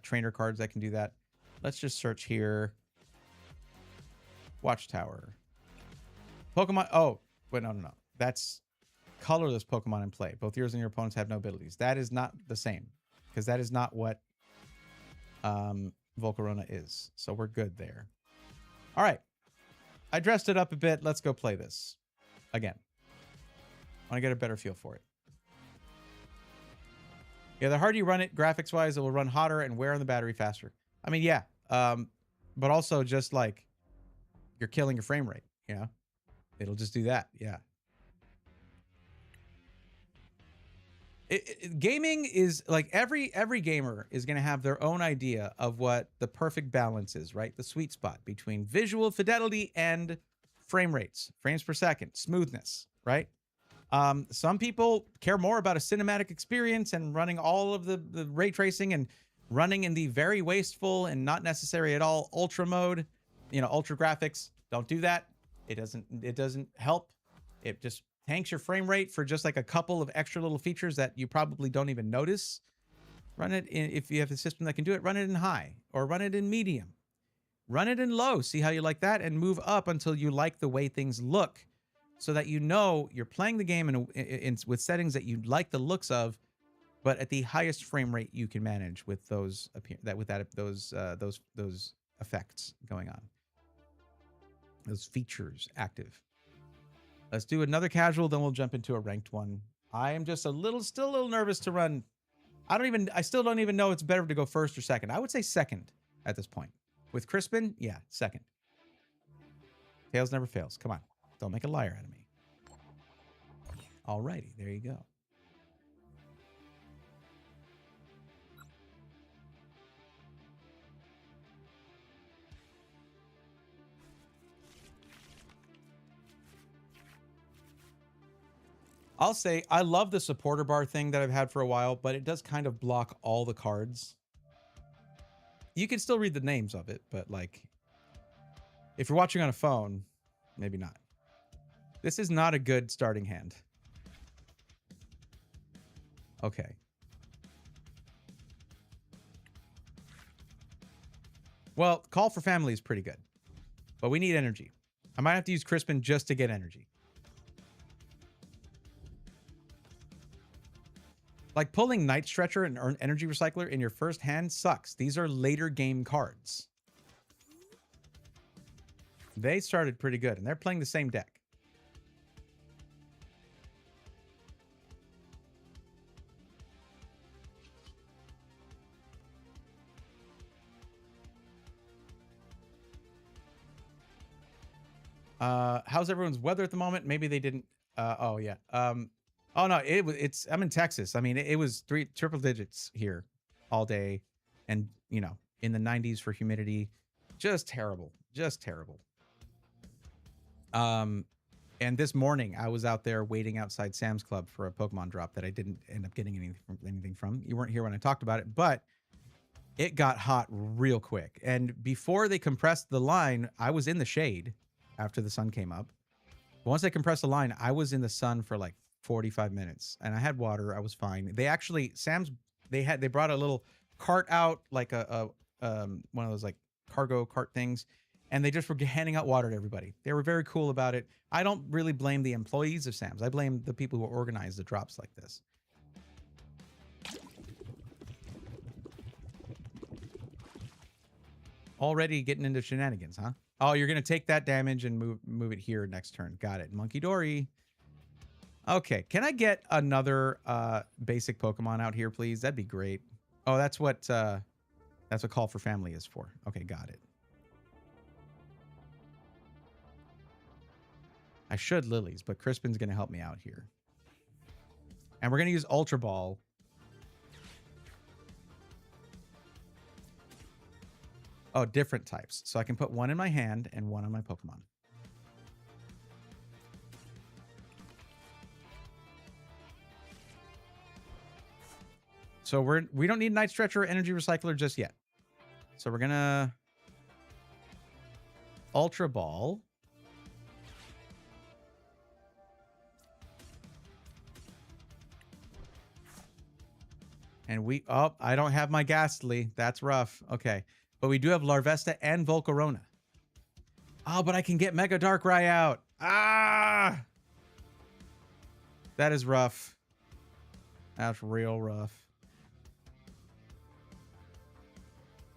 trainer cards that can do that. Let's just search here. Watchtower. Pokemon. Oh, wait, no. That's colorless Pokemon in play. Both yours and your opponents have no abilities. That is not the same because that is not what Volcarona is. So we're good there. All right. I dressed it up a bit. Let's go play this again. I want to get a better feel for it. Yeah, the harder you run it, graphics-wise, it will run hotter and wear on the battery faster. I mean, yeah. But also just like you're killing your frame rate, you know? It'll just do that, yeah. Gaming is like every gamer is going to have their own idea of what the perfect balance is, right? The sweet spot between visual fidelity and frame rates, frames per second, smoothness, right? Some people care more about a cinematic experience and running all of the ray tracing and running in the very wasteful and not necessary at all ultra mode, you know, ultra graphics. Don't do that. It doesn't help. It just tanks your frame rate for just like a couple of extra little features that you probably don't even notice. Run it in, if you have a system that can do it, run it in high or run it in medium. Run it in low, see how you like that, and move up until you like the way things look so that you know you're playing the game with settings that you like the looks of, but at the highest frame rate you can manage with those effects going on. Those features active. Let's do another casual, then we'll jump into a ranked one. I am just still a little nervous to run. I still don't even know it's better to go first or second. I would say second at this point. With Crispin, yeah, second. Tails never fails. Come on. Don't make a liar out of me. Alrighty, there you go. I'll say I love the supporter bar thing that I've had for a while, but it does kind of block all the cards. You can still read the names of it, but like if you're watching on a phone, maybe not. This is not a good starting hand. Okay. Well, Call for Family is pretty good, but we need energy. I might have to use Crispin just to get energy. Like pulling Night Stretcher and Energy Recycler in your first hand sucks. These are later game cards. They started pretty good, and they're playing the same deck. How's everyone's weather at the moment? Maybe they didn't. Oh yeah. Oh no, it's. I'm in Texas. I mean, it was triple digits here all day, and you know, in the 90s for humidity, just terrible, just terrible. And this morning I was out there waiting outside Sam's Club for a Pokemon drop that I didn't end up getting anything from. You weren't here when I talked about it, but it got hot real quick. And before they compressed the line, I was in the shade after the sun came up. Once they compressed the line, I was in the sun for like 45 minutes, and I had water. I was fine. They actually they brought a little cart out, like a one of those like cargo cart things, and they just were handing out water to everybody. They were very cool about it. I don't really blame the employees of Sam's. I blame the people who organize the drops like this. Already getting into shenanigans, huh? Oh, you're going to take that damage and move it here next turn. Got it. Monkey Dory. Okay, can I get another basic Pokemon out here, please? That'd be great. Oh, that's what Call for Family is for. Okay, got it. I should Lilies, but Crispin's going to help me out here. And we're going to use Ultra Ball. Oh, different types. So I can put one in my hand and one on my Pokemon. So we don't need Night Stretcher or Energy Recycler just yet. So we're gonna Ultra Ball. And I don't have my Ghastly. That's rough. Okay. But we do have Larvesta and Volcarona. Oh, but I can get Mega Darkrai out. Ah! That is rough. That's real rough.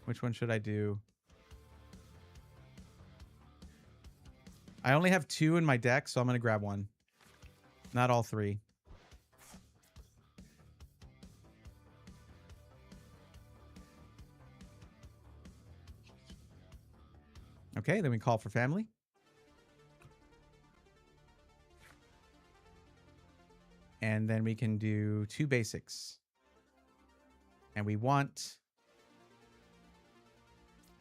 Which one should I do? I only have 2 in my deck, so I'm going to grab one. Not all 3. Okay, then we Call for Family. And then we can do 2 basics. And we want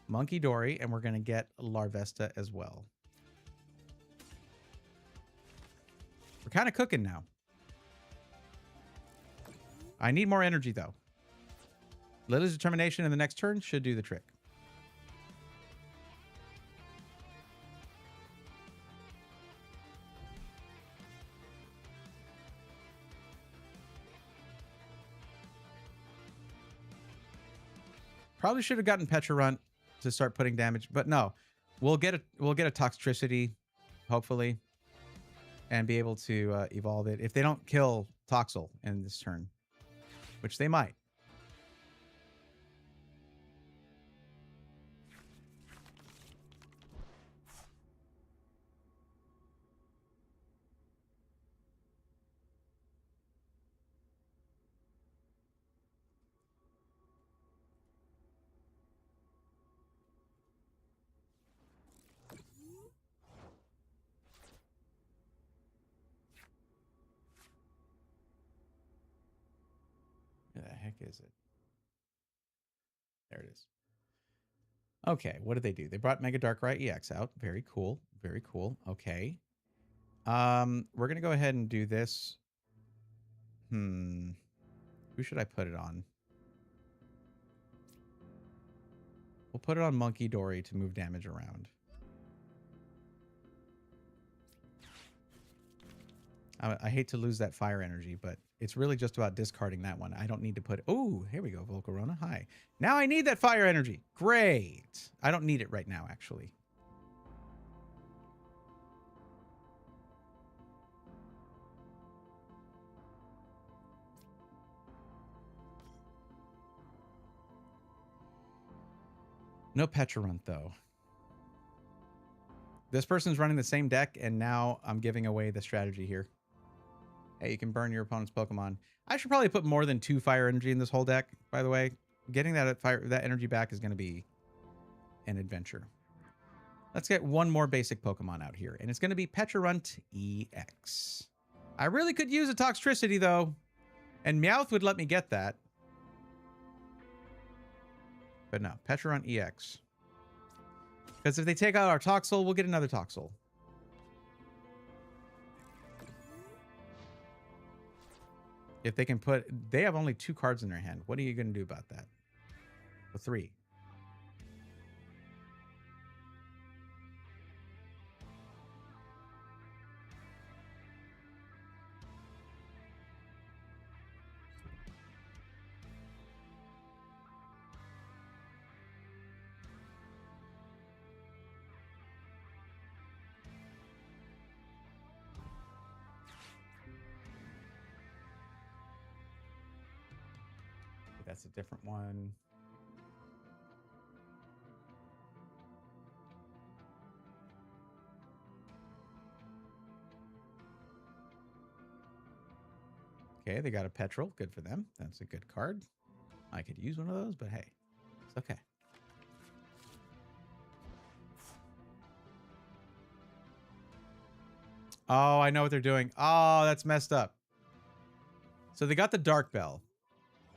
Monkey Dory, and we're going to get Larvesta as well. We're kind of cooking now. I need more energy, though. Lily's Determination in the next turn should do the trick. Probably should have gotten Petrarunt to start putting damage, but no. We'll get a Toxtricity, hopefully, and be able to evolve it if they don't kill Toxel in this turn, which they might. is it? There it is. Okay, what did they do? They brought Mega Darkrai EX out. Very cool. Very cool. Okay. We're gonna go ahead and do this. Who should I put it on? We'll put it on Monkey Dory to move damage around. I hate to lose that fire energy, but it's really just about discarding that one. I don't need to put... Oh, here we go, Volcarona. Hi. Now I need that fire energy. Great. I don't need it right now, actually. No Petrarunt, though. This person's running the same deck, and now I'm giving away the strategy here. Hey, you can burn your opponent's Pokemon. I should probably put more than 2 fire energy in this whole deck, by the way. Getting that energy back is going to be an adventure. Let's get one more basic Pokemon out here, and it's going to be Petrarunt EX. I really could use a Toxtricity, though, and Meowth would let me get that. But no, Petrarunt EX. Because if they take out our Toxel, we'll get another Toxel. If they can put... They have only 2 cards in their hand. What are you going to do about that? Well, 3. That's a different one. Okay, they got a Petrol. Good for them. That's a good card. I could use one of those, but hey, it's okay. Oh, I know what they're doing. Oh, that's messed up. So they got the Dark Bell.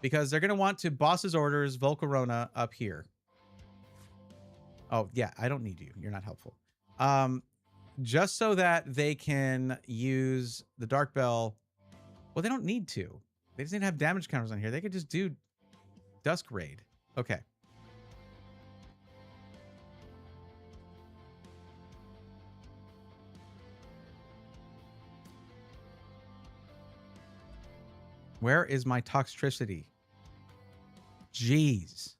Because they're going to want to Boss's Orders Volcarona up here. Oh, yeah, I don't need you. You're not helpful. Just so that they can use the Dark Bell. Well, they don't need to. They just need to have damage counters on here. They could just do Dusk Raid. Okay. Where is my Toxtricity? Jeez.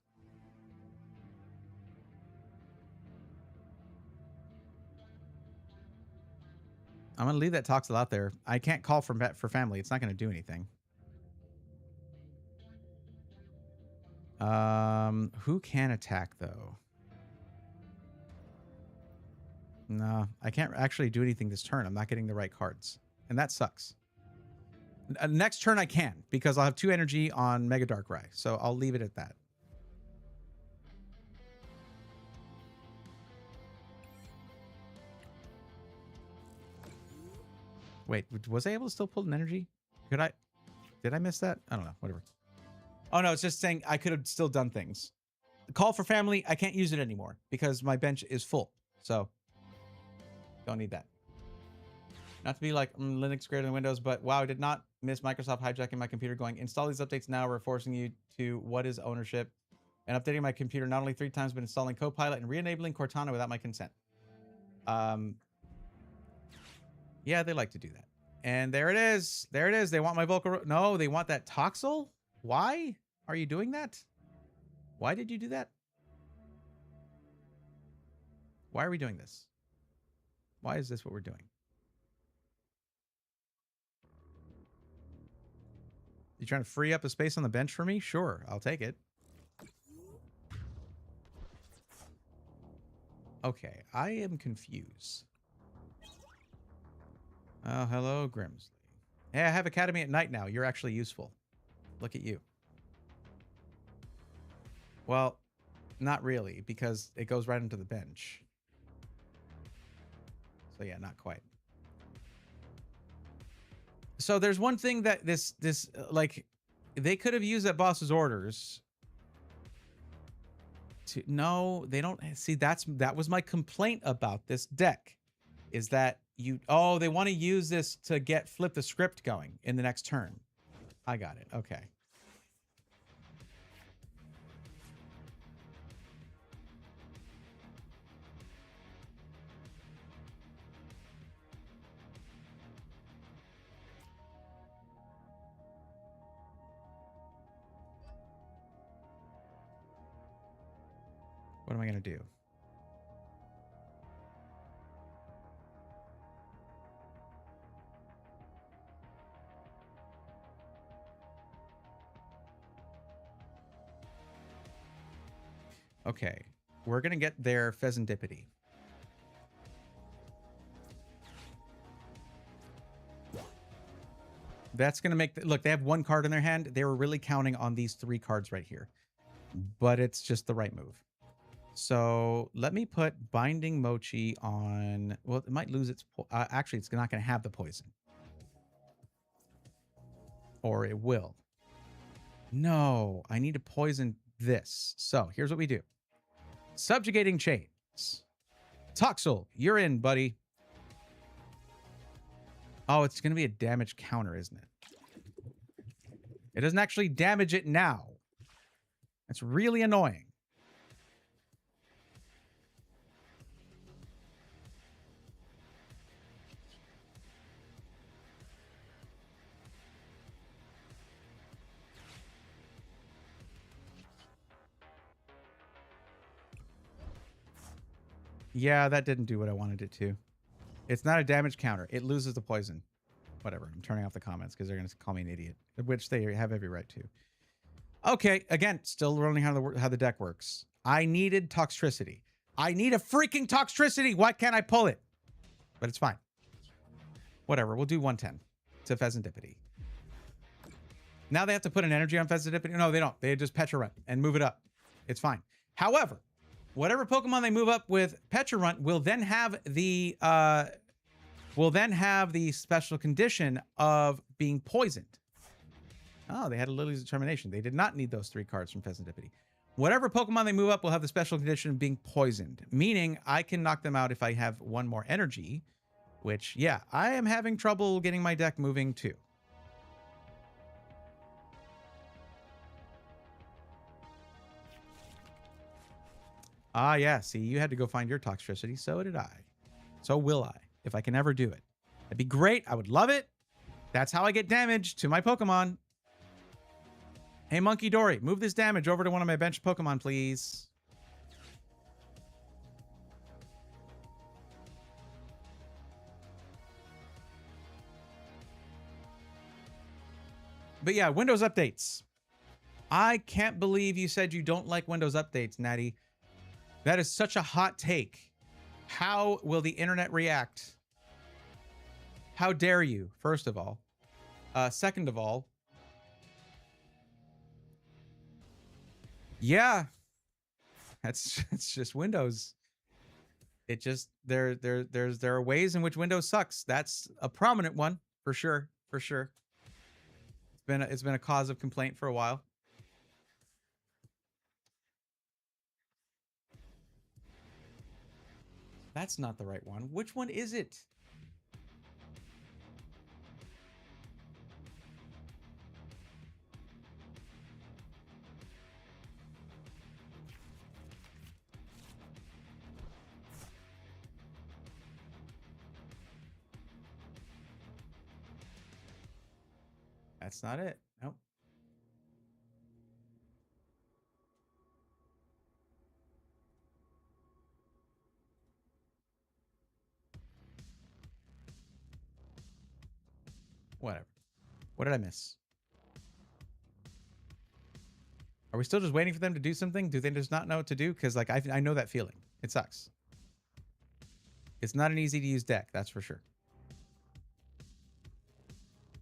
I'm going to leave that Toxel out there. I can't call for family. It's not going to do anything. Who can attack, though? No, I can't actually do anything this turn. I'm not getting the right cards. And that sucks. Next turn I can, because I'll have 2 energy on Mega Darkrai. So I'll leave it at that. Wait, was I able to still pull an energy? Did I miss that? I don't know. Whatever. Oh, no, it's just saying I could have still done things. Call for family, I can't use it anymore because my bench is full. So, don't need that. Not to be like Linux greater than Windows, but wow, I did not miss Microsoft hijacking my computer going, install these updates now. We're forcing you to what is ownership and updating my computer not only 3 times, but installing Copilot and re-enabling Cortana without my consent. Yeah, they like to do that. And there it is. There it is. They want my Volcar. No, they want that Toxel. Why are you doing that? Why did you do that? Why are we doing this? Why is this what we're doing? You trying to free up a space on the bench for me? Sure, I'll take it. Okay, I am confused. Oh, hello, Grimsley. Hey, I have Academy at night now. You're actually useful. Look at you. Well, not really, because it goes right into the bench. So yeah, not quite. So there's one thing that this like They could have used that boss's orders. No, they don't. See, that was my complaint about this deck, is that they want to use this to flip the script going in the next turn. I got it. Okay. What am I going to do? Okay. We're going to get their Pheasantipity. That's going to make... Look, they have one card in their hand. They were really counting on these 3 cards right here. But it's just the right move. So let me put Binding Mochi on... Well, it might lose its... actually, it's not going to have the poison. Or it will. No, I need to poison this. So here's what we do. Subjugating Chains. Toxel, you're in, buddy. Oh, it's going to be a damage counter, isn't it? It doesn't actually damage it now. That's really annoying. Yeah, that didn't do what I wanted it to. It's not a damage counter. It loses the poison. Whatever. I'm turning off the comments because they're going to call me an idiot, which they have every right to. Okay, again, still learning how the deck works. I needed Toxtricity. I need a freaking Toxtricity. Why can't I pull it? But it's fine. Whatever. We'll do 110 to Pheasantipity. Now they have to put an energy on Pheasantipity. No, they don't. They just Pecharunt and move it up. It's fine. However, whatever Pokemon they move up with Pecharunt will then have the special condition of being poisoned. Oh, they had a Lily's Determination. They did not need those 3 cards from Pheasantipity. Whatever Pokemon they move up will have the special condition of being poisoned, meaning I can knock them out if I have 1 more energy, which, yeah, I am having trouble getting my deck moving too. Ah, yeah, see, you had to go find your Toxtricity, so did I. So will I, if I can ever do it. That'd be great. I would love it. That's how I get damage to my Pokemon. Hey, Monkey Dory, move this damage over to one of my bench Pokemon, please. But yeah, Windows updates. I can't believe you said you don't like Windows updates, Natty. That is such a hot take. How will the internet react? How dare you, first of all. Second of all, yeah, it's just Windows. It just there are ways in which Windows sucks. That's a prominent one for sure, for sure. It's been a cause of complaint for a while. That's not the right one. Which one is it? That's not it. Nope. Whatever. What did I miss? Are we still just waiting for them to do something? Do they just not know what to do? Because like I know that feeling. It sucks. It's not an easy to use deck, that's for sure.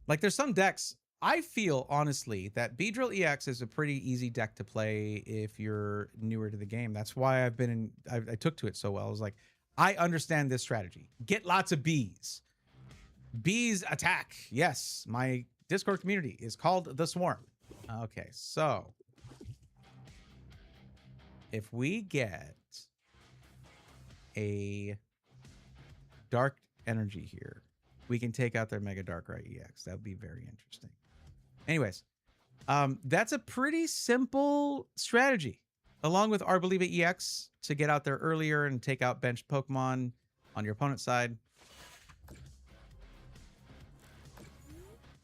Like there's some decks. I feel honestly that Beedrill EX is a pretty easy deck to play if you're newer to the game. That's why I took to it so well. I was like, I understand this strategy. Get lots of bees. Bees attack. Yes, my Discord community is called The Swarm. Okay, so if we get a dark energy here, we can take out their Mega Darkrai EX. That would be very interesting. Anyways, that's a pretty simple strategy, along with Arboliva EX to get out there earlier and take out benched Pokemon on your opponent's side.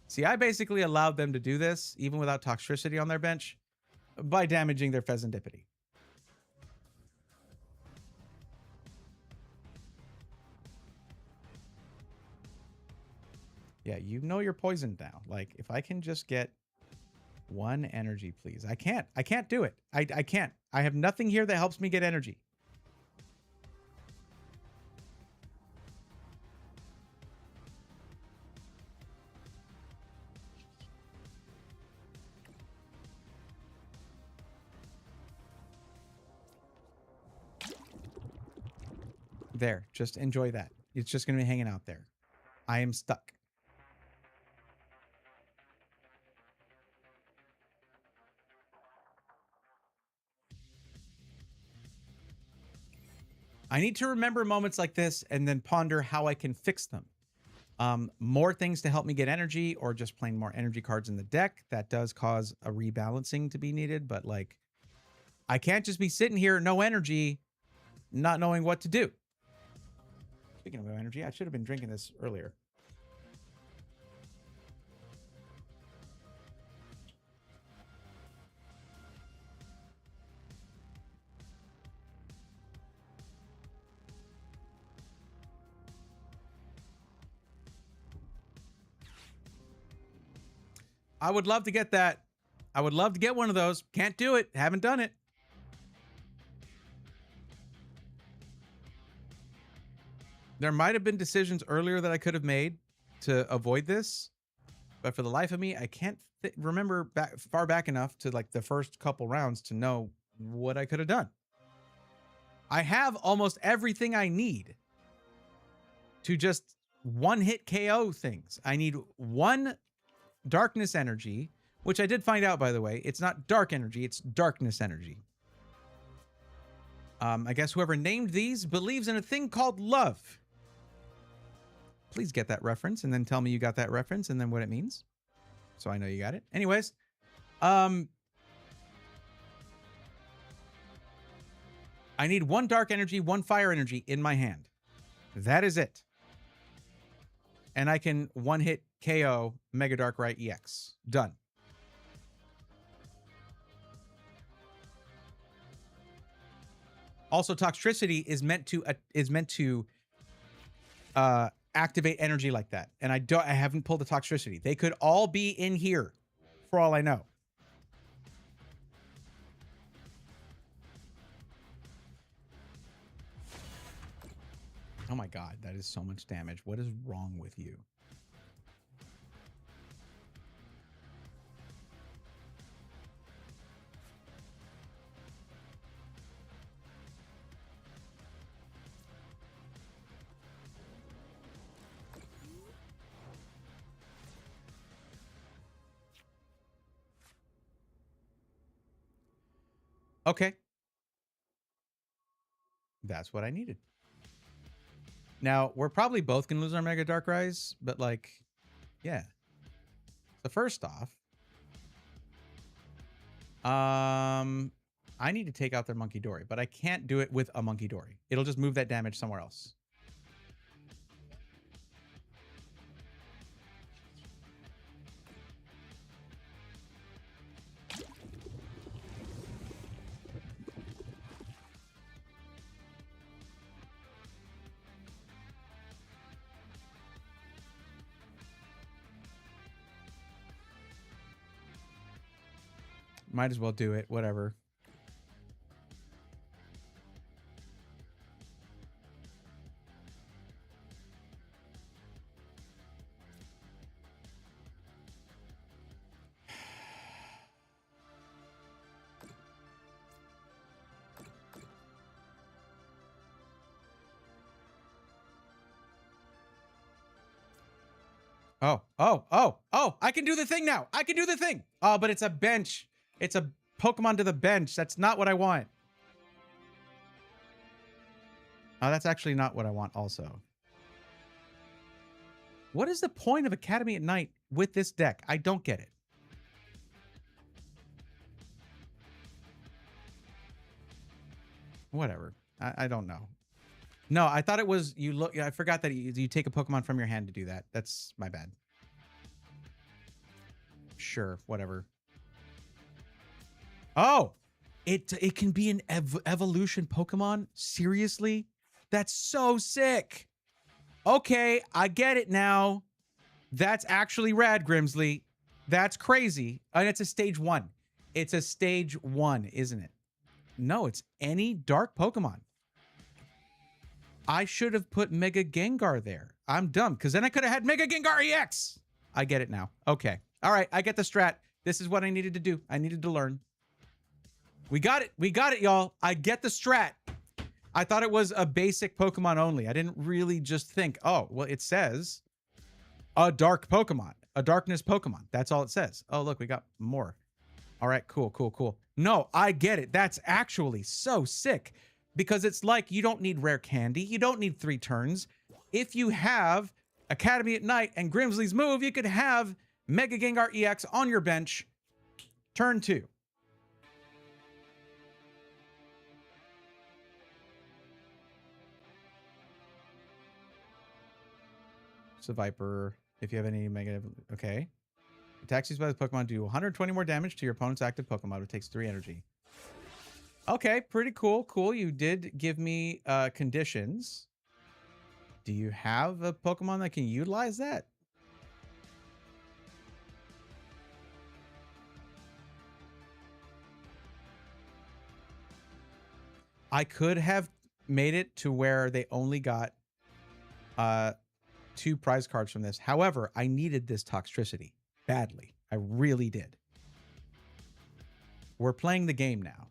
See, I basically allowed them to do this, even without Toxtricity on their bench, by damaging their Pheasantipity. Yeah, you know you're poisoned now. Like, if I can just get one energy, please. I can't do it. I can't. I have nothing here that helps me get energy. There, just enjoy that. It's just going to be hanging out there. I am stuck. I need to remember moments like this and then ponder how I can fix them. More things to help me get energy, or just playing more energy cards in the deck. That does cause a rebalancing to be needed, but like, I can't just be sitting here, no energy, not knowing what to do. Speaking of no energy, I should have been drinking this earlier. I would love to get that. I would love to get one of those. Can't do it. Haven't done it. There might have been decisions earlier that I could have made to avoid this, but for the life of me, I can't remember far back enough to like the first couple rounds to know what I could have done. I have almost everything I need to just one-hit KO things. I need one darkness energy, which I did find out, by the way. It's not dark energy, it's darkness energy. I guess whoever named these believes in a thing called love. Please get that reference and then tell me you got that reference and then what it means, so I know you got it. Anyways, I need one dark energy, one fire energy in my hand. That is it. And I can one-hit KO Mega Darkrai EX. Done. Also, Toxtricity is meant to activate energy like that, and I haven't pulled the Toxtricity. They could all be in here, for all I know. Oh my god, that is so much damage. What is wrong with you? Okay. That's what I needed. Now, we're probably both going to lose our Mega Darkrai's, but like, yeah. So first off, I need to take out their Monkey Dory, but I can't do it with a Monkey Dory. It'll just move that damage somewhere else. Might as well do it. Whatever. Oh, I can do the thing now. I can do the thing. Oh, but it's a bench. It's a Pokemon to the bench. That's not what I want. Oh, that's actually not what I want also. What is the point of Academy at Night with this deck? I don't get it. Whatever. I don't know. No, I thought it was you look. I forgot that you take a Pokemon from your hand to do that. That's my bad. Sure, whatever. Oh, it can be an evolution Pokemon? Seriously? That's so sick. Okay, I get it now. That's actually rad, Grimsley. That's crazy. And it's a stage 1. It's a stage 1, isn't it? No, it's any dark Pokemon. I should have put Mega Gengar there. I'm dumb, because then I could have had Mega Gengar EX. I get it now. Okay. All right, I get the strat. This is what I needed to do. I needed to learn. We got it. We got it, y'all. I get the strat. I thought it was a basic Pokemon only. I didn't really just think, oh, well, it says a dark Pokemon, a darkness Pokemon. That's all it says. Oh, look, we got more. All right, cool, cool, cool. No, I get it. That's actually so sick because it's like you don't need rare candy. You don't need 3 turns. If you have Academy at Night and Grimsley's move, you could have Mega Gengar EX on your bench. Turn 2. So Viper, if you have any Mega... Okay. Attacks used by the Pokemon do 120 more damage to your opponent's active Pokemon. It takes 3 energy. Okay, pretty cool. Cool. You did give me conditions. Do you have a Pokemon that can utilize that? I could have made it to where they only got 2 prize cards from this. However, I needed this Toxtricity badly. I really did. We're playing the game now.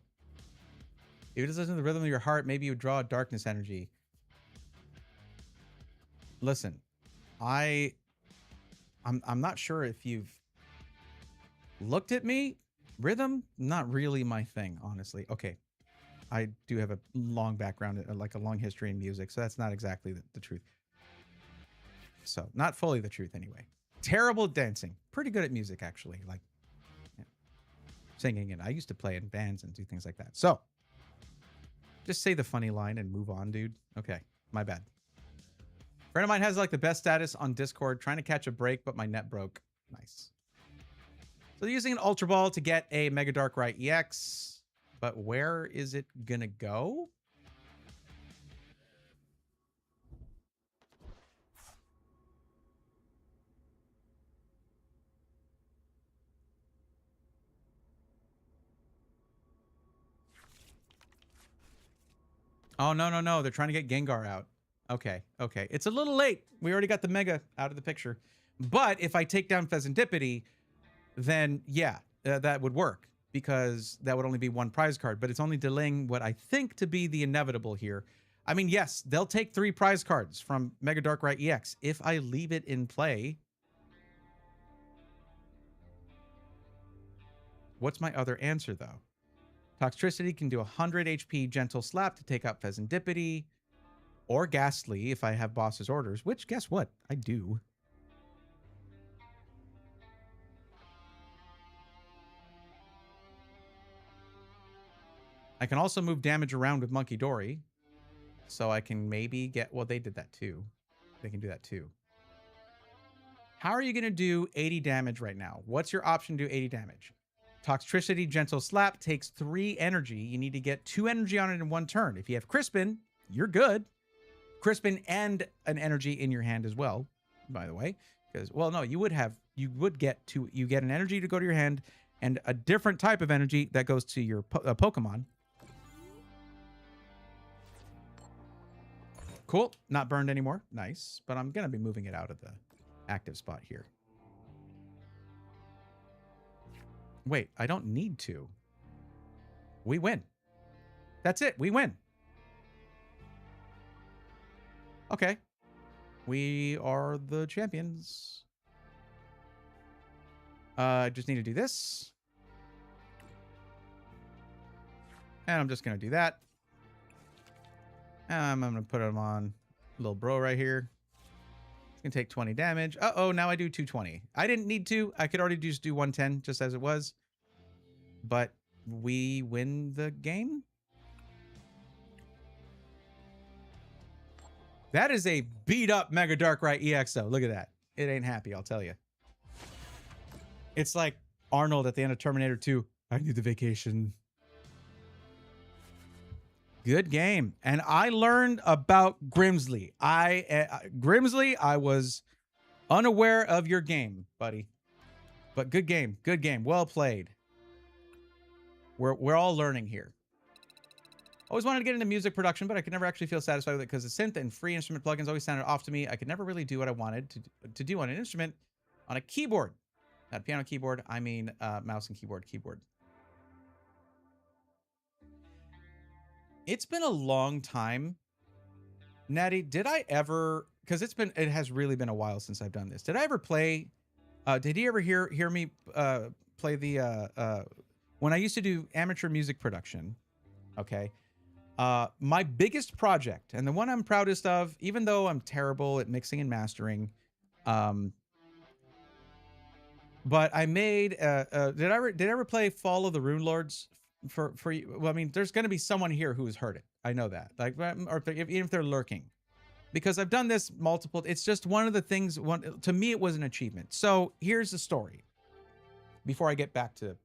If it doesn't listen to the rhythm of your heart, maybe you draw a darkness energy. Listen, I'm not sure if you've looked at me. Rhythm, not really my thing, honestly. Okay. I do have a long background, like a long history in music, so that's not exactly the truth. So, not fully the truth anyway. Terrible at dancing. Pretty good at music, actually. Like, yeah, singing, and I used to play in bands and do things like that. So, just say the funny line and move on, dude. Okay, my bad. Friend of mine has like the best status on Discord, trying to catch a break, but my net broke. Nice. So they're using an Ultra Ball to get a Mega Darkrai EX, but where is it gonna go? Oh, no, no, no. They're trying to get Gengar out. Okay, okay. It's a little late. We already got the Mega out of the picture. But if I take down Pheasantipity, then yeah, that would work. Because that would only be 1 prize card. But it's only delaying what I think to be the inevitable here. I mean, yes, they'll take 3 prize cards from Mega Darkrai EX if I leave it in play. What's my other answer, though? Toxtricity can do 100 HP Gentle Slap to take out Pheasantipity. Or Ghastly if I have boss's orders, which, guess what? I do. I can also move damage around with Monkey Dory. So I can maybe get... Well, they did that too. They can do that too. How are you going to do 80 damage right now? What's your option to do 80 damage? Toxtricity Gentle Slap takes 3 energy. You need to get 2 energy on it in 1 turn. If you have Crispin, you're good. Crispin and an energy in your hand as well, by the way. Because, well, no, you would get an energy to go to your hand and a different type of energy that goes to your Pokemon. Cool. Not burned anymore. Nice. But I'm going to be moving it out of the active spot here. Wait, I don't need to. We win. That's it. We win. Okay. We are the champions. I just need to do this. And I'm just going to do that. I'm going to put him on little bro right here. It's going to take 20 damage. Uh-oh, now I do 220. I didn't need to. I could already just do 110 just as it was. But we win the game. That is a beat up Mega Darkrai EX though. Look at that. It ain't happy, I'll tell you. It's like Arnold at the end of Terminator 2. I need the vacation. Good game. And I learned about Grimsley. Grimsley, I was unaware of your game, buddy. But good game. Good game. Well played. We're all learning here. Always wanted to get into music production, but I could never actually feel satisfied with it because the synth and free instrument plugins always sounded off to me. I could never really do what I wanted to do on an instrument on a keyboard. Not piano keyboard, I mean mouse and keyboard. It's been a long time. Natty, did I ever, because it has really been a while since I've done this. Did I ever play, did you ever hear me play the, when I used to do amateur music production, okay? My biggest project, and the one I'm proudest of, even though I'm terrible at mixing and mastering, but I made, did I ever play Fall of the Rune Lords for you? Well, I mean, there's going to be someone here who has heard it. I know that, like, or even if they're lurking, because I've done this multiple. It's just one of the things. To me, it was an achievement. So here's the story. Before I get back to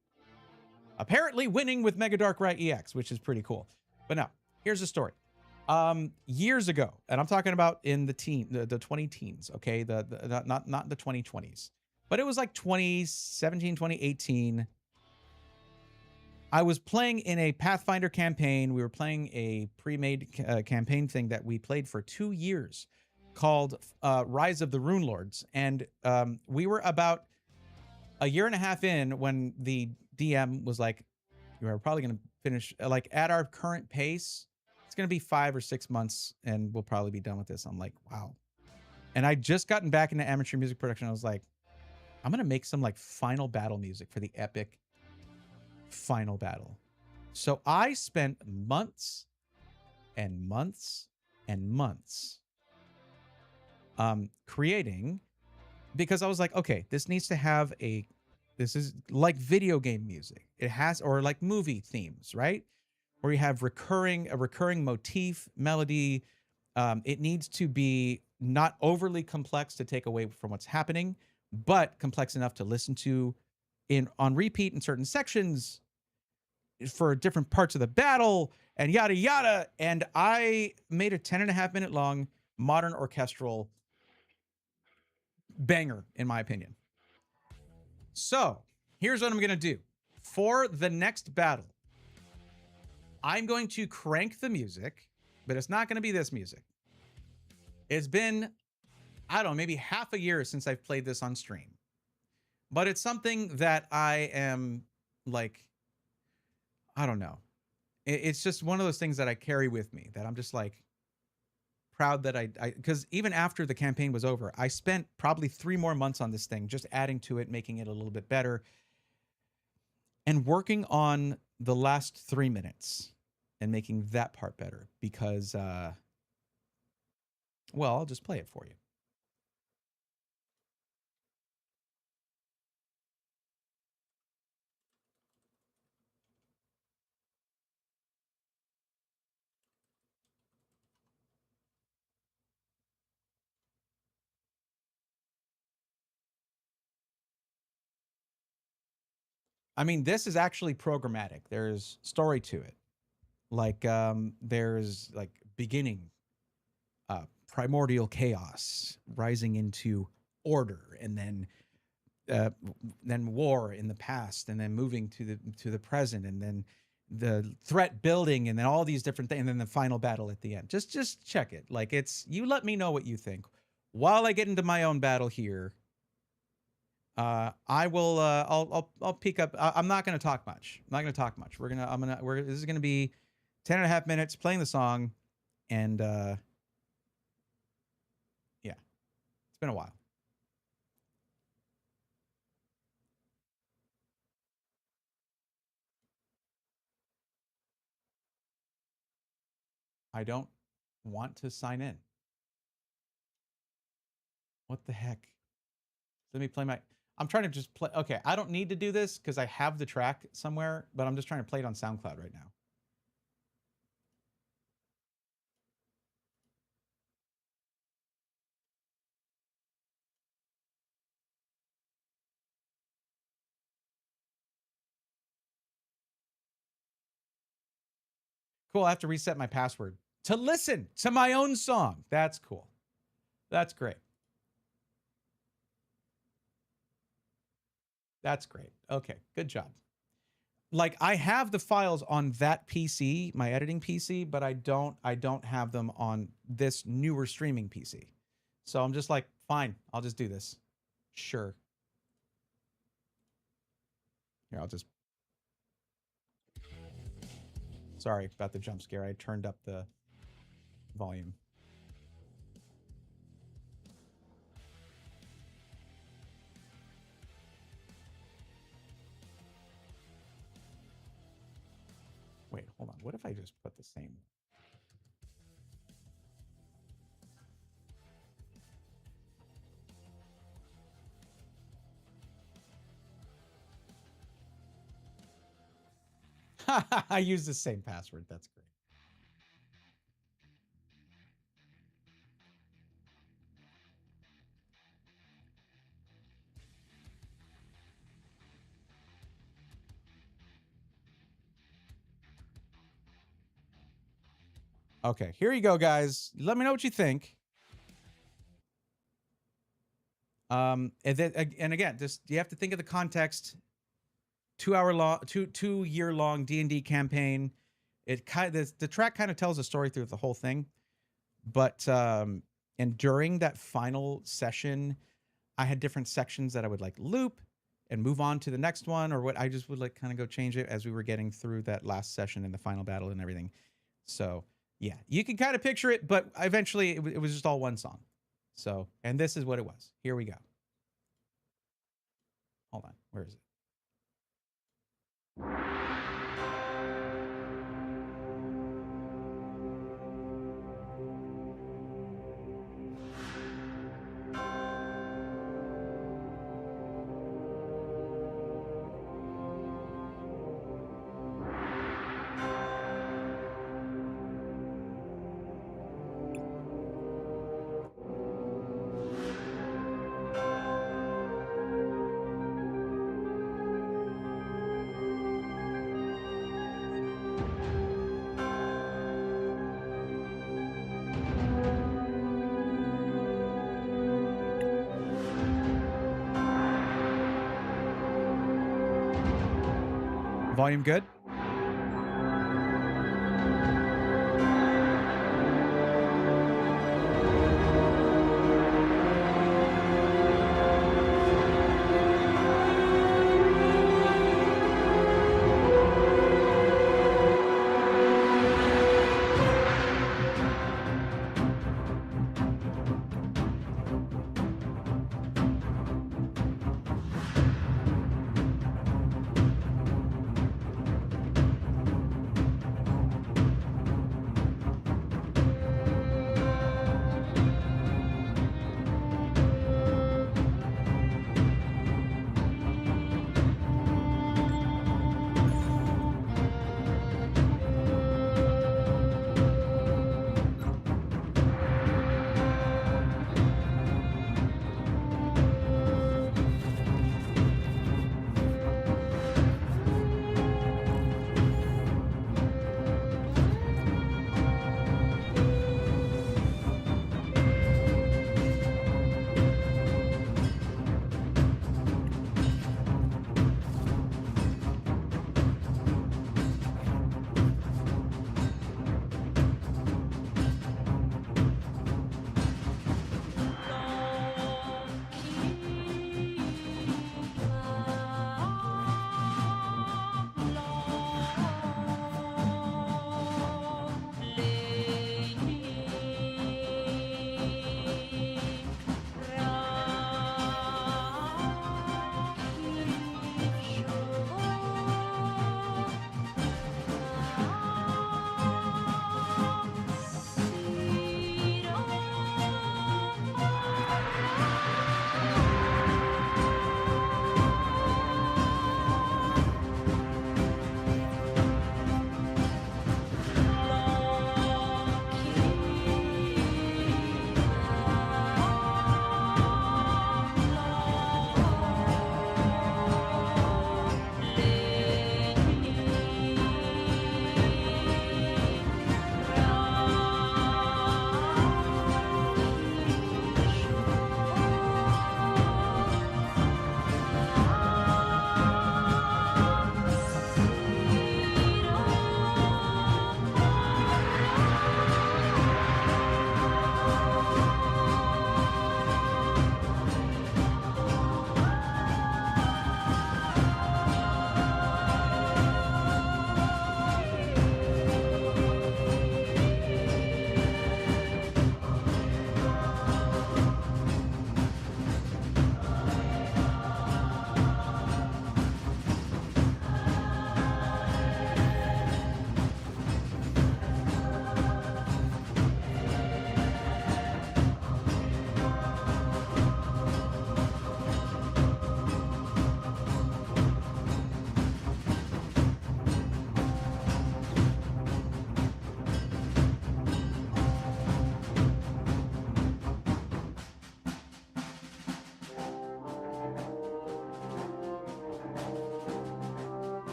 apparently winning with Mega Darkrai EX, which is pretty cool. But now, here's the story. Years ago, and I'm talking about in the 20 teens, okay? Not the 2020s. But it was like 2017, 2018. I was playing in a Pathfinder campaign. We were playing a pre-made campaign thing that we played for 2 years called Rise of the Rune Lords. And we were about a year and a half in when the DM was like, we're probably going to finish, like, at our current pace, it's going to be 5 or 6 months and we'll probably be done with this. I'm like, wow. And I just gotten back into amateur music production. I was like, I'm going to make some like final battle music for the epic final battle. So I spent months and months and months creating, because I was like, okay, this needs to have this is like video game music. It has, or like movie themes, right? Where you have a recurring motif, melody. It needs to be not overly complex to take away from what's happening, but complex enough to listen to on repeat in certain sections for different parts of the battle and yada yada. And I made a 10.5 minute long modern orchestral banger, in my opinion. So here's what I'm going to do. For the next battle, I'm going to crank the music, but it's not going to be this music. It's been, I don't know, maybe half a year since I've played this on stream. But it's something that I am like, I don't know. It's just one of those things that I carry with me, that I'm just like proud that because even after the campaign was over, I spent probably 3 more months on this thing, just adding to it, making it a little bit better, and working on the last 3 minutes and making that part better because, well, I'll just play it for you. I mean, this is actually programmatic. There's story to it. Like, there's like beginning, primordial chaos rising into order, and then war in the past, and then moving to the present, and then the threat building, and then all these different things, and then the final battle at the end. Just check it. Like, you let me know what you think while I get into my own battle here. I will. I'll peek up. I'm not going to talk much. I'm not going to talk much. This is going to be 10.5 minutes playing the song, and yeah, it's been a while. I don't want to sign in. What the heck? Let me play my... I'm trying to just play... Okay, I don't need to do this because I have the track somewhere, but I'm just trying to play it on SoundCloud right now. Cool, I have to reset my password to listen to my own song. That's cool. That's great. That's great. Okay, good job. Like, I have the files on that PC, my editing PC, but I don't have them on this newer streaming PC. So I'm just like, fine, I'll just do this. Sure. Here, I'll just... Sorry about the jump scare. I turned up the volume. Wait, hold on. What if I just put the same? I use the same password. That's great. Okay, here you go, guys. Let me know what you think. And again, just you have to think of the context. 2 year long D&D campaign. It kind of, the track kind of tells a story through the whole thing, but and during that final session, I had different sections that I would like loop and move on to the next one, or what I just would like kind of go change it as we were getting through that last session in the final battle and everything. So yeah, you can kind of picture it, but eventually it was just all one song. So, and this is what it was. Here we go. Hold on, where is it? Volume good?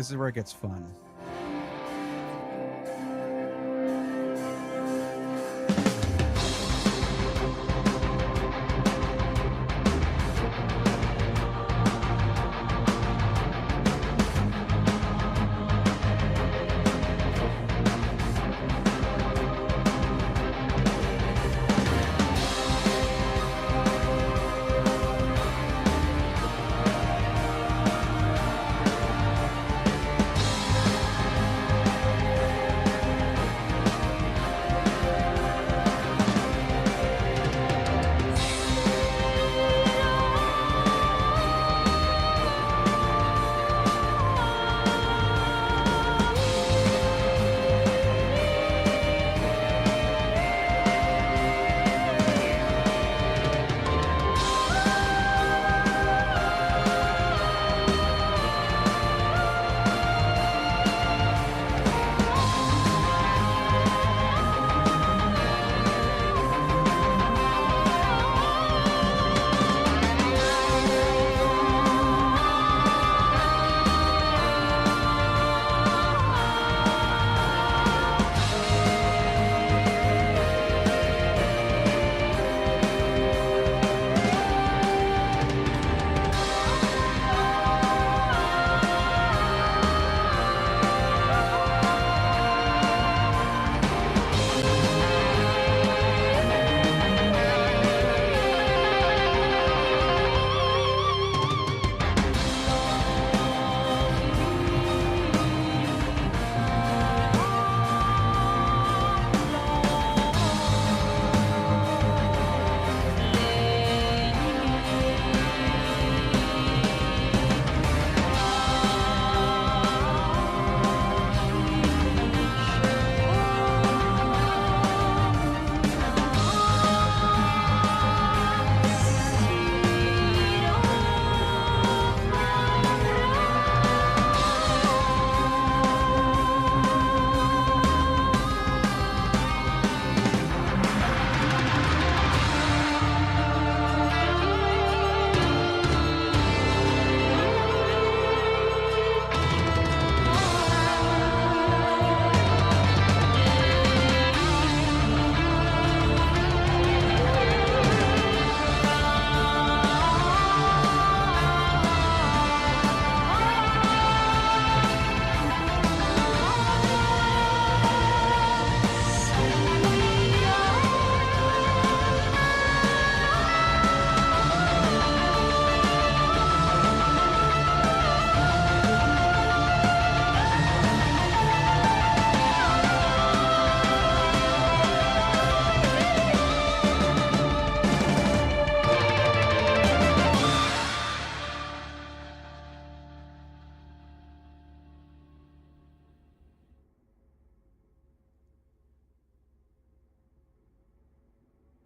This is where it gets fun.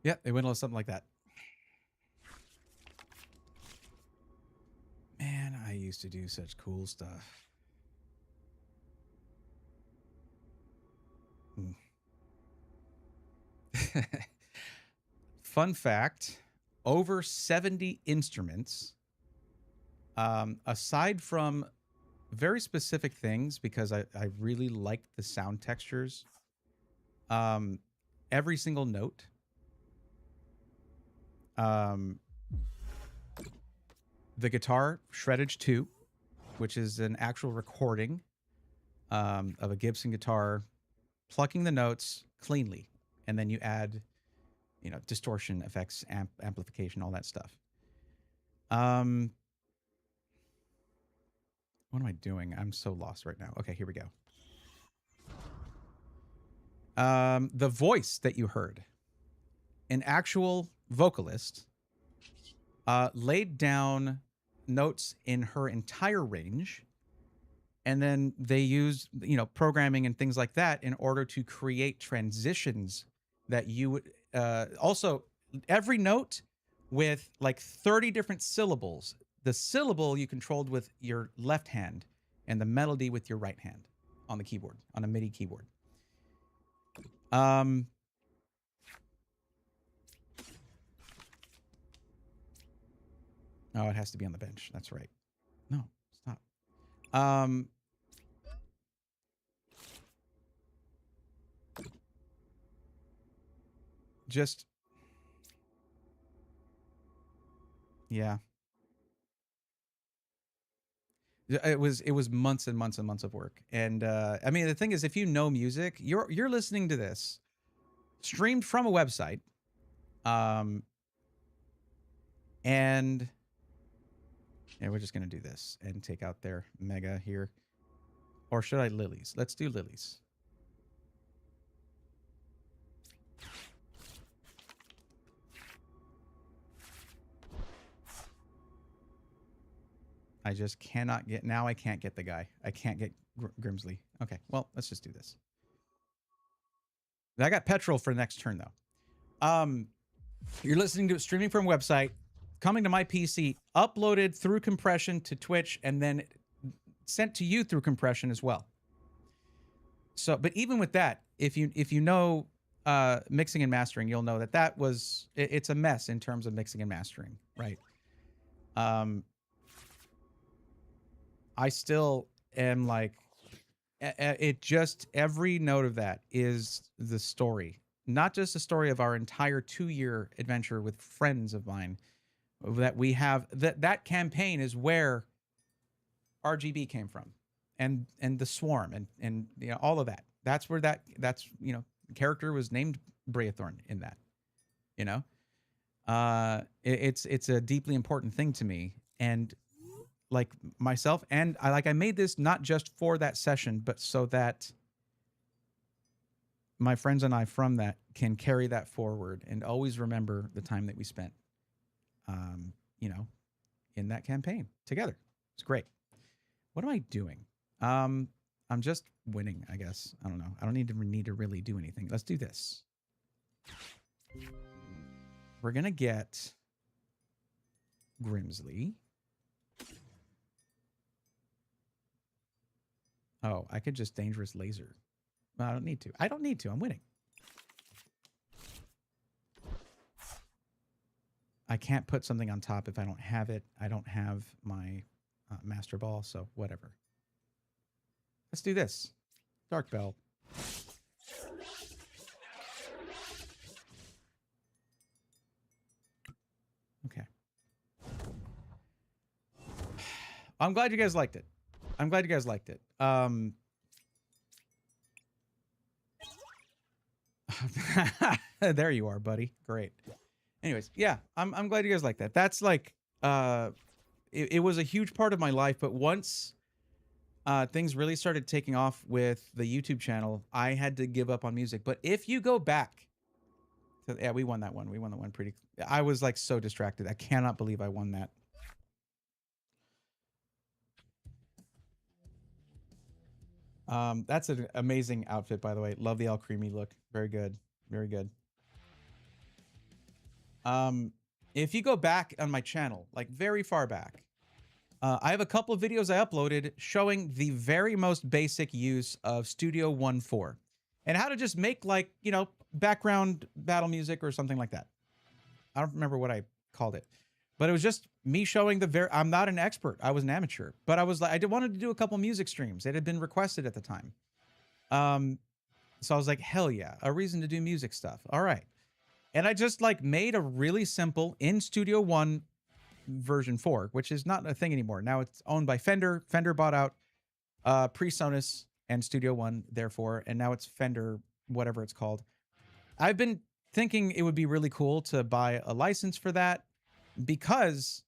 Yeah, it went on something like that. Man, I used to do such cool stuff. Fun fact, over 70 instruments, aside from very specific things, because I really liked the sound textures, every single note, the guitar shreddage 2, which is an actual recording of a Gibson guitar plucking the notes cleanly, and then you add, you know, distortion effects, amplification, all that stuff. What am I doing? I'm so lost right now. Okay, here we go. The voice that you heard, an actual vocalist, laid down notes in her entire range, and then they used, you know, programming and things like that in order to create transitions that you would also every note with like 30 different syllables. The syllable you controlled with your left hand and the melody with your right hand on the keyboard, on a MIDI keyboard. Oh, it has to be on the bench. That's right. No, stop. just, yeah. It was months and months and months of work. And I mean, the thing is, if you know music, you're listening to this streamed from a website, um, and we're just gonna do this and take out their mega here, or should I lilies? Let's do lilies. I just cannot get, now I can't get the guy. I can't get Grimsley. Okay, well, let's just do this. I got petrol for next turn, though. You're listening to it streaming from a website, coming to my PC, uploaded through compression to Twitch, and then sent to you through compression as well. So, but even with that, if you know mixing and mastering, you'll know that was, it's a mess in terms of mixing and mastering, right? I still am like, it just, every note of that is the story. Not just the story of our entire 2-year adventure with friends of mine that we have. That campaign is where RGB came from, and the swarm and you know, all of that. That's where that's you know, character was named Braethorn in that. You know, it's a deeply important thing to me, and like myself, and I made this not just for that session, but so that my friends and I from that can carry that forward and always remember the time that we spent, you know, in that campaign together. It's great. What am I doing? I'm just winning, I guess. I don't know. I don't need to really do anything. Let's do this. We're gonna get Grimsley. Oh, I could just dangerous laser. Well, I don't need to. I don't need to. I'm winning. I can't put something on top if I don't have it. I don't have my master ball, so whatever. Let's do this. Dark Bell. Okay. I'm glad you guys liked it. I'm glad you guys liked it. There you are, buddy. Great. Anyways, yeah, I'm glad you guys like that. That's like, it was a huge part of my life, but once things really started taking off with the YouTube channel, I had to give up on music. But if you go back to, yeah, we won that one. We won that one pretty. I was like so distracted. I cannot believe I won that. That's an amazing outfit, by the way. Love the all creamy look. Very good. Very good. If you go back on my channel, like very far back, I have a couple of videos I uploaded showing the very most basic use of Studio 1.4 and how to just make, like, you know, background battle music or something like that. I don't remember what I called it, but it was just me showing I'm not an expert. I was an amateur, but I was like, I wanted to do a couple music streams. It had been requested at the time. So I was like, hell yeah, a reason to do music stuff. All right. And I just like made a really simple in Studio One version 4, which is not a thing anymore. Now it's owned by Fender. Fender bought out PreSonus and Studio One, therefore, and now it's Fender, whatever it's called. I've been thinking it would be really cool to buy a license for that because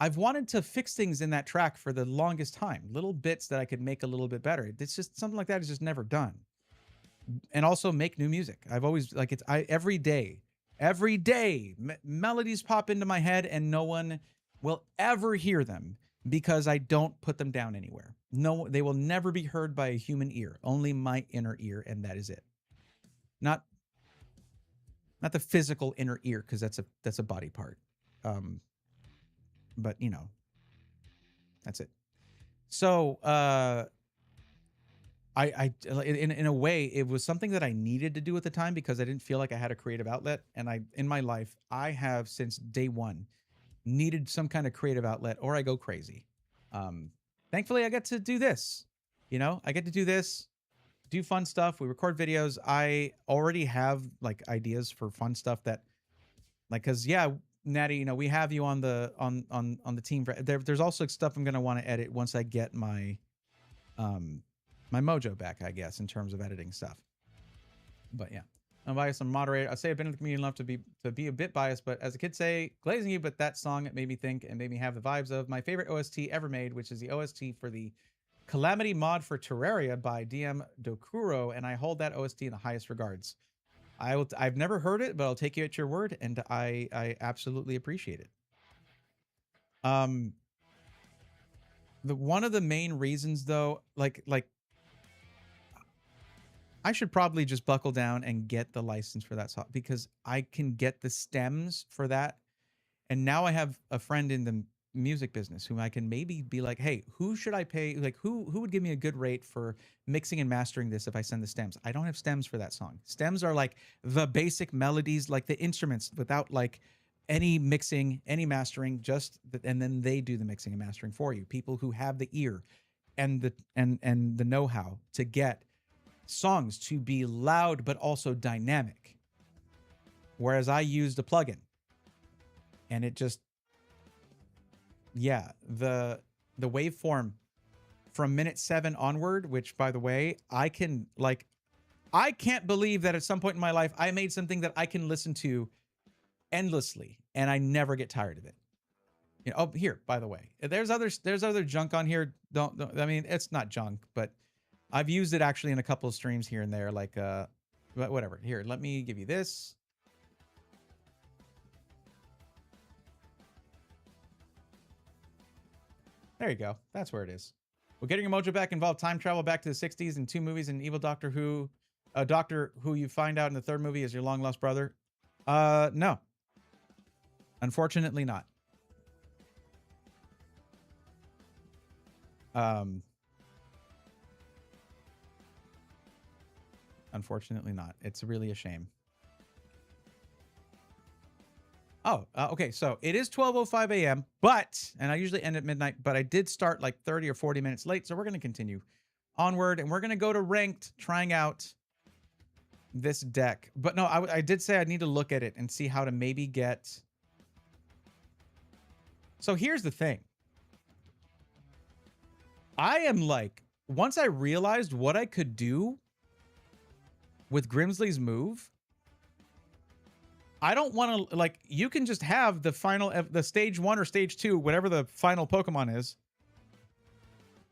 I've wanted to fix things in that track for the longest time. Little bits that I could make a little bit better. It's just something like that is just never done. And also make new music. I've always, like, every day, melodies pop into my head and no one will ever hear them because I don't put them down anywhere. No, they will never be heard by a human ear, only my inner ear, and that is it. Not the physical inner ear, because that's a body part. But you know, that's it. So in a way, it was something that I needed to do at the time because I didn't feel like I had a creative outlet. And in my life, I have since day one needed some kind of creative outlet or I go crazy. Thankfully, I get to do this. You know, I get to do this. do fun stuff. We record videos. I already have like ideas for fun stuff that, like, cause yeah, Natty, you know, we have you on the on the team. There's also stuff I'm gonna want to edit once I get my my mojo back, I guess, in terms of editing stuff. But yeah, I'm biased. I'm moderator. I say I've been in the community enough to be a bit biased, but as a kid say, glazing you. But that song it made me think and made me have the vibes of my favorite OST ever made, which is the OST for the Calamity mod for Terraria by DM Dokuro, and I hold that OST in the highest regards. I've never heard it, but I'll take you at your word, and I absolutely appreciate it. One of the main reasons though, like I should probably just buckle down and get the license for that song because I can get the stems for that. And now I have a friend in the music business whom I can maybe be like, hey, who should I pay? Like who would give me a good rate for mixing and mastering this if I send the stems? I don't have stems for that song. Stems are like the basic melodies, like the instruments without like any mixing, any mastering, and then they do the mixing and mastering for you. People who have the ear and the know-how to get songs to be loud but also dynamic. Whereas I used a plugin and it just, yeah, the waveform from minute 7 onward, which by the way, I can't believe that at some point in my life I made something that I can listen to endlessly and I never get tired of it. You know, oh, here, by the way, there's other junk on here. Don't I mean, it's not junk, but I've used it actually in a couple of streams here and there, like whatever. Here, let me give you this. There you go. That's where it is. Well, getting your mojo back involved time travel back to the 60s and 2 movies and evil Doctor Who, a doctor who you find out in the 3rd movie is your long lost brother. No. Unfortunately not. Unfortunately not. It's really a shame. Oh, okay. So it is 12:05 a.m., and I usually end at midnight, but I did start like 30 or 40 minutes late. So we're going to continue onward and we're going to go to ranked trying out this deck. But no, I did say I need to look at it and see how to maybe get. So here's the thing. I am like, once I realized what I could do with Grimsley's move, I don't want to, like, you can just have the final, the stage 1 or stage 2, whatever the final Pokemon is,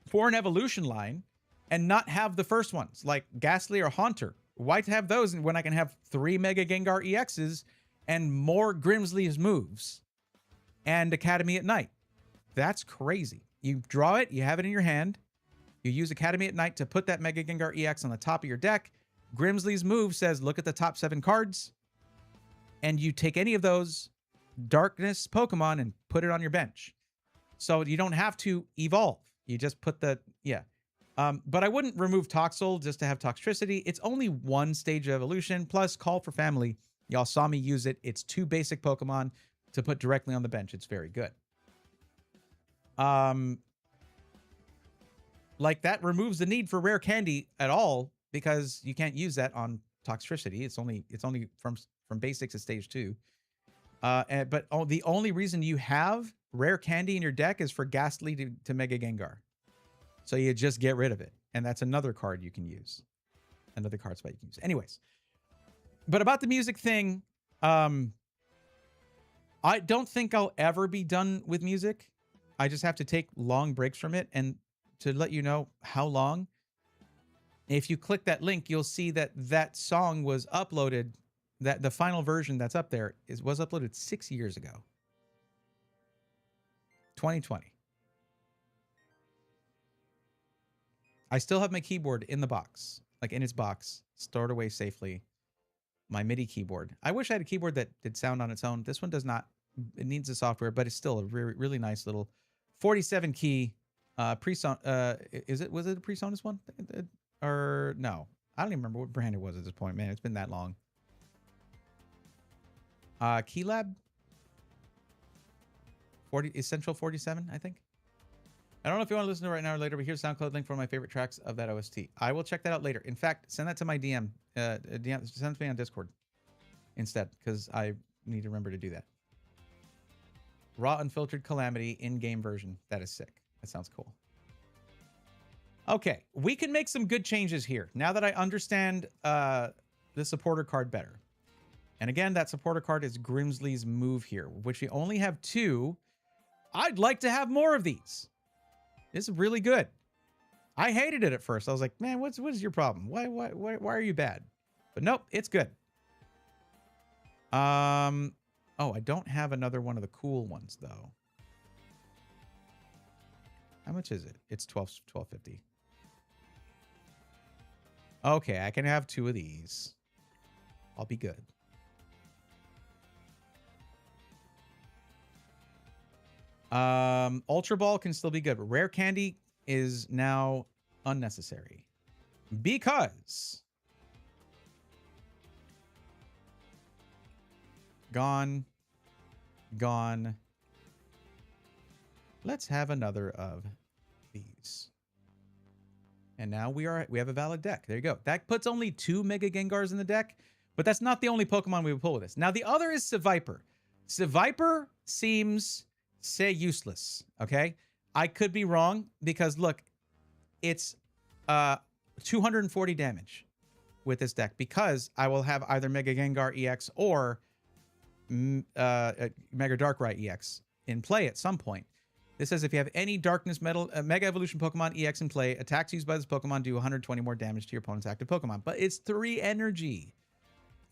for an evolution line and not have the first ones like Ghastly or Haunter. Why have those when I can have 3 Mega Gengar EXs and more Grimsley's moves and Academy at Night? That's crazy. You draw it, you have it in your hand, you use Academy at Night to put that Mega Gengar EX on the top of your deck. Grimsley's move says, look at the top 7 cards. And you take any of those darkness Pokemon and put it on your bench. So you don't have to evolve. You just put the, yeah. But I wouldn't remove Toxel just to have Toxtricity. It's only 1 stage of evolution, plus Call for Family. Y'all saw me use it. It's 2 basic Pokemon to put directly on the bench. It's very good. Like that removes the need for rare candy at all because you can't use that on Toxtricity. It's only from basics to stage 2. But the only reason you have rare candy in your deck is for Ghastly to Mega Gengar. So you just get rid of it. And that's another card you can use. Another card spot you can use. Anyways. But about the music thing, I don't think I'll ever be done with music. I just have to take long breaks from it. And to let you know how long, if you click that link, you'll see that that song was uploaded, that the final version that's up there was uploaded 6 years ago. 2020. I still have my keyboard in the box, like in its box, stored away safely. My MIDI keyboard. I wish I had a keyboard that did sound on its own. This one does not. It needs the software, but it's still a really nice little 47 key pre-son. Was it a PreSonus one? Or no? I don't even remember what brand it was at this point. Man, it's been that long. Keylab 40 Essential 47, I think. I don't know if you want to listen to it right now or later, but here's a SoundCloud link for one of my favorite tracks of that OST. I will check that out later. In fact, send that to my DM. Send it to me on Discord instead, because I need to remember to do that. Raw Unfiltered Calamity in-game version. That is sick. That sounds cool. Okay, we can make some good changes here now that I understand the supporter card better. And again, that supporter card is Grimsley's Move here, which we only have 2. I'd like to have more of these. This is really good. I hated it at first. I was like, man, what is your problem? Why are you bad? But nope, it's good. Oh, I don't have another one of the cool ones though. How much is it? It's $12.50. Okay, I can have 2 of these. I'll be good. Ultra Ball can still be good, but Rare Candy is now unnecessary because gone. Let's have another of these. And now we have a valid deck. There you go. That puts only 2 Mega Gengars in the deck, but that's not the only Pokemon we would pull with this. Now the other is Seviper. Seviper seems say useless, okay? I could be wrong because look, it's 240 damage with this deck because I will have either Mega Gengar EX or Mega Darkrai EX in play at some point. This says if you have any Darkness Metal Mega Evolution Pokemon EX in play, attacks used by this Pokemon do 120 more damage to your opponent's active Pokemon. But it's 3 energy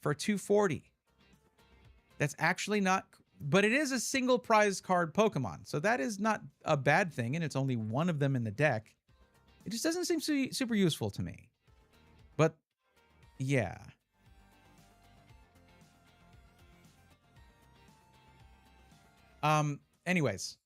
for 240. That's actually not... But it is a single prize card Pokemon, so that is not a bad thing, and it's only one of them in the deck. It just doesn't seem super useful to me. But, yeah. Anyways.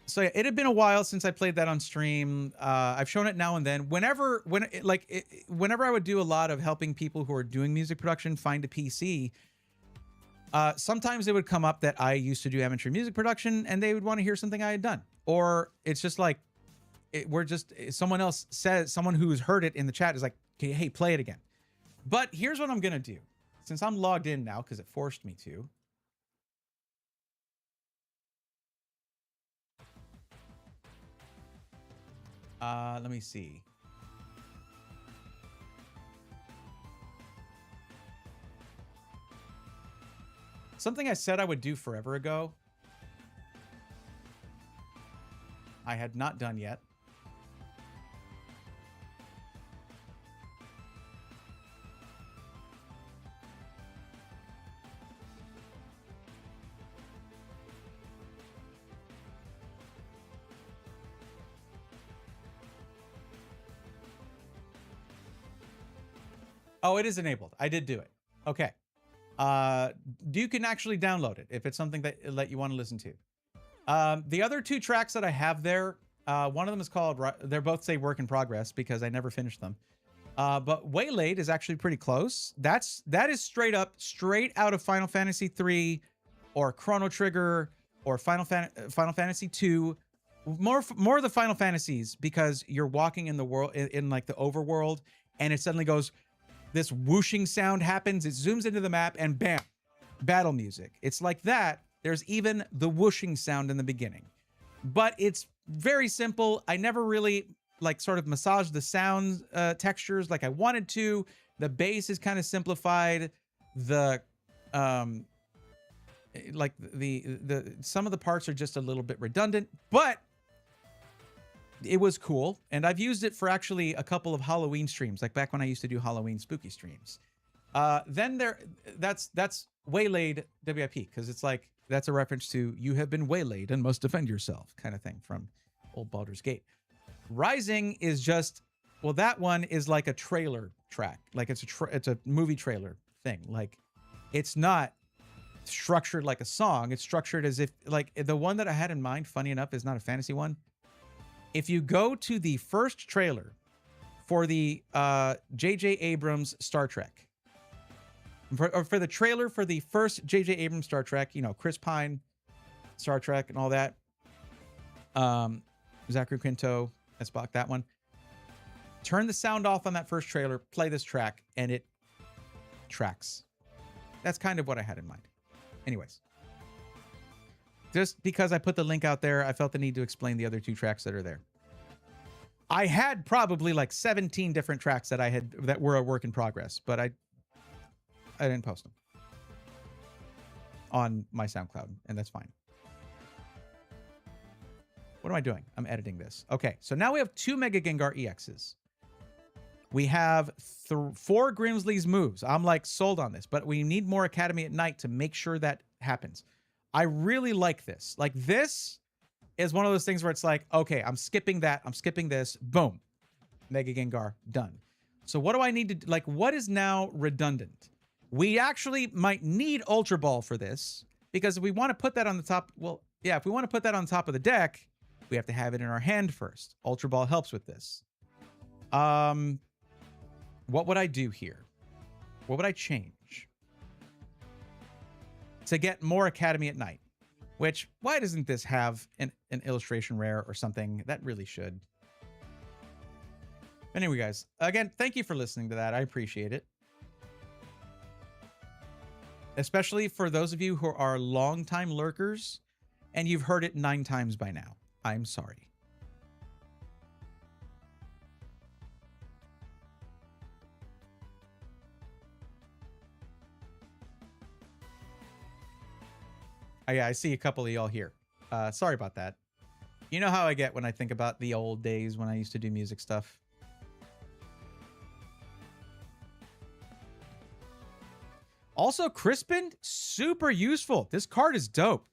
So yeah, it had been a while since I played that on stream. I've shown it now and then. Whenever I would do a lot of helping people who are doing music production find a PC, sometimes it would come up that I used to do amateur music production and they would want to hear something I had done. Or it's just like, someone else says, someone who's heard it in the chat is like, okay, hey, play it again. But here's what I'm going to do. Since I'm logged in now, because it forced me to. Let me see. Something I said I would do forever ago, I had not done yet. Oh, it is enabled. I did do it. Okay. You can actually download it if it's something that you want to listen to. The other 2 tracks that I have there, one of them is called, they're both say work in progress because I never finished them. But Waylaid is actually pretty close. That is straight out of Final Fantasy 3 or Chrono Trigger or Final Fantasy 2. More of the Final Fantasies because you're walking in the world, in like the overworld, and it suddenly goes, this whooshing sound happens, it zooms into the map, and bam, battle music. It's like that. There's even the whooshing sound in the beginning. But it's very simple. I never really like sort of massaged the sound textures like I wanted to. The bass is kind of simplified. The like the some of the parts are just a little bit redundant, but it was cool, and I've used it for actually a couple of Halloween streams, like back when I used to do Halloween spooky streams. Then that's Waylaid WIP, because it's like that's a reference to you have been waylaid and must defend yourself kind of thing from old Baldur's Gate. Rising is just, well, that one is like a trailer track, like it's a movie trailer thing. Like it's not structured like a song. It's structured as if like the one that I had in mind, funny enough, is not a fantasy one. If you go to the first trailer for the J.J. Abrams Star Trek, for the trailer for the first J.J. Abrams Star Trek, you know, Chris Pine, Star Trek and all that, Zachary Quinto, let's block that one. Turn the sound off on that first trailer, play this track, and it tracks. That's kind of what I had in mind. Anyways. Just because I put the link out there, I felt the need to explain the other 2 tracks that are there. I had probably like 17 different tracks that were a work in progress, but I didn't post them on my SoundCloud, and that's fine. What am I doing? I'm editing this. Okay, so now we have 2 Mega Gengar EXs. We have 4 Grimsley's moves. I'm like sold on this, but we need more Academy at Night to make sure that happens. I really like this. Like, this is one of those things where it's like, okay, I'm skipping that. I'm skipping this. Boom. Mega Gengar, done. So what do I need to, like, what is now redundant? We actually might need Ultra Ball for this, because if we want to put that on the top, well, yeah, if we want to put that on top of the deck, we have to have it in our hand first. Ultra Ball helps with this. What would I do here? What would I change? To get more Academy at Night. Which, why doesn't this have an illustration rare or something? That really should. Anyway, guys, again, thank you for listening to that. I appreciate it. Especially for those of you who are longtime lurkers and you've heard it 9 times by now. I'm sorry. Yeah, I see a couple of y'all here. Sorry about that. You know how I get when I think about the old days when I used to do music stuff. Also, Crispin, super useful. This card is dope.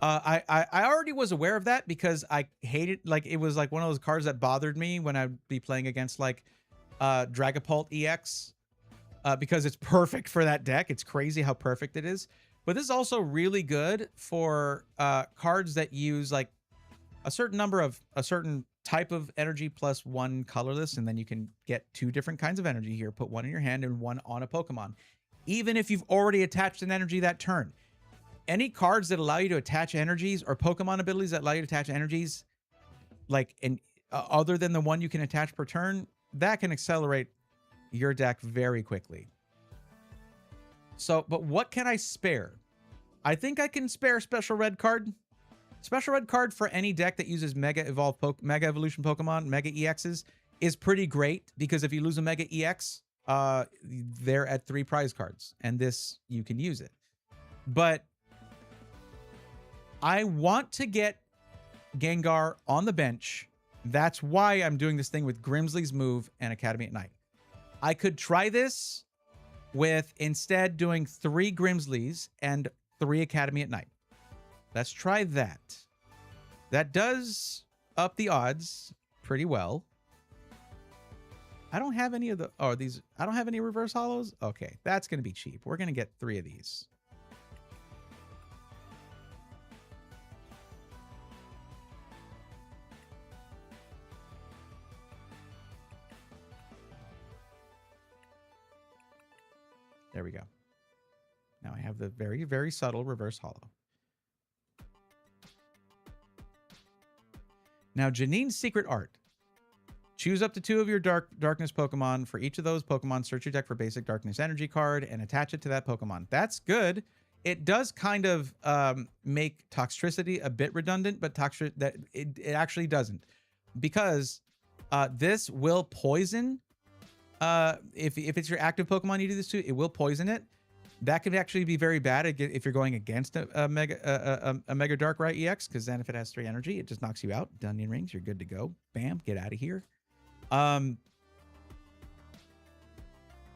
I already was aware of that because I hated, like, it was like one of those cards that bothered me when I'd be playing against like Dragapult EX because it's perfect for that deck. It's crazy how perfect it is. But this is also really good for cards that use like a certain number of a certain type of energy plus 1 colorless, and then you can get 2 different kinds of energy here. Put 1 in your hand and 1 on a Pokemon. Even if you've already attached an energy that turn. Any cards that allow you to attach energies or Pokemon abilities that allow you to attach energies, like other than the 1 you can attach per turn, that can accelerate your deck very quickly. So, but what can I spare? I think I can spare Special Red card. Special Red card for any deck that uses Mega Evolution Pokemon, Mega EXs, is pretty great because if you lose a Mega EX, they're at 3 prize cards, and this, you can use it. But I want to get Gengar on the bench. That's why I'm doing this thing with Grimsley's move and Academy at Night. I could try this with instead doing 3 Grimsleys and 3 Academy at Night. Let's try that. That does up the odds pretty well. I don't have any of the, oh, these, I don't have any reverse hollows. Okay, that's going to be cheap. We're going to get 3 of these. There we go. Now I have the very, very subtle reverse hollow. Now, Janine's Secret Art. Choose up to 2 of your darkness Pokemon. For each of those Pokemon, search your deck for basic darkness energy card and attach it to that Pokemon. That's good. It does kind of make Toxtricity a bit redundant, but it actually doesn't. Because this will poison. If it's your active Pokemon you do this to, it will poison it. That could actually be very bad if you're going against a Mega Dark Right EX, because then if it has 3 energy, it just knocks you out. Dunyan Rings, you're good to go. Bam, get out of here.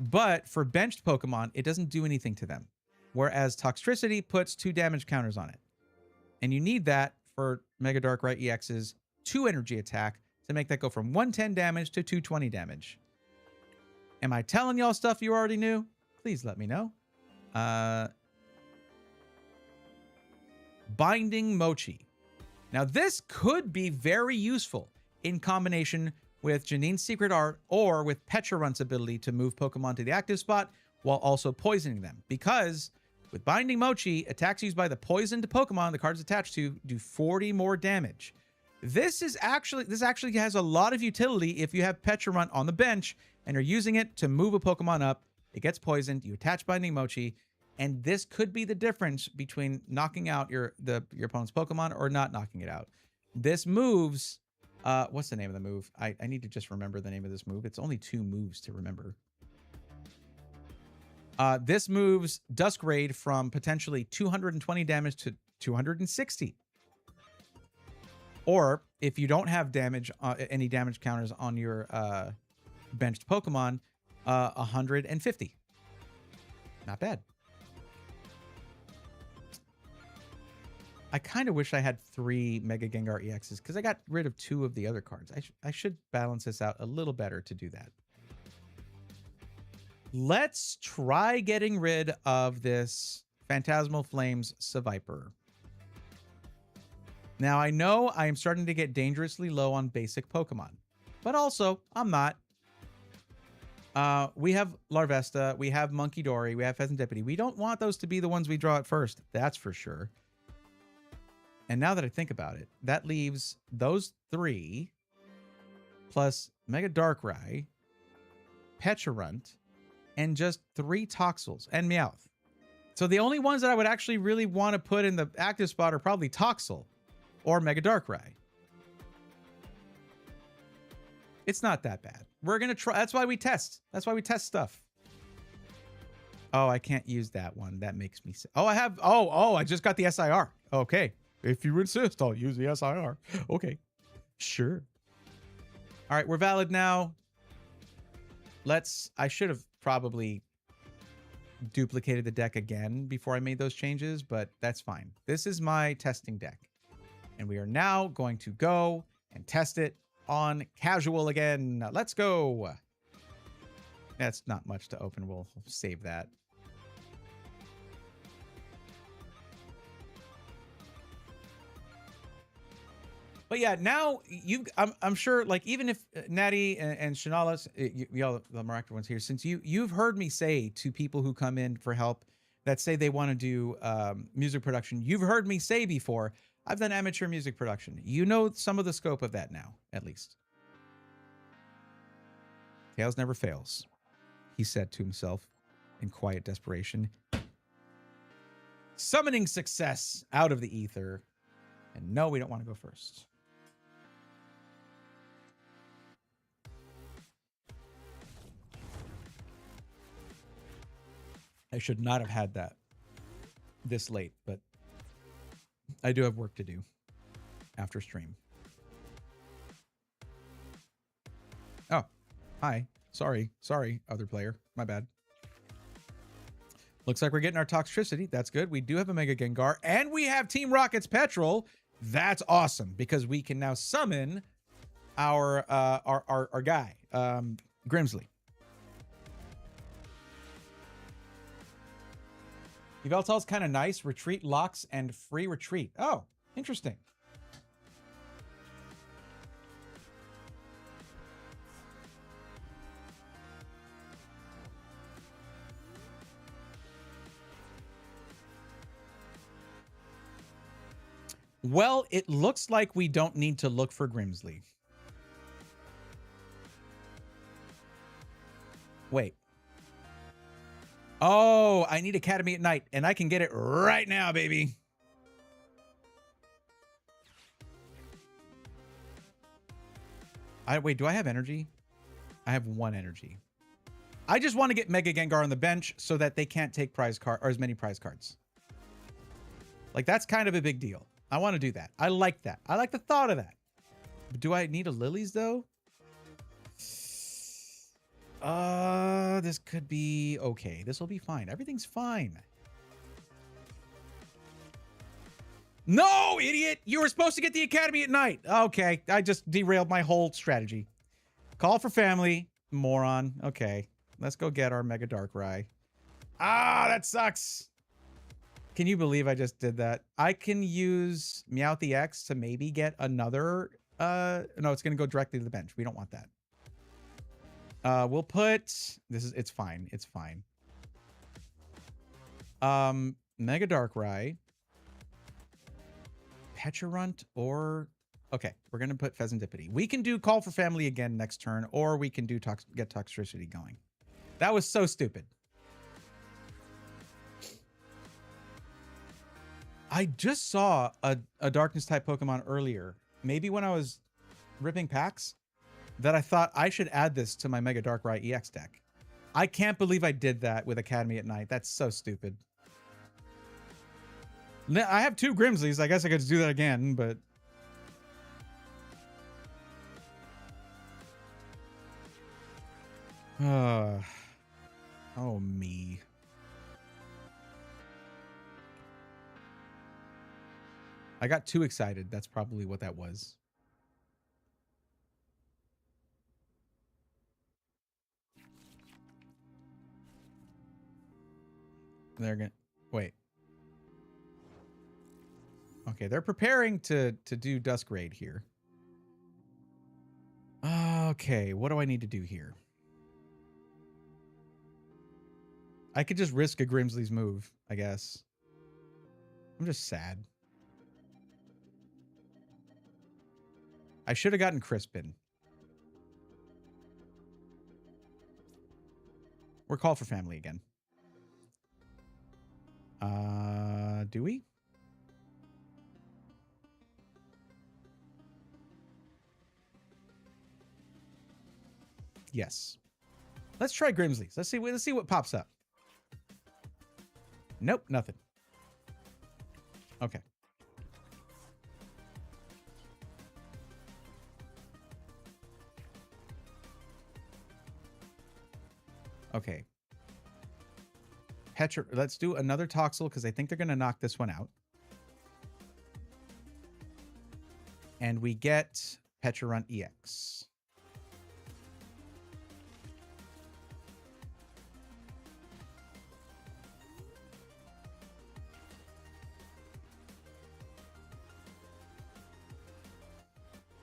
But for benched Pokemon, it doesn't do anything to them. Whereas Toxtricity puts 2 damage counters on it. And you need that for Mega Dark Right EX's 2 energy attack to make that go from 110 damage to 220 damage. Am I telling y'all stuff you already knew? Please let me know. Binding Mochi. Now this could be very useful in combination with Janine's Secret Art or with Pecharunt's ability to move Pokemon to the active spot while also poisoning them. Because with Binding Mochi, attacks used by the poisoned Pokemon the card's attached to do 40 more damage. This actually has a lot of utility if you have Pecharunt on the bench and you're using it to move a Pokemon up. It gets poisoned, you attach Binding Mochi, and this could be the difference between knocking out your opponent's Pokemon or not knocking it out. This moves, what's the name of the move? I need to just remember the name of this move. It's only 2 moves to remember. This moves Dusk Raid from potentially 220 damage to 260. Or if you don't have damage, any damage counters on your benched Pokemon, 150. Not bad. I kind of wish I had 3 Mega Gengar EXs because I got rid of 2 of the other cards. I should balance this out a little better to do that. Let's try getting rid of this Phantasmal Flames Seviper. Now, I know I am starting to get dangerously low on basic Pokemon, but also I'm not. We have Larvesta, we have Monkey Dory, we have Pheasantipity. We don't want those to be the ones we draw at first. That's for sure. And now that I think about it, that leaves those 3 plus Mega Darkrai, Pecharunt, and just 3 Toxels and Meowth. So the only ones that I would actually really want to put in the active spot are probably Toxel or Mega Darkrai. It's not that bad. We're going to try. That's why we test. That's why we test stuff. Oh, I can't use that one. That makes me sick. Oh, I have. Oh, I just got the SIR. Okay. If you insist, I'll use the SIR. Okay. Sure. All right. We're valid now. I should have probably duplicated the deck again before I made those changes, but that's fine. This is my testing deck. And we are now going to go and test it on casual again. Let's go. That's not much to open. We'll save that. But yeah, now I'm sure, like, even if Natty and Shanalis, y'all, the Maractor ones here, since you've heard me say to people who come in for help that say they want to do music production, you've heard me say before, I've done amateur music production. You know some of the scope of that now, at least. Tails never fails, he said to himself in quiet desperation. Summoning success out of the ether. And no, we don't want to go first. I should not have had that this late, but I do have work to do after stream. Oh, hi. Sorry, other player. My bad. Looks like we're getting our Toxtricity. That's good. We do have a Mega Gengar, and we have Team Rocket's Petrol. That's awesome, because we can now summon our guy, Grimsley. Yveltal's kind of nice. Retreat locks and free retreat. Oh, interesting. Well, it looks like we don't need to look for Grimsley. Wait. Oh, I need Academy at Night, and I can get it right now, baby. Wait, do I have energy? I have 1 energy. I just want to get Mega Gengar on the bench so that they can't take prize card or as many prize cards. Like, that's kind of a big deal. I want to do that. I like that. I like the thought of that. But do I need a Lilies, though? This could be okay. This will be fine. Everything's fine. No, idiot! You were supposed to get the Academy at Night. Okay, I just derailed my whole strategy. Call for family, moron. Okay, let's go get our Mega Darkrai. Ah, that sucks. Can you believe I just did that? I can use Meowth EX to maybe get another. No, it's gonna go directly to the bench. We don't want that. We'll put it's fine. It's fine. Mega Darkrai, Pecharunt, or Okay, we're going to put Pheasantipity. We can do Call for Family again next turn, or we can do get Toxtricity going. That was so stupid. I just saw a Darkness type Pokemon earlier, maybe when I was ripping packs, that I thought I should add this to my Mega Darkrai EX deck. I can't believe I did that with Academy at Night. That's so stupid. I have 2 Grimsleys. I guess I could do that again, but... oh, me. I got too excited. That's probably what that was. They're gonna... Wait. Okay, they're preparing to do Dusk Raid here. Okay, what do I need to do here? I could just risk a Grimsley's move, I guess. I'm just sad. I should have gotten Crispin. We're Call for Family again. Do we? Yes. Let's try Grimsley's. Let's see what pops up. Nope, nothing. Okay. Okay. Let's do another Toxel because I think they're going to knock this one out. And we get Pecharunt EX.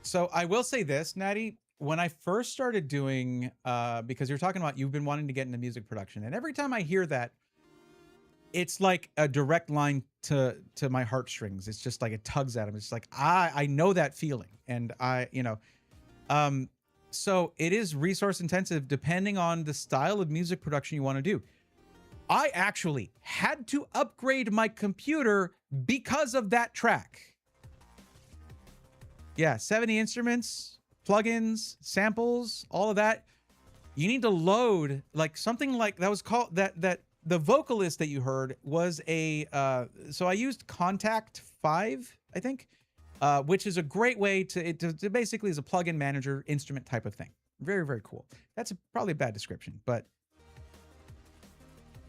So I will say this, Natty, when I first started doing, because you're talking about you've been wanting to get into music production, and every time I hear that, it's like a direct line to my heartstrings. It's just like it tugs at them. It's like I know that feeling, and so it is resource intensive depending on the style of music production you want to do. I actually had to upgrade my computer because of that track. Yeah, 70 instruments, plugins, samples, all of that. You need to load like something like that was called that the vocalist that you heard was a so I used Contact 5, I think, which is a great way to basically is a plugin manager instrument type of thing. Very, very cool. That's probably a bad description, but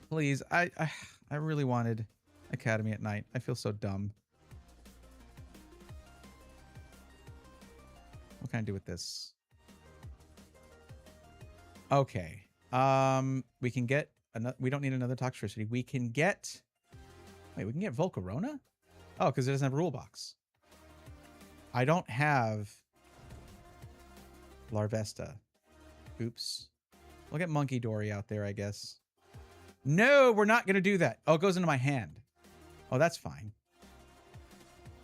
please, I really wanted Academy at Night. I feel so dumb. What can I do with this? Okay. We can get another. We don't need another Toxtricity. We can get. Wait, we can get Volcarona? Oh, because it doesn't have a rule box. I don't have Larvesta. Oops. We'll get Monkey Dory out there, I guess. No, we're not gonna do that. Oh, it goes into my hand. Oh, that's fine.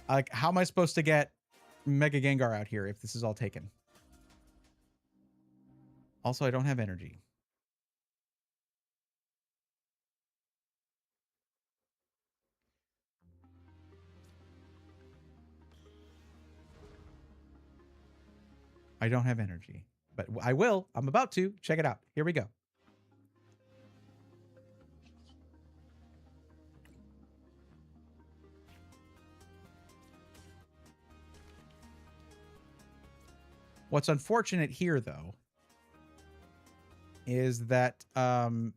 Like, how am I supposed to get Mega Gengar out here if this is all taken? Also, I don't have energy. I don't have energy, but I will. I'm about to. Check it out. Here we go. What's unfortunate here, though, is that I'm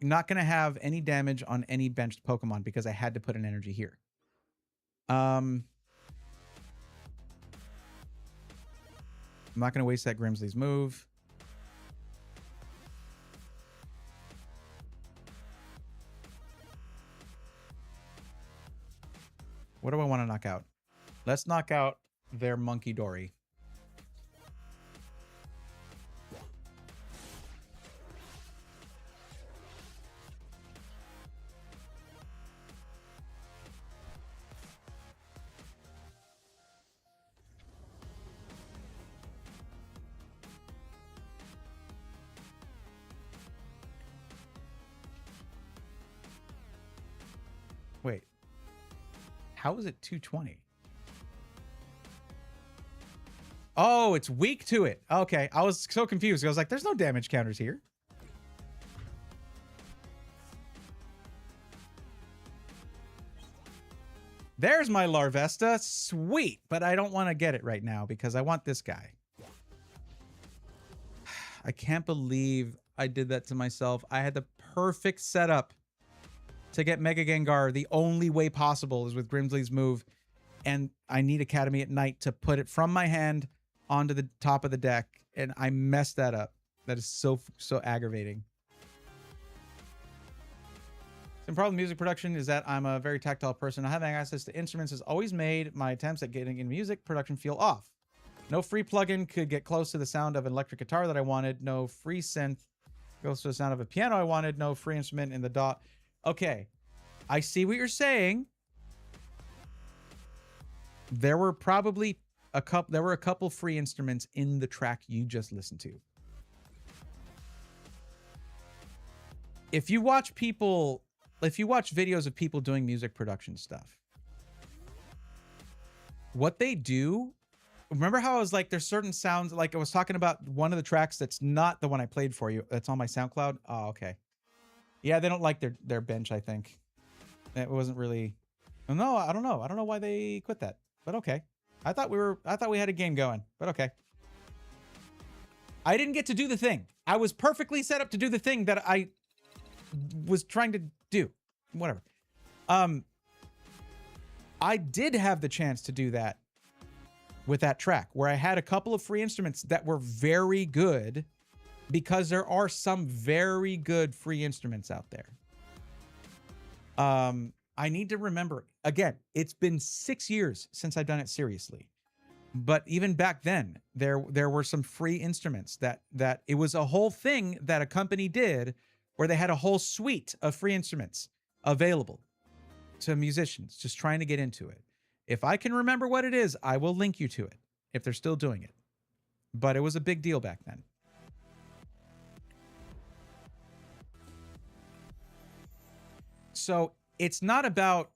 not going to have any damage on any benched Pokemon because I had to put an energy here. I'm not going to waste that Grimsley's move. What do I want to knock out? Let's knock out their Monkey Dory. How is it 220? Oh, it's weak to it. Okay, I was so confused. I was like, there's no damage counters here. There's my Larvesta. Sweet, but I don't want to get it right now because I want this guy. I can't believe I did that to myself. I had the perfect setup to get Mega Gengar. The only way possible is with Grimsley's move, and I need Academy at Night to put it from my hand onto the top of the deck, and I messed that up. That is so aggravating. The problem with music production is that I'm a very tactile person. Not having access to instruments has always made my attempts at getting in music production feel off. No free plugin could get close to the sound of an electric guitar that I wanted. No free synth goes to the sound of a piano I wanted. No free instrument in the dot. Okay, I see what you're saying. There were probably a couple free instruments in the track you just listened to. If you watch videos of people doing music production stuff, what they do, remember how I was like, there's certain sounds, like I was talking about one of the tracks that's not the one I played for you, that's on my SoundCloud. Oh, okay. Yeah, they don't like their bench, I think. It wasn't really, no, I don't know. I don't know why they quit that, but okay. I thought we had a game going, but okay. I didn't get to do the thing. I was perfectly set up to do the thing that I was trying to do. Whatever. I did have the chance to do that with that track where I had a couple of free instruments that were very good, because there are some very good free instruments out there. I need to remember, again, it's been 6 years since I've done it seriously. But even back then, there were some free instruments that it was a whole thing that a company did where they had a whole suite of free instruments available to musicians just trying to get into it. If I can remember what it is, I will link you to it if they're still doing it. But it was a big deal back then. So it's not about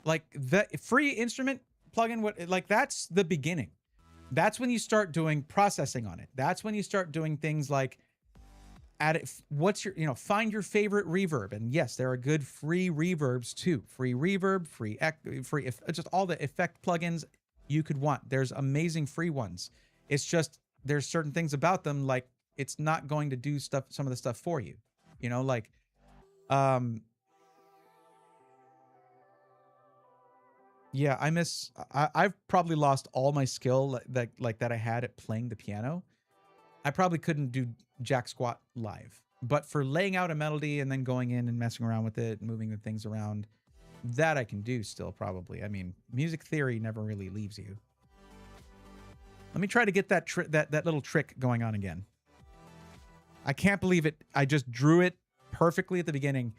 like the free instrument plugin. Like that's the beginning. That's when you start doing processing on it. That's when you start doing things like find your favorite reverb. And yes, there are good free reverbs too. Free reverb, just all the effect plugins you could want. There's amazing free ones. It's just, there's certain things about them, like it's not going to do some of the stuff for you, like, yeah, I've probably lost all my skill that I had at playing the piano. I probably couldn't do jack squat live, but for laying out a melody and then going in and messing around with it, moving the things around, that I can do still probably. I mean, music theory never really leaves you. Let me try to get that little trick going on again. I can't believe it. I just drew it perfectly at the beginning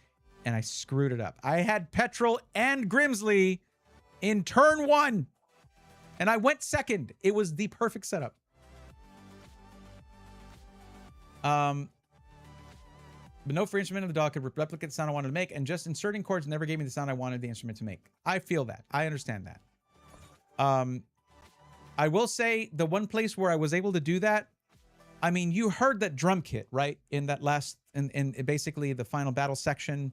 and I screwed it up. I had Petrol and Grimsley in turn 1 and I went second. It was the perfect setup. But no free instrument in the DAW could replicate the sound I wanted to make, and just inserting chords never gave me the sound I wanted the instrument to make. I feel that. I understand that. I will say the one place where I was able to do that, I mean, you heard that drum kit, right? In that last, in basically the final battle section.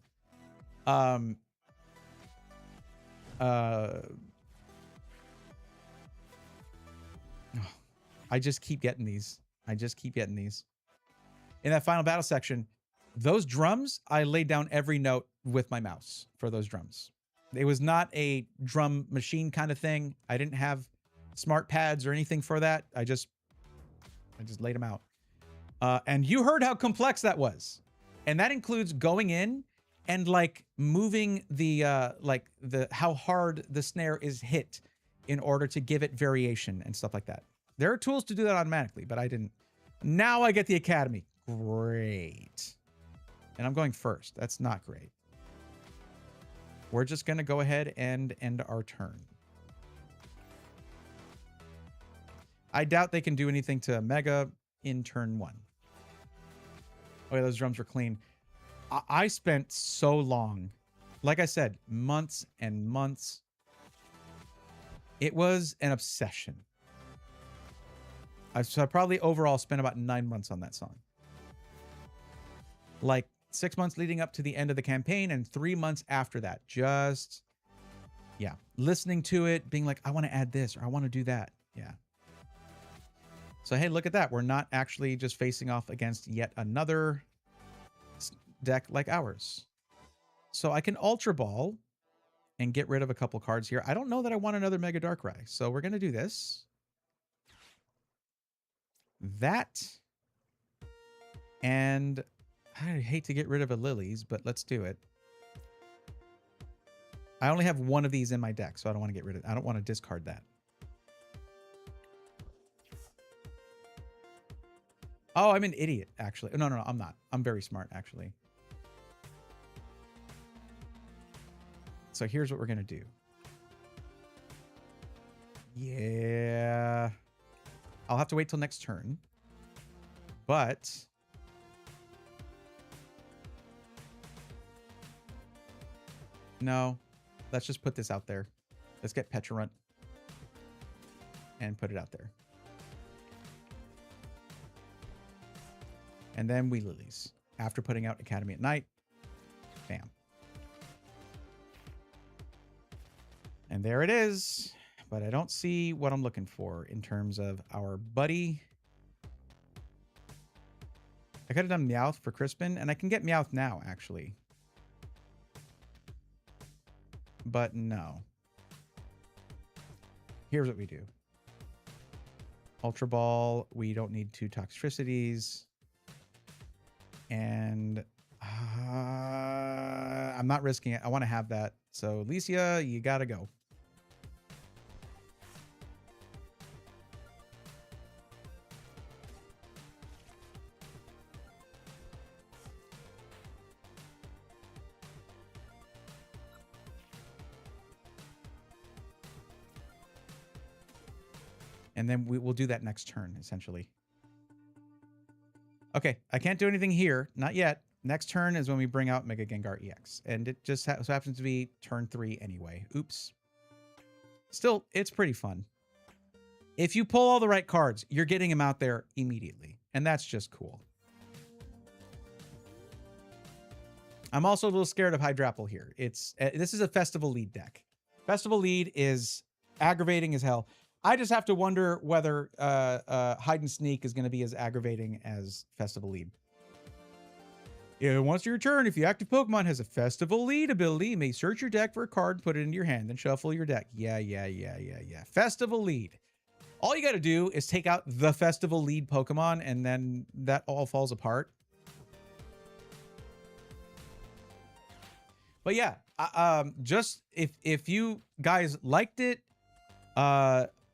I just keep getting these. In that final battle section, those drums, I laid down every note with my mouse for those drums. It was not a drum machine kind of thing. I didn't have smart pads or anything for that. I just laid them out. And you heard how complex that was. And that includes going in and like moving the how hard the snare is hit in order to give it variation and stuff like that. There are tools to do that automatically, but I didn't. Now I get the Academy. Great. And I'm going first. That's not great. We're just going to go ahead and end our turn. I doubt they can do anything to Mega in turn 1. Oh yeah, those drums were clean. I spent so long, like I said, months and months It was an obsession. So I probably overall spent about 9 months on that song. Like 6 months leading up to the end of the campaign and 3 months after that. Just, yeah, listening to it, being like, I want to add this or I want to do that. Yeah. So, hey, look at that. We're not actually just facing off against yet another deck like ours. So I can Ultra Ball and get rid of a couple cards here. I don't know that I want another Mega Darkrai. So we're going to do this. That. And I hate to get rid of a Lilies, but let's do it. I only have one of these in my deck, so I don't want to get rid of it. I don't want to discard that. Oh, I'm an idiot, actually. No, I'm not. I'm very smart, actually. So here's what we're going to do. Yeah. I'll have to wait till next turn. But no, let's just put this out there. Let's get Pecharunt and put it out there. And then we Lilies. After putting out Academy at Night, bam. And there it is. But I don't see what I'm looking for in terms of our buddy. I could have done Meowth for Crispin, and I can get Meowth now, actually. But no. Here's what we do. Ultra Ball. We don't need 2 Toxtricities. And I'm not risking it. I want to have that. So, Alicia, you got to go. And then we will do that next turn, essentially. Okay, I can't do anything here. Not yet. Next turn is when we bring out Mega Gengar EX. And it just so happens to be turn 3 anyway. Oops. Still, it's pretty fun. If you pull all the right cards, you're getting him out there immediately. And that's just cool. I'm also a little scared of Hydrapple here. This is a Festival Lead deck. Festival Lead is aggravating as hell. I just have to wonder whether Hide and Sneak is going to be as aggravating as Festival Lead. Yeah, once your turn, if the active Pokemon has a Festival Lead ability, you may search your deck for a card, put it into your hand, then shuffle your deck. Yeah. Festival Lead. All you got to do is take out the Festival Lead Pokemon, and then that all falls apart. But yeah, just if you guys liked it,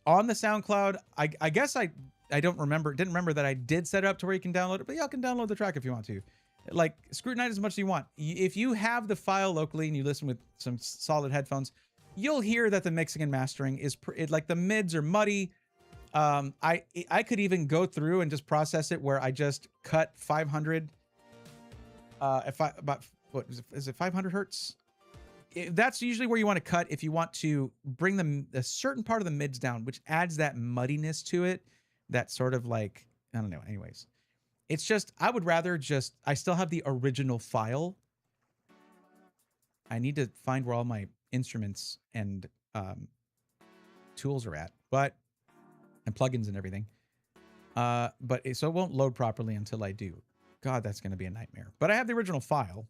on the SoundCloud, I guess I didn't remember that I did set it up to where you can download it, but y'all can download the track if you want to. Like, scrutinize as much as you want. If you have the file locally and you listen with some solid headphones, you'll hear that the mixing and mastering is like the mids are muddy. I could even go through and just process it where I just cut 500. What is it 500 hertz? That's usually where you want to cut if you want to bring a certain part of the mids down, which adds that muddiness to it. That sort of like, I don't know. Anyways, it's just, I would rather just, I still have the original file. I need to find where all my instruments and tools are at, and plugins and everything. So it won't load properly until I do. God, that's going to be a nightmare. But I have the original file.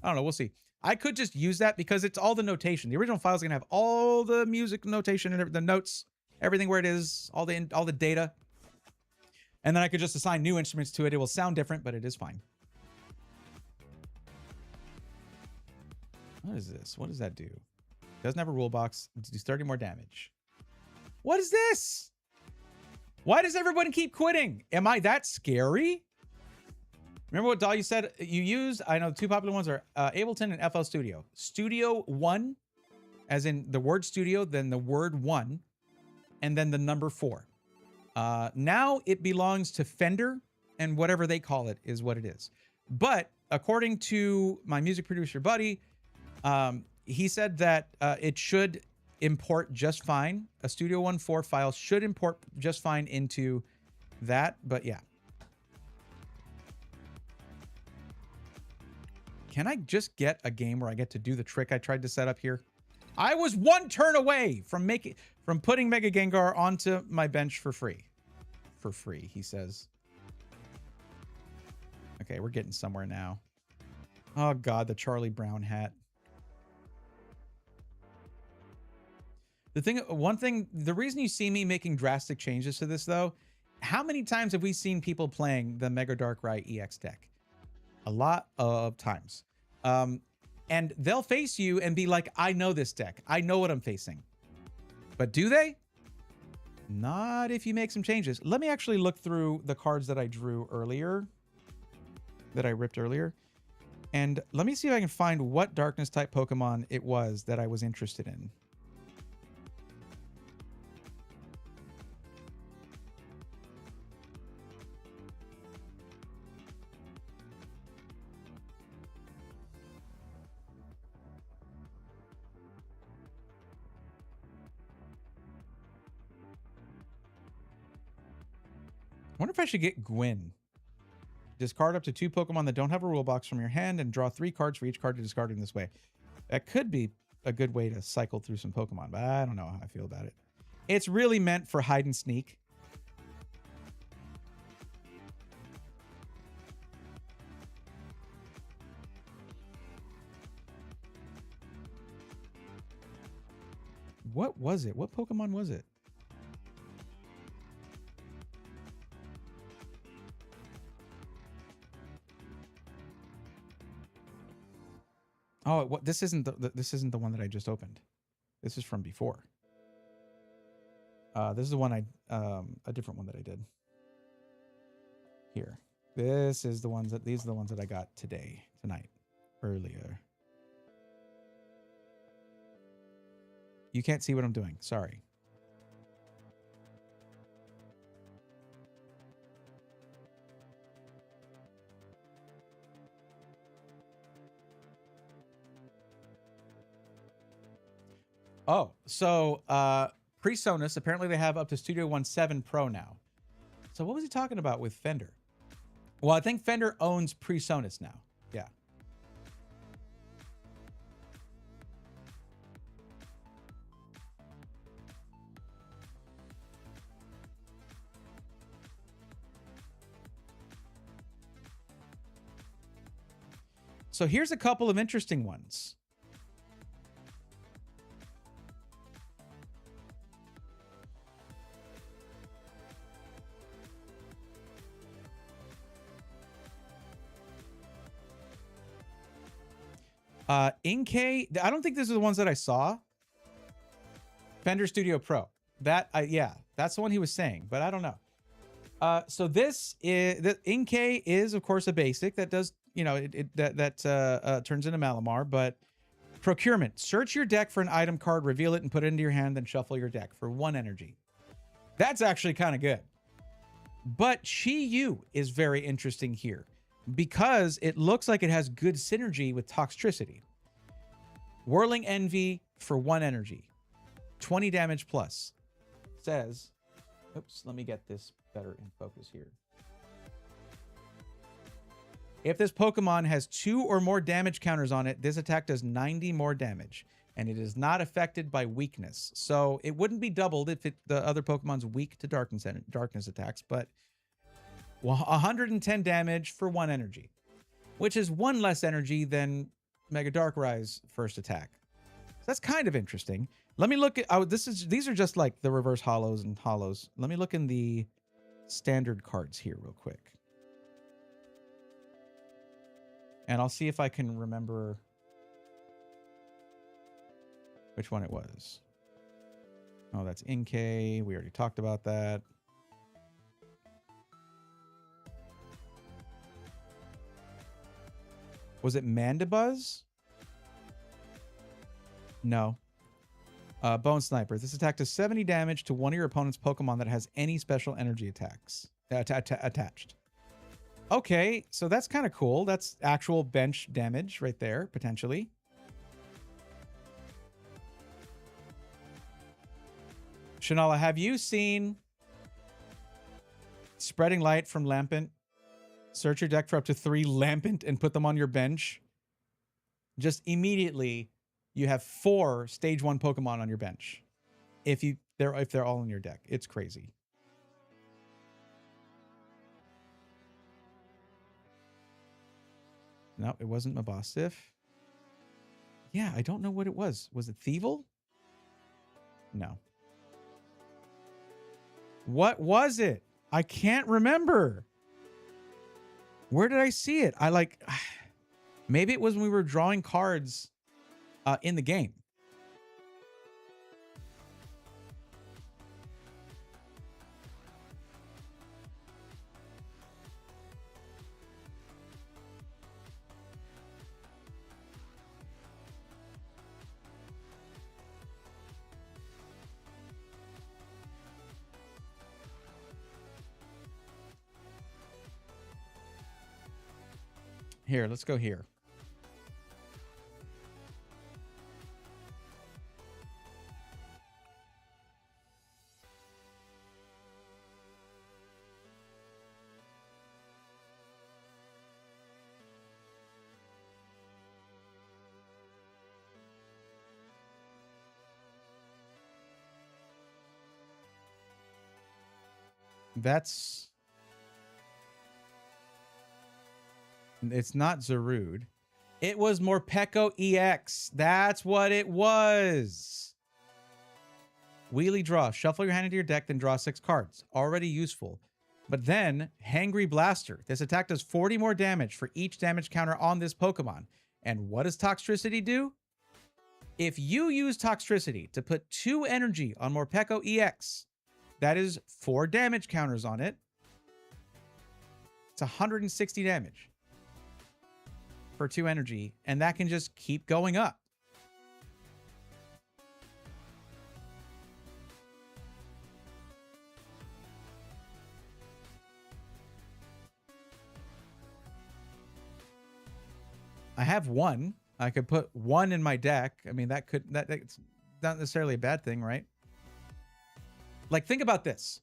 I don't know. We'll see. I could just use that because it's all the notation. The original file is going to have all the music notation and the notes, everything where it is, all the data. And then I could just assign new instruments to it. It will sound different, but it is fine. What is this? What does that do? Doesn't have a rule box. It does 30 more damage. What is this? Why does everybody keep quitting? Am I that scary? Remember what doll you said you used? I know the 2 popular ones are Ableton and FL Studio. Studio 1, as in the word studio, then the word 1, and then the number 4. Now it belongs to Fender, and whatever they call it is what it is. But according to my music producer buddy, he said that it should import just fine. A Studio One 4 file should import just fine into that, but yeah. Can I just get a game where I get to do the trick I tried to set up here? I was one turn away from putting Mega Gengar onto my bench for free. For free, he says. Okay, we're getting somewhere now. Oh God, the Charlie Brown hat. The reason you see me making drastic changes to this though, how many times have we seen people playing the Mega Darkrai EX deck? A lot of times. And they'll face you and be like, I know this deck. I know what I'm facing. But do they? Not if you make some changes. Let me actually look through the cards that I drew earlier. That I ripped earlier. And let me see if I can find what darkness type Pokemon it was that I was interested in. I wonder if I should get Gwyn. Discard up to 2 Pokemon that don't have a rule box from your hand and draw 3 cards for each card to discard in this way. That could be a good way to cycle through some Pokemon, but I don't know how I feel about it. It's really meant for hide and sneak. What was it? What Pokemon was it? Oh, what? This isn't the one that I just opened. This is from before. This is the one a different one that I did. Here. These are the ones that I got tonight, earlier. You can't see what I'm doing. Sorry. Oh, so PreSonus, apparently they have up to Studio One 7 Pro now. So what was he talking about with Fender? Well, I think Fender owns PreSonus now. Yeah. So here's a couple of interesting ones. Inkay, I don't think these are the ones that I saw. Fender Studio Pro. Yeah, that's the one he was saying, but I don't know. So this is the Inkay is of course a basic that does, you know, that turns into Malamar, but procurement. Search your deck for an item card, reveal it and put it into your hand, then shuffle your deck for 1 energy. That's actually kind of good. But Chi-Yu is very interesting here, because it looks like it has good synergy with Toxtricity. Whirling Envy for 1 energy. 20 damage plus. Says, oops, let me get this better in focus here. If this Pokemon has 2 or more damage counters on it, this attack does 90 more damage. And it is not affected by weakness. So it wouldn't be doubled if the other Pokemon's weak to darkness attacks, but 110 damage for 1 energy, which is 1 less energy than Mega Darkrai's first attack. So that's kind of interesting. Let me look at these are just like the reverse hollows and hollows. Let me look in the standard cards here real quick. And I'll see if I can remember which one it was. Oh, that's Inkay. We already talked about that. Was it Mandibuzz? No. Bone Sniper. This attack does 70 damage to one of your opponent's Pokemon that has any special energy attacks attached. Okay, so that's kind of cool. That's actual bench damage right there, potentially. Shanala, have you seen Spreading Light from Lampent? Search your deck for up to 3 Lampent and put them on your bench. Just immediately, you have 4 stage 1 Pokemon on your bench. If they're all in your deck. It's crazy. No, it wasn't Mabosstiff. Yeah, I don't know what it was. Was it Thievel? No. What was it? I can't remember. Where did I see it? Maybe it was when we were drawing cards in the game. Here, let's go here. It's not Zarude. It was Morpeko EX. That's what it was. Wheelie draw. Shuffle your hand into your deck, then draw 6 cards. Already useful. But then, Hangry Blaster. This attack does 40 more damage for each damage counter on this Pokemon. And what does Toxtricity do? If you use Toxtricity to put 2 energy on Morpeko EX, that is 4 damage counters on it. It's 160 damage for 2 energy, and that can just keep going up. I have 1. I could put 1 in my deck. I mean, that's not necessarily a bad thing, right? Like, think about this.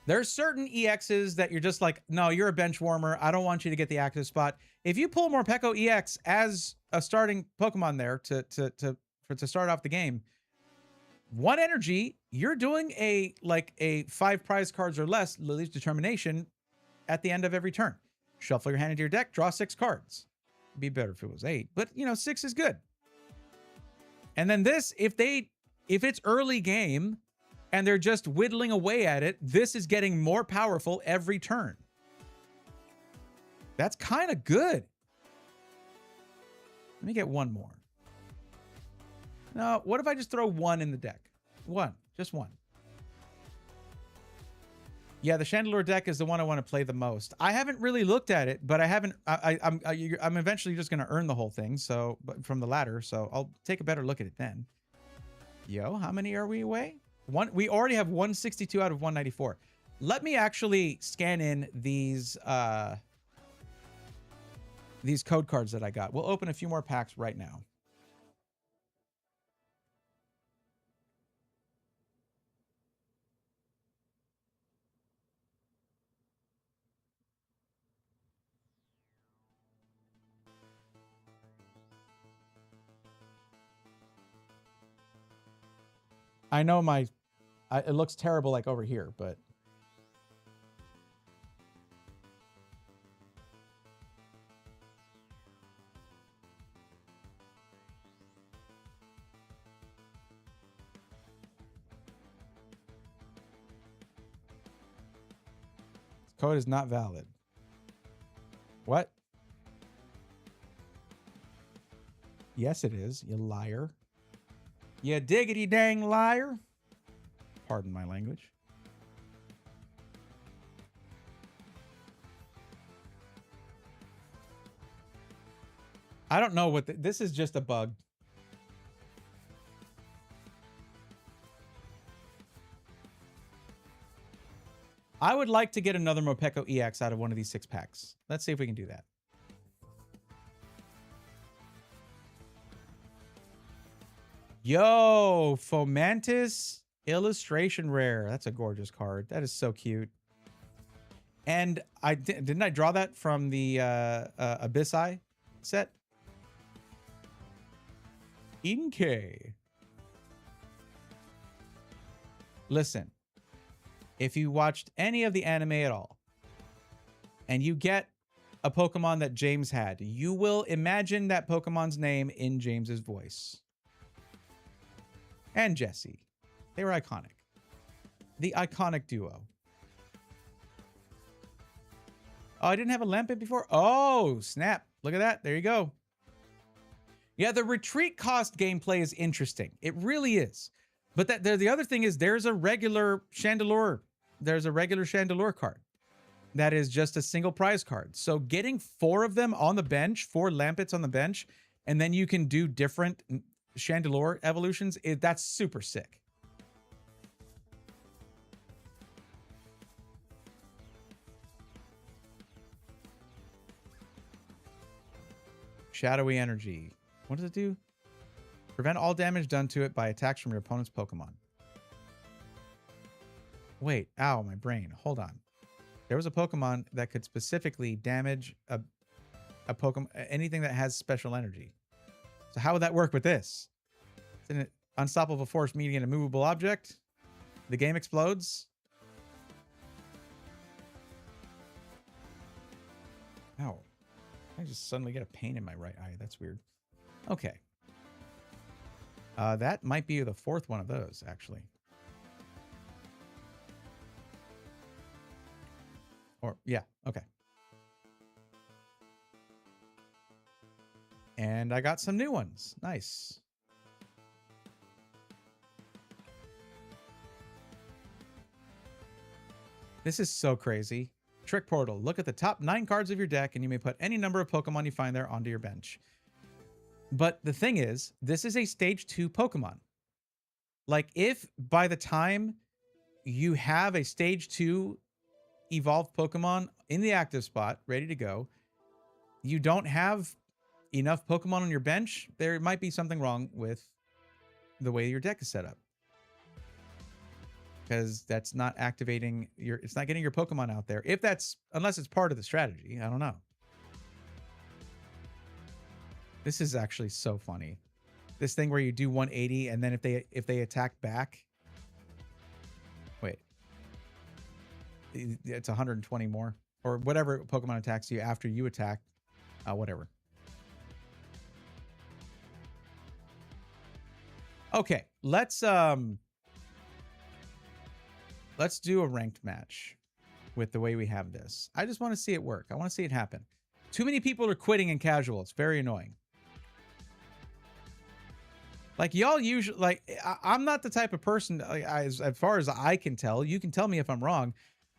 There's certain EXs that you're just like, no, you're a bench warmer. I don't want you to get the active spot. If you pull Morpeko EX as a starting Pokemon there to start off the game, 1 energy, you're doing a 5 prize cards or less, Lily's Determination, at the end of every turn. Shuffle your hand into your deck, draw 6 cards. It'd be better if it was 8, but 6 is good. And then this, if it's early game and they're just whittling away at it, this is getting more powerful every turn. That's kind of good. Let me get 1 more. No, what if I just throw 1 in the deck? 1, just 1. Yeah, the Chandelure deck is the one I want to play the most. I haven't really looked at it, but I haven't. I'm eventually just going to earn the whole thing. So, from the ladder, so I'll take a better look at it then. Yo, how many are we away? We already have 162 out of 194. Let me actually scan in these code cards that I got. We'll open a few more packs right now. I know it looks terrible like over here, but code is not valid. What? Yes, it is, you liar. You diggity dang liar. Pardon my language. I don't know what this is, just a bug. I would like to get another Morpeko EX out of one of these 6 packs. Let's see if we can do that. Yo, Fomantis Illustration rare. That's a gorgeous card. That is so cute. And didn't I draw that from the Abyss Eye set? Eden K. Listen, if you watched any of the anime at all, and you get a Pokemon that James had, you will imagine that Pokemon's name in James's voice. And Jesse. They were iconic. The iconic duo. Oh, I didn't have a Lampent before? Oh, snap. Look at that. There you go. Yeah, the retreat cost gameplay is interesting. It really is. But the other thing is there's a regular Chandelure. There's a regular Chandelure card. That is just a single prize card. So getting 4 of them on the bench, 4 Lampets on the bench, and then you can do different Chandelure evolutions, that's super sick. Shadowy Energy. What does it do? Prevent all damage done to it by attacks from your opponent's Pokemon. Wait, ow, my brain. Hold on. There was a Pokemon that could specifically damage a Pokemon, anything that has special energy. So how would that work with this? It's an unstoppable force meeting an immovable object. The game explodes. Ow. I just suddenly get a pain in my right eye. That's weird. Okay. That might be the 4th one of those, actually. Or, yeah, okay. And I got some new ones. Nice. This is so crazy. Trick Portal. Look at the top 9 cards of your deck, and you may put any number of Pokemon you find there onto your bench. But the thing is, this is a Stage 2 Pokemon. Like, if by the time you have a Stage 2 evolved Pokemon in the active spot, ready to go, you don't have enough Pokemon on your bench, there might be something wrong with the way your deck is set up. Because that's not activating it's not getting your Pokemon out there. Unless it's part of the strategy. I don't know. This is actually so funny. This thing where you do 180 and then if they attack back. Wait. It's 120 more. Or whatever Pokemon attacks you after you attack. Whatever. Okay, let's do a ranked match with the way we have this. I just want to see it work. I want to see it happen. Too many people are quitting in casual. It's very annoying. Like, y'all usually, like, I'm not the type of person, as far as I can tell, you can tell me if I'm wrong,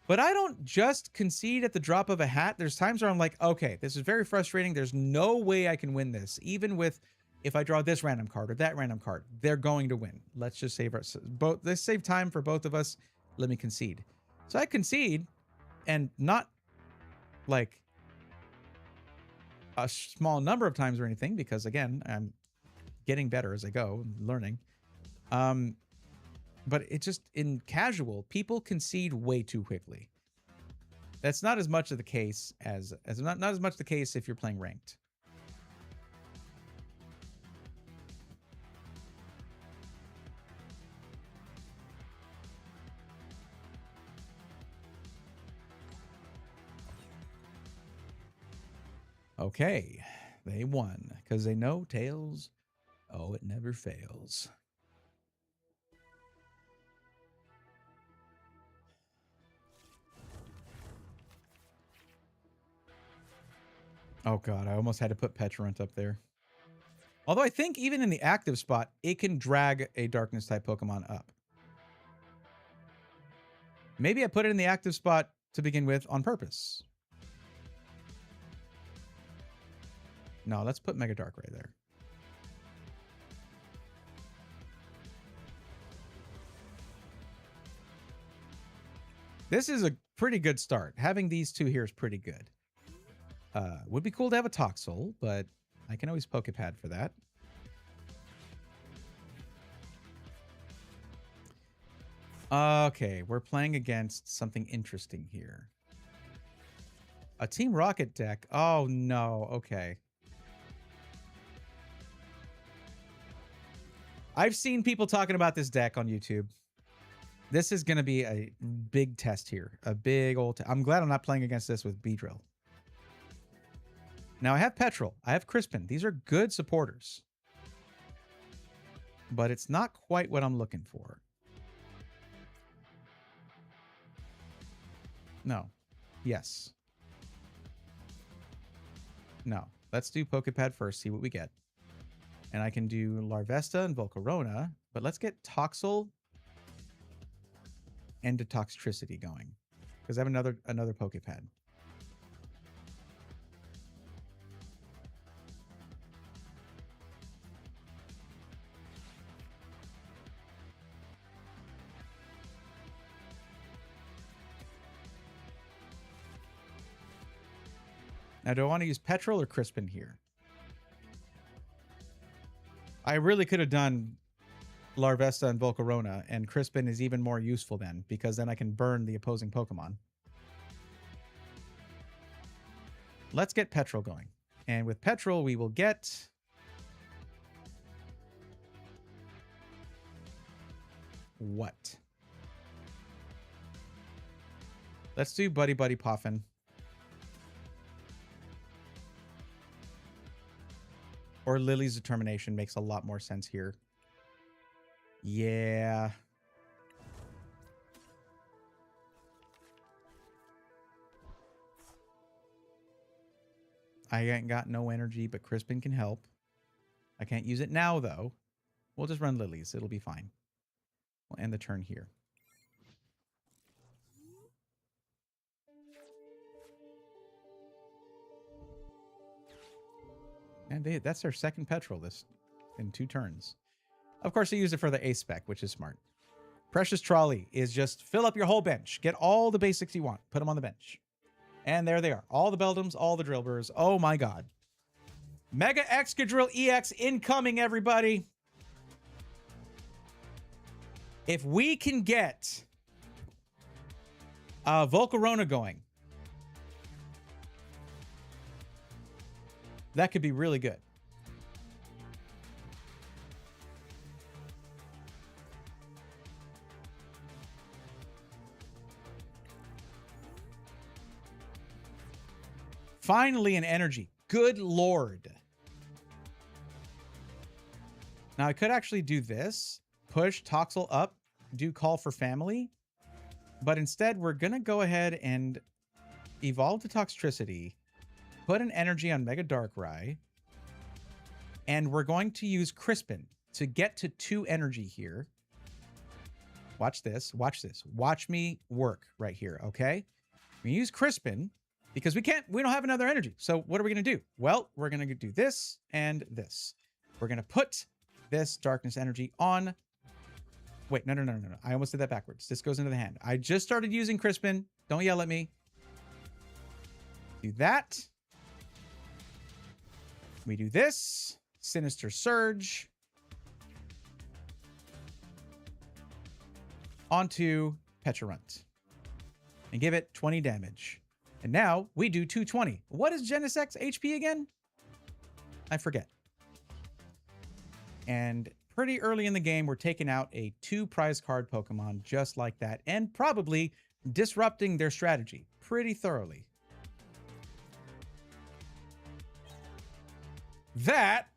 but I don't just concede at the drop of a hat. There's times where I'm like, okay, this is very frustrating. There's no way I can win this. Even with, if I draw this random card or that random card, they're going to win. Let's just save let's save time for both of us. Let me concede. So I concede, and not like a small number of times or anything, because again, I'm getting better as I go, learning. But it just, in casual, people concede way too quickly. That's not as much of the case as not as much the case if you're playing ranked. Okay, they won because they know Tails. Oh, it never fails. Oh god, I almost had to put Petrarunt up there. Although I think even in the active spot, it can drag a Darkness type Pokemon up. Maybe I put it in the active spot to begin with on purpose. No, let's put Mega Darkrai there. This is a pretty good start. Having these two here is pretty good. Would be cool to have a Toxel, but I can always Pokepad for that. Okay, we're playing against something interesting here. A Team Rocket deck. Oh, no. Okay. I've seen people talking about this deck on YouTube. This is going to be a big test here. A big old... I'm glad I'm not playing against this with Beedrill. Now, I have Petrol. I have Crispin. These are good supporters. But it's not quite what I'm looking for. No. Yes. No. Let's do Pokepad first, see what we get. And I can do Larvesta and Volcarona, but let's get Toxel and Detoxtricity going. Because I have another Pokepad. Now, do I want to use Petrol or Crispin here? I really could have done Larvesta and Volcarona, and Crispin is even more useful then, because then I can burn the opposing Pokemon. Let's get Petrol going. And with Petrol, we will get... what? Let's do Buddy Buddy Poffin. Or Lily's Determination makes a lot more sense here. Yeah. I ain't got no energy, but Crispin can help. I can't use it now, though. We'll just run Lily's. It'll be fine. We'll end the turn here. And that's their second Petrol this in 2 turns. Of course, they use it for the ace spec, which is smart. Precious Trolley is just fill up your whole bench. Get all the basics you want. Put them on the bench. And there they are. All the Beldums, all the Drillburs. Oh my god. Mega Excadrill EX incoming, everybody. If we can get Volcarona going, that could be really good. Finally, an energy. Good lord. Now, I could actually do this. Push Toxel up. Do Call for Family. But instead, we're going to go ahead and evolve to Toxtricity. Put an energy on Mega Darkrai. And we're going to use Crispin to get to 2 energy here. Watch this. Watch this. Watch me work right here, okay? We use Crispin because we don't have another energy. So what are we going to do? Well, we're going to do this and this. We're going to put this Darkness energy on. Wait, no. I almost did that backwards. This goes into the hand. I just started using Crispin. Don't yell at me. Do that. We do this. Sinister Surge. Onto Pecharunt. And give it 20 damage. And now we do 220. What is Genesec's HP again? I forget. And pretty early in the game, we're taking out a 2 prize card Pokemon just like that. And probably disrupting their strategy pretty thoroughly. That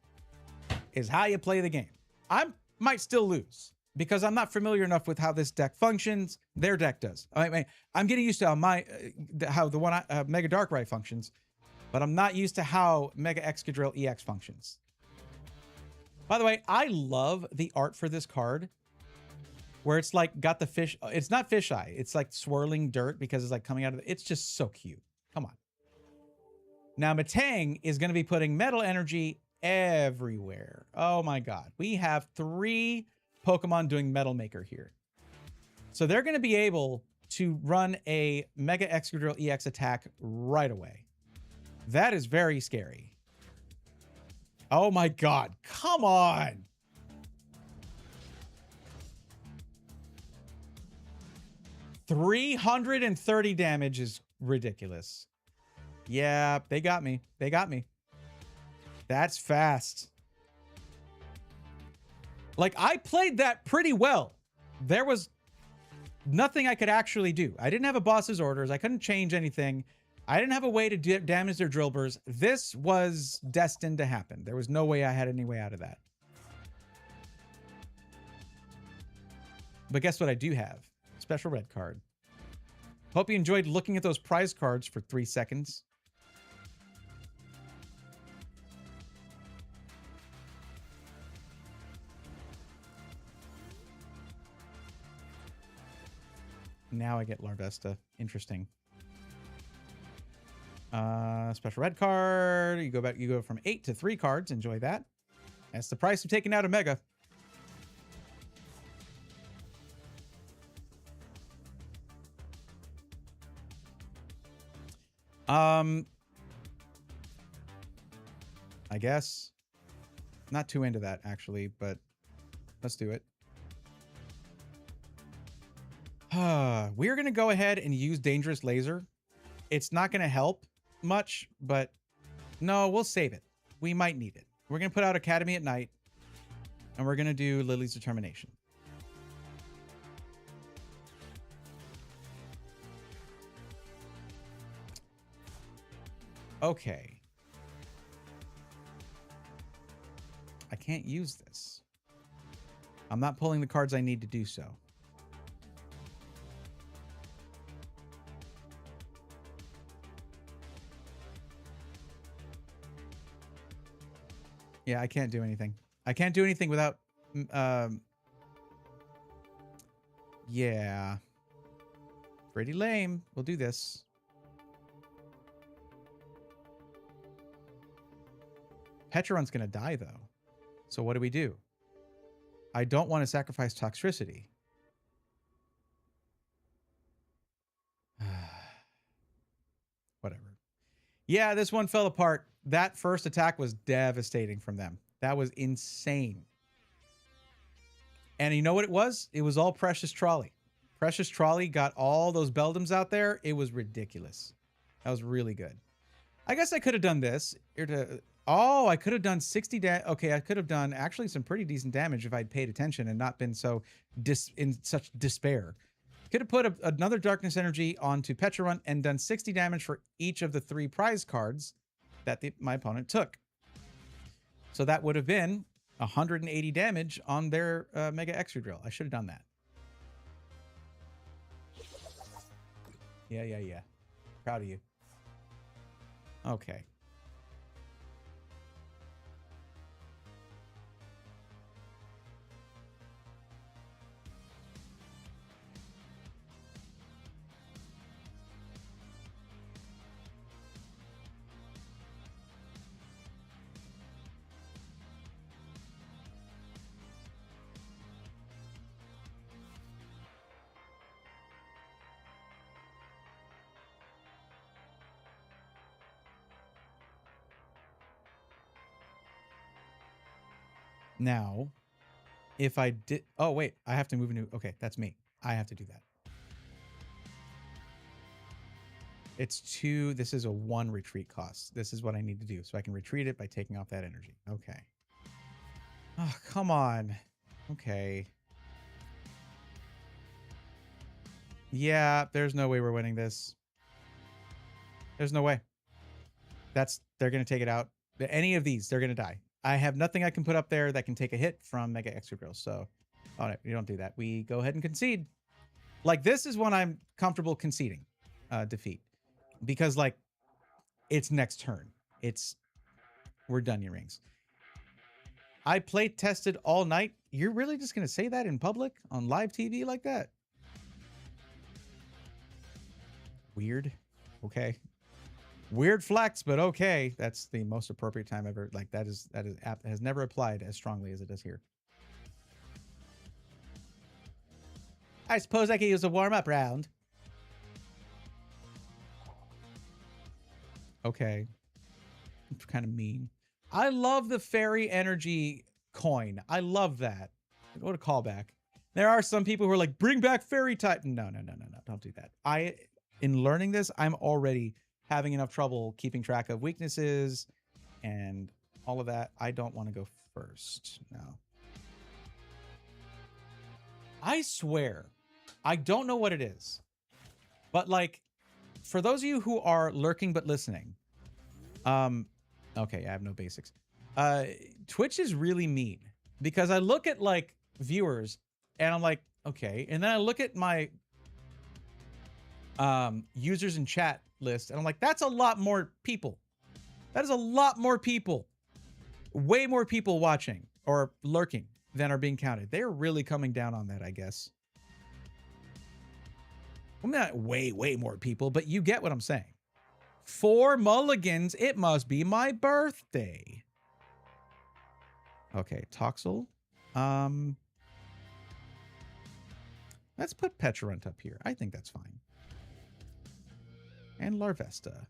is how you play the game. I might still lose because I'm not familiar enough with how this deck functions. Their deck does. I mean, I'm getting used to how the one Mega Darkrai functions, but I'm not used to how Mega Excadrill EX functions. By the way, I love the art for this card where it's like got the fish. It's not fisheye. It's like swirling dirt because it's like coming out of it's just so cute. Come on. Now, Matang is going to be putting metal energy everywhere. Oh my god. We have 3 Pokemon doing Metal Maker here. So they're going to be able to run a Mega Excadrill EX attack right away. That is very scary. Oh my god. Come on. 330 damage is ridiculous. Yeah, they got me. They got me. That's fast. Like, I played that pretty well. There was nothing I could actually do. I didn't have a boss's orders. I couldn't change anything. I didn't have a way to damage their drill burrs. This was destined to happen. There was no way I had any way out of that. But guess what I do have? Special red card. Hope you enjoyed looking at those prize cards for 3 seconds. Now I get Larvesta. Interesting. Special red card. You go from 8 to 3 cards. Enjoy that. That's the price of taking out a mega. I guess. Not too into that, actually, but let's do it. We're going to go ahead and use Dangerous Laser. It's not going to help much, but no, we'll save it. We might need it. We're going to put out Academy at night, and we're going to do Lily's Determination. Okay. I can't use this. I'm not pulling the cards I need to do so. Yeah, I can't do anything. I can't do anything without... yeah. Pretty lame. We'll do this. Petron's going to die, though. So what do we do? I don't want to sacrifice Toxtricity. Whatever. Yeah, this one fell apart. That first attack was devastating from them. That was insane. And you know what it was? It was all Precious Trolley. Precious Trolley got all those Beldums out there. It was ridiculous. That was really good. I guess I could have done this. Oh, I could have done 60 damage. Okay, I could have done actually some pretty decent damage if I'd paid attention and not been so in such despair. Could have put another Darkness Energy onto Petron and done 60 damage for each of the 3 prize cards that my opponent took. So that would have been 180 damage on their Mega Extra Drill. I should have done that. Yeah. Proud of you. Okay. Now, if I did... Oh, wait. I have to move a new... Okay, that's me. I have to do that. It's 2... This is a 1 retreat cost. This is what I need to do. So I can retreat it by taking off that energy. Okay. Oh, come on. Okay. Yeah, there's no way we're winning this. There's no way. They're going to take it out. Any of these, they're going to die. I have nothing I can put up there that can take a hit from Mega Extra Drill. So, oh no, we don't do that. We go ahead and concede. Like, this is when I'm comfortable conceding defeat. Because, like, it's next turn. We're done, your rings. I play tested all night. You're really just going to say that in public on live TV like that? Weird. Okay. Weird flex, but okay. That's the most appropriate time ever. Like, that has never applied as strongly as it does here. I suppose I could use a warm-up round. Okay. It's kind of mean. I love the fairy energy coin. I love that. What a callback. There are some people who are like, bring back fairy type. No. Don't do that. In learning this, I'm already having enough trouble keeping track of weaknesses and all of that. I don't want to go first. No. I swear, I don't know what it is. But like, for those of you who are lurking but listening, okay, I have no basics. Twitch is really mean because I look at like viewers and I'm like, okay. And then I look at my users in chat list and I'm like, that's a lot more people. That is a lot more people. Way more people watching or lurking than are being counted. They're really coming down on that, I guess. Well, not way more people, but you get what I'm saying. 4 mulligans. It must be my birthday. Okay, Toxel. Let's put Petrarunt up here. I think that's fine. And Larvesta.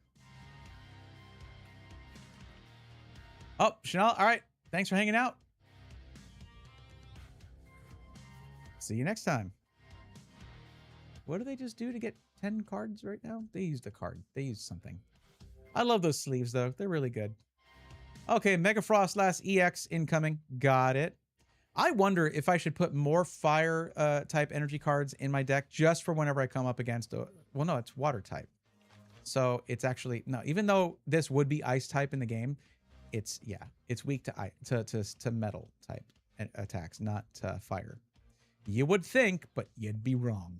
Oh, Chanel. All right. Thanks for hanging out. See you next time. What do they just do to get 10 cards right now? They used a card. They used something. I love those sleeves, though. They're really good. Okay, Mega Frost last EX incoming. Got it. I wonder if I should put more fire type energy cards in my deck just for whenever I come up against a... Well, no, it's water type. So it's actually... No, even though this would be ice type in the game, it's... Yeah, it's weak to metal type attacks, not fire. You would think, but you'd be wrong.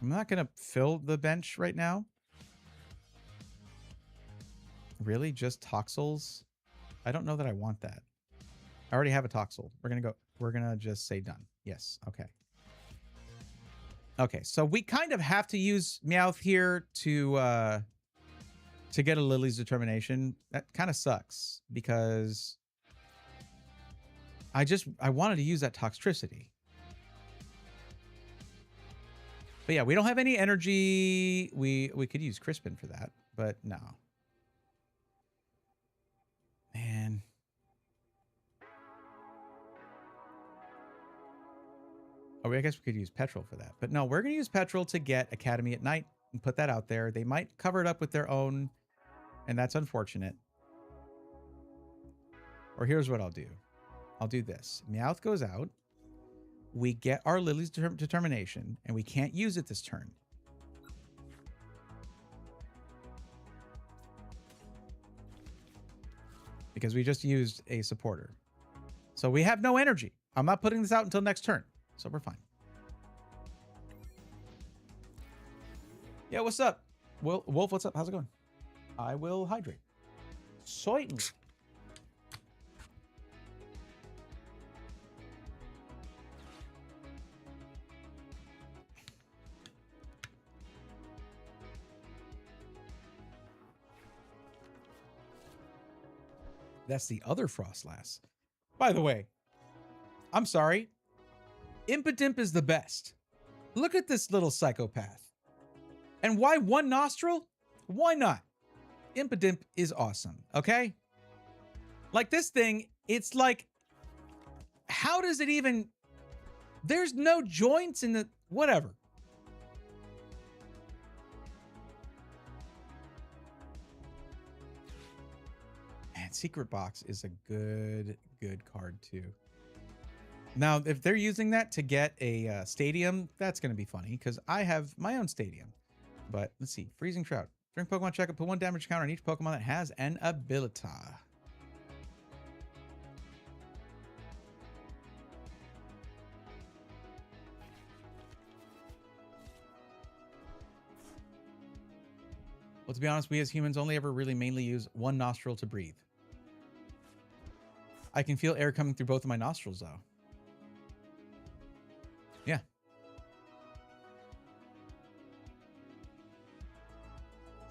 I'm not going to fill the bench right now. Really? Just Toxels? I don't know that I want that. I already have a Toxel. We're going to just say done. Yes. Okay. Okay. So we kind of have to use Meowth here to get a Lily's Determination. That kind of sucks because I wanted to use that Toxtricity. But yeah, we don't have any energy. We could use Crispin for that, but no. Man. Oh, I guess we could use Petrol for that. But no, we're going to use Petrol to get Academy at Night and put that out there. They might cover it up with their own, and that's unfortunate. Or here's what I'll do. I'll do this. Meowth goes out. We get our Lily's Determination, and we can't use it this turn. Because we just used a supporter. So we have no energy. I'm not putting this out until next turn. So we're fine. Yeah, what's up? Wolf, what's up? How's it going? I will hydrate. Certainly. That's the other Frostlass. By the way, I'm sorry. Impidimp is the best. Look at this little psychopath. And why one nostril? Why not? Impidimp is awesome, okay? Like this thing, it's like, how does it even... There's no joints in the... Whatever. Secret Box is a good card too. Now, if they're using that to get a stadium, that's going to be funny because I have my own stadium. But let's see. Freezing Shroud. During Pokemon checkup, put 1 damage counter on each Pokemon that has an ability. Well, to be honest, we as humans only ever really mainly use one nostril to breathe. I can feel air coming through both of my nostrils, though. Yeah.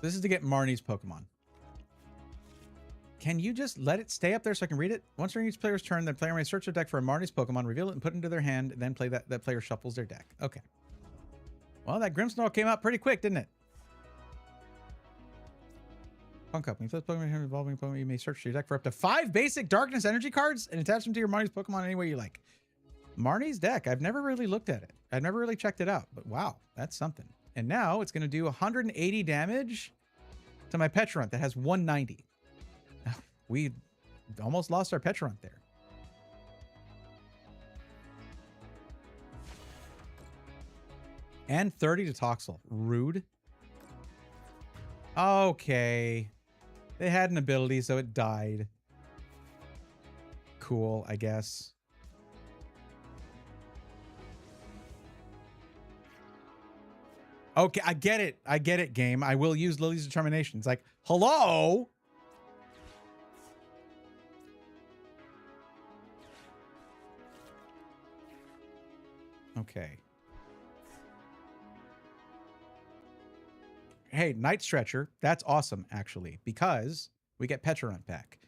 This is to get Marnie's Pokemon. Can you just let it stay up there so I can read it? Once during each player's turn, the player may search their deck for a Marnie's Pokemon, reveal it, and put it into their hand, and then play that player shuffles their deck. Okay. Well, that Grimmsnarl came out pretty quick, didn't it? Punk up. When you flip Pokemon evolving Pokemon, you may search your deck for up to 5 basic Darkness Energy cards and attach them to your Marnie's Pokemon any way you like. Marnie's deck. I've never really looked at it. I've never really checked it out, but wow, that's something. And now it's going to do 180 damage to my Petrarunt that has 190. We almost lost our Petrarunt there. And 30 to Toxel. Rude. Okay. They had an ability, so it died. Cool, I guess. Okay, I get it. I get it, game. I will use Lily's Determination. It's like, hello? Okay. Hey, Night Stretcher. That's awesome, actually, because we get Petrarunt back.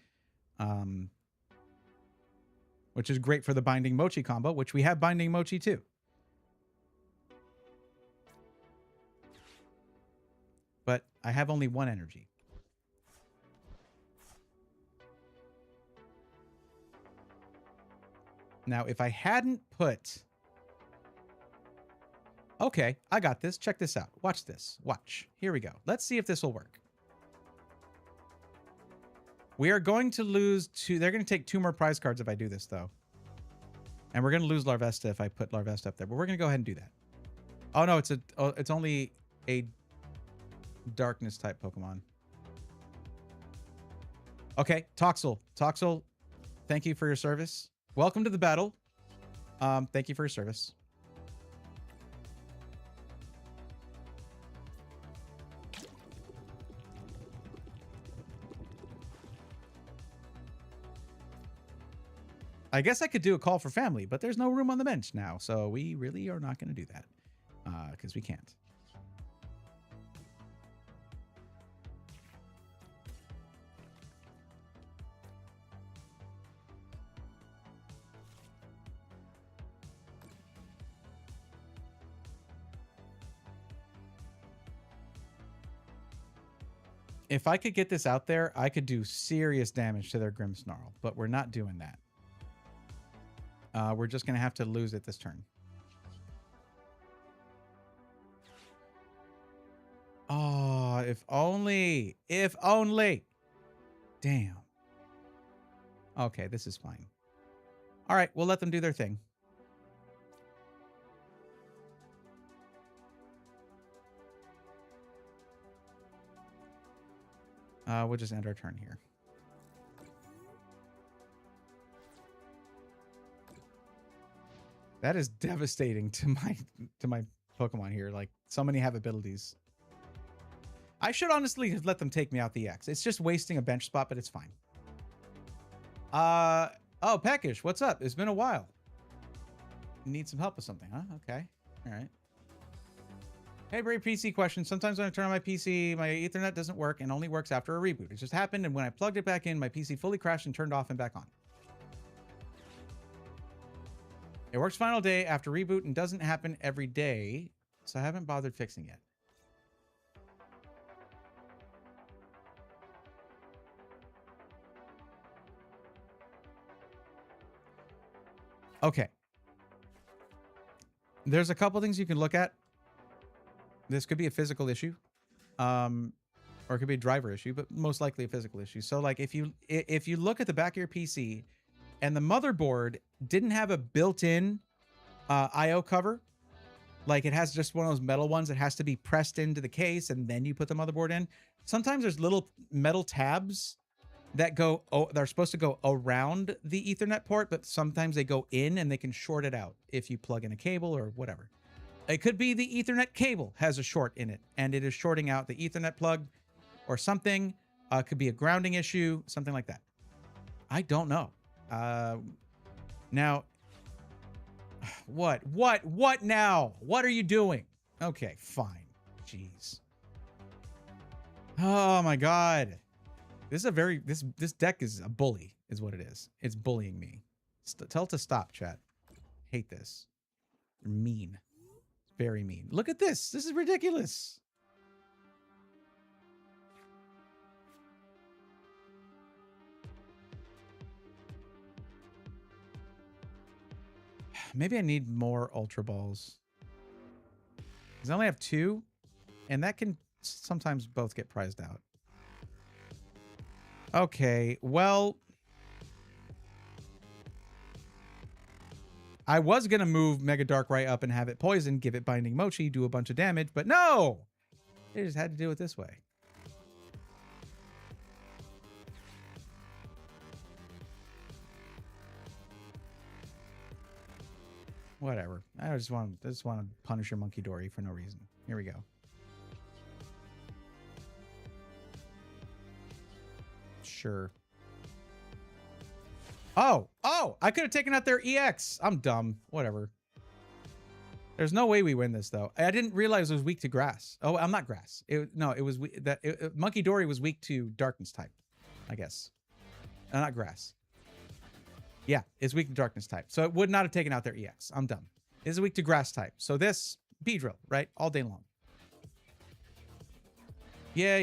Which is great for the Binding Mochi combo, which we have Binding Mochi too. But I have only 1 energy. Now, if I hadn't put... Okay, I got this. Check this out. Watch this. Watch. Here we go. Let's see if this will work. We are going to lose 2... They're going to take 2 more prize cards if I do this, though. And we're going to lose Larvesta if I put Larvesta up there. But we're going to go ahead and do that. Oh, no, it's only a Darkness type Pokemon. Okay, Toxel. Toxel, thank you for your service. Welcome to the battle. Thank you for your service. I guess I could do a call for family, but there's no room on the bench now, so we really are not going to do that because we can't. If I could get this out there, I could do serious damage to their Grimmsnarl, but we're not doing that. We're just going to have to lose it this turn. Oh, if only. If only. Damn. Okay, this is fine. All right, we'll let them do their thing. We'll just end our turn here. That is devastating to my Pokemon here. Like, so many have abilities. I should honestly have let them take me out the X. It's just wasting a bench spot, but it's fine. Oh, Peckish, what's up? It's been a while. Need some help with something, huh? Okay. All right. Hey, Brave PC question. Sometimes when I turn on my PC, my Ethernet doesn't work and only works after a reboot. It just happened, and when I plugged it back in, my PC fully crashed and turned off and back on. It works final day after reboot and doesn't happen every day, so I haven't bothered fixing it. Okay. There's a couple things you can look at. This could be a physical issue, or it could be a driver issue, but most likely a physical issue. So, like, if you look at the back of your PC and the motherboard didn't have a built-in I/O cover, like it has just one of those metal ones that has to be pressed into the case and then you put the motherboard in. Sometimes there's little metal tabs that go, they're supposed to go around the Ethernet port, but sometimes they go in and they can short it out if you plug in a cable or whatever. It could be the Ethernet cable has a short in it and it is shorting out the Ethernet plug or something. It could be a grounding issue, something like that. I don't know. Now, what now? What are you doing? Okay, fine. Jeez. Oh my God. This is a very this deck is a bully, is what it is. It's bullying me. Tell it to stop, chat. Hate this. You're mean. Very mean. Look at this. This is ridiculous. Maybe I need more Ultra Balls. Because I only have 2, and that can sometimes both get prized out. Okay, well... I was going to move Mega Darkrai up and have it poison, give it Binding Mochi, do a bunch of damage, but no! They just had to do it this way. Whatever. I just want to punish your Monkey Dory for no reason. Here we go. Sure. Oh! I could have taken out their EX. I'm dumb. Whatever. There's no way we win this, though. I didn't realize it was weak to grass. Oh, I'm not grass. Monkey Dory was weak to darkness type, I guess. Not grass. Yeah, it's weak to darkness type. So it would not have taken out their EX. I'm dumb. This is weak to grass type. So this, Beedrill, right? All day long. Yeah.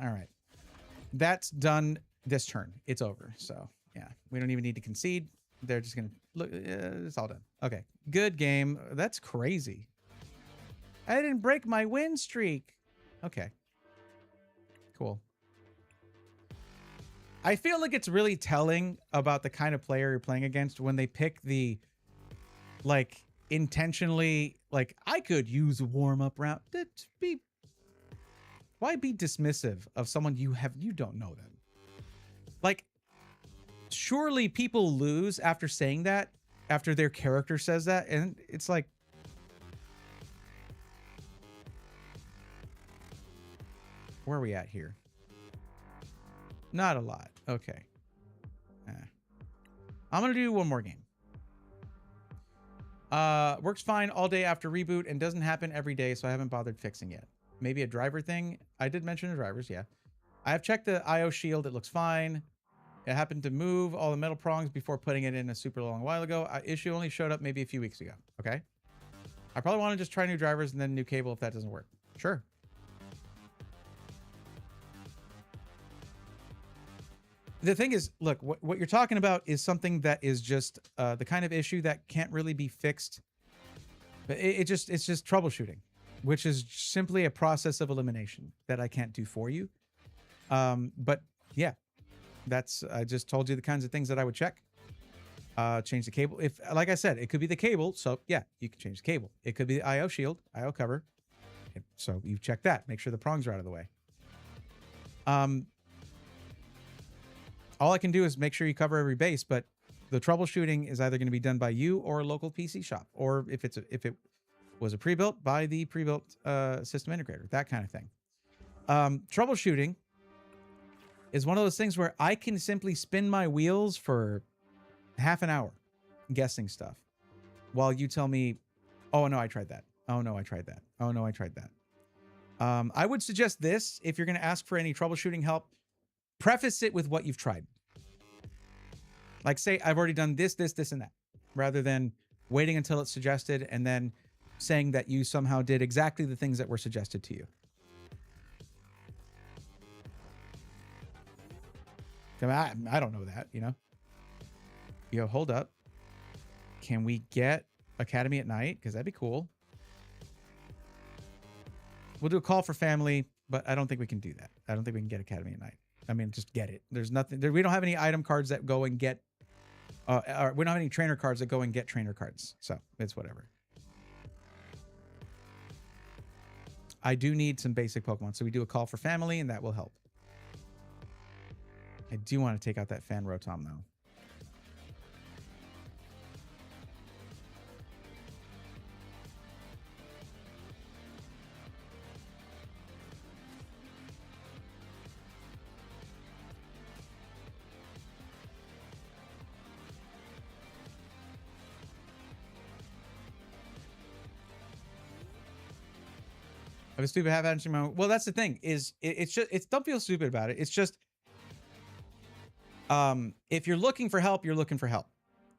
All right. That's done this turn. It's over. So, yeah. We don't even need to concede. They're just going to look. It's all done. Okay. Good game. That's crazy. I didn't break my win streak. Okay. Cool. I feel like it's really telling about the kind of player you're playing against when they pick the, like, intentionally, like, I could use a warm-up round. Why be dismissive of someone you don't know them? Like, surely people lose after saying that, after their character says that, and it's like, where are we at here? Not a lot. Okay. I'm going to do one more game. Works fine all day after reboot and doesn't happen every day, so I haven't bothered fixing yet. Maybe a driver thing. I did mention the drivers, yeah. I have checked the IO shield. It looks fine. It happened to move all the metal prongs before putting it in a super long while ago. Issue only showed up maybe a few weeks ago. Okay. I probably want to just try new drivers and then new cable if that doesn't work. Sure. The thing is, look, what you're talking about is something that is just the kind of issue that can't really be fixed. It's just troubleshooting, which is simply a process of elimination that I can't do for you. But yeah, I just told you the kinds of things that I would check. Change the cable. If, like I said, it could be the cable. So yeah, you can change the cable. It could be the IO shield, IO cover. So you check that. Make sure the prongs are out of the way. All I can do is make sure you cover every base, but the troubleshooting is either going to be done by you or a local PC shop, or if it was a pre-built, by the pre-built system integrator, that kind of thing. Troubleshooting is one of those things where I can simply spin my wheels for half an hour guessing stuff while you tell me, oh no, I tried that. Oh no, I tried that. Oh no, I tried that. I would suggest this if you're going to ask for any troubleshooting help. Preface it with what you've tried. Like, say, I've already done this, and that, rather than waiting until it's suggested and then saying that you somehow did exactly the things that were suggested to you. I don't know that, you know? Yo, hold up. Can we get Academy at night? Because that'd be cool. We'll do a call for family, but I don't think we can do that. I don't think we can get Academy at night. I mean, just get it. There's nothing. We don't have any item cards that go and get. We don't have any trainer cards that go and get trainer cards. So it's whatever. I do need some basic Pokemon, so we do a call for family, and that will help. I do want to take out that Fan Rotom though. have a stupid half-answer moment. Well, that's the thing is it's just don't feel stupid about it. It's just if you're looking for help, you're looking for help.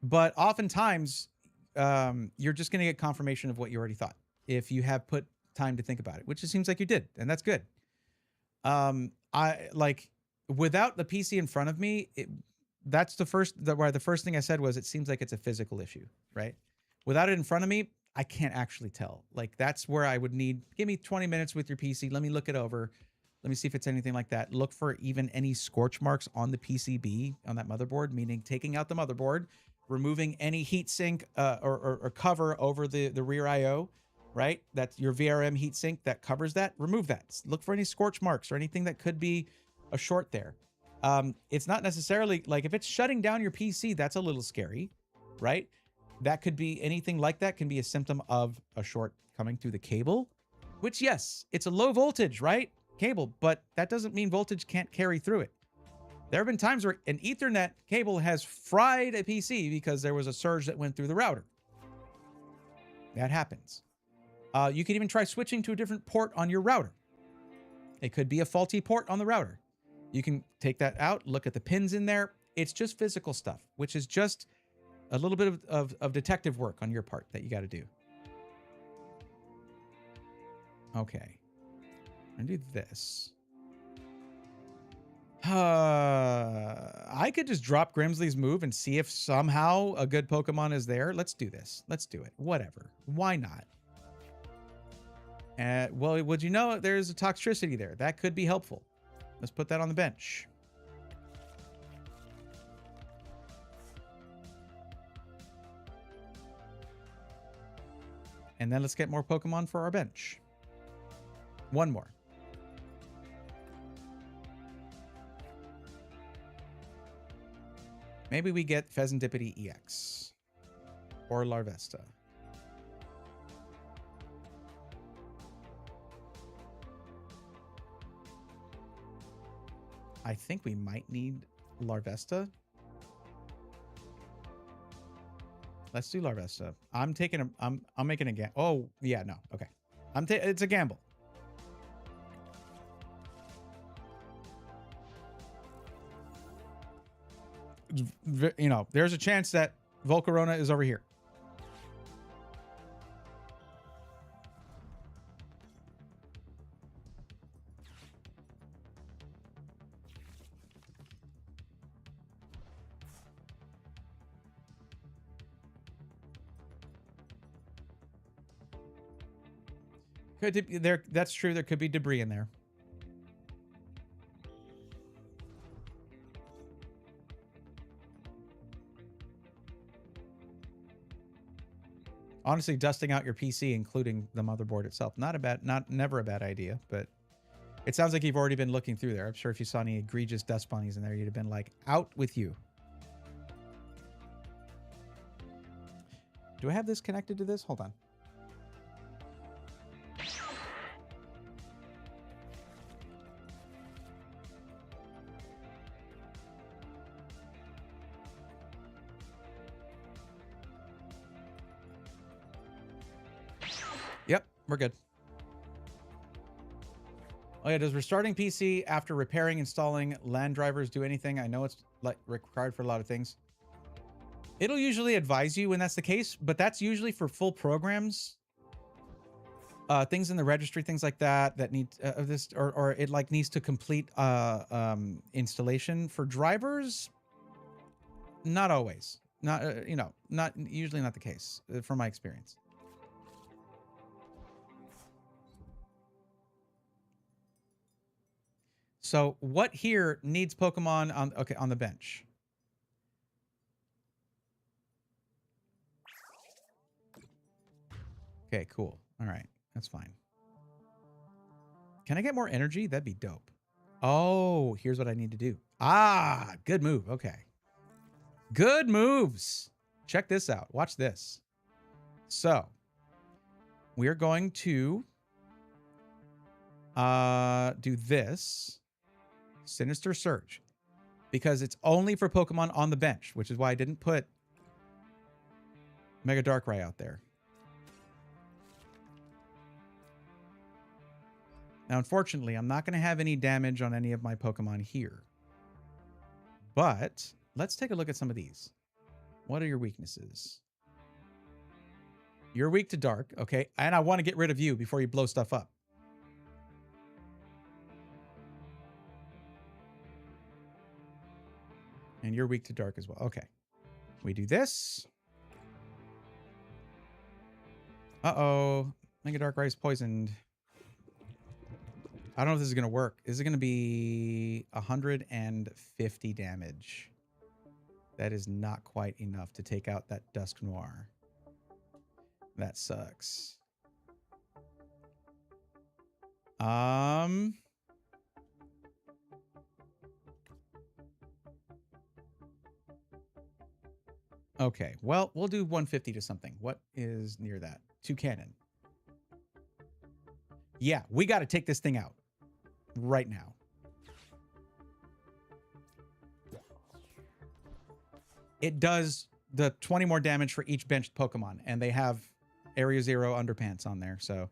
But oftentimes you're just going to get confirmation of what you already thought if you have put time to think about it, which it seems like you did, and that's good. I like without the PC in front of me, that's the first thing I said was it seems like it's a physical issue, right? Without it in front of me, I can't actually tell. Like that's where I would need, give me 20 minutes with your PC. Let me look it over. Let me see if it's anything like that. Look for even any scorch marks on the PCB on that motherboard, meaning taking out the motherboard, removing any heatsink or cover over the rear IO, right? That's your VRM heatsink that covers that. Remove that. Look for any scorch marks or anything that could be a short there. It's not necessarily like if it's shutting down your PC, that's a little scary, right? That could be anything like that can be a symptom of a short coming through the cable, which yes, it's a low voltage, right? Cable, but that doesn't mean voltage can't carry through it. There have been times where an Ethernet cable has fried a PC because there was a surge that went through the router. That happens. You could even try switching to a different port on your router. It could be a faulty port on the router. You can take that out, look at the pins in there. It's just physical stuff, which is just a little bit of detective work on your part that you got to do. Okay. I'm gonna do this. I could just drop Grimsley's move and see if somehow a good Pokemon is there. Let's do this. Let's do it. Whatever. Why not? Well, would you know there's a toxicity there? That could be helpful. Let's put that on the bench. And then let's get more Pokemon for our bench. One more. Maybe we get Pheasantipity EX. Or Larvesta. I think we might need Larvesta. Let's do Larvesta. I'm making a gamble. Oh, yeah, no. Okay. It's a gamble. You know, there's a chance that Volcarona is over here. That's true. There could be debris in there. Honestly, dusting out your PC, including the motherboard itself, never a bad idea, but it sounds like you've already been looking through there. I'm sure if you saw any egregious dust bunnies in there, you'd have been like, out with you. Do I have this connected to this? Hold on. Yep, we're good. Oh yeah, does restarting PC after repairing, installing LAN drivers do anything? I know it's like required for a lot of things. It'll usually advise you when that's the case, but that's usually for full programs. Things in the registry, things like that need this, or it like needs to complete installation. For drivers, not always. Not not usually not the case from my experience. So what here needs Pokemon on the bench? Okay, cool. All right, that's fine. Can I get more energy? That'd be dope. Oh, here's what I need to do. Ah, good move. Okay. Good moves. Check this out. Watch this. So we are going to do this. Sinister Surge, because it's only for Pokemon on the bench, which is why I didn't put Mega Darkrai out there. Now, unfortunately, I'm not going to have any damage on any of my Pokemon here. But let's take a look at some of these. What are your weaknesses? You're weak to dark, okay? And I want to get rid of you before you blow stuff up. And you're weak to dark as well. Okay. We do this. Uh-oh. Mega Dark Rice poisoned. I don't know if this is going to work. Is it going to be 150 damage? That is not quite enough to take out that Dusk Noir. That sucks. Okay, well, we'll do 150 to something. What is near that? Toucannon. Yeah, we got to take this thing out right now. It does the 20 more damage for each benched Pokemon, and they have Area 0 underpants on there, so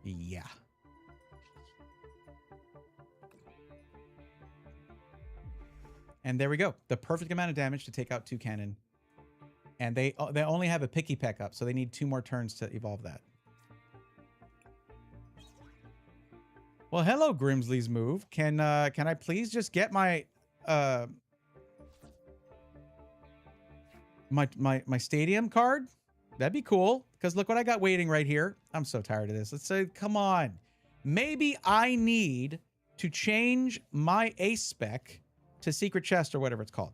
yeah. And there we go. The perfect amount of damage to take out Toucannon. And they only have a Picky Peck up, so they need 2 more turns to evolve that. Well, hello, Grimsley's move. Can I please just get my my stadium card? That'd be cool. Because look what I got waiting right here. I'm so tired of this. Let's say, come on. Maybe I need to change my ace spec to secret chest or whatever it's called,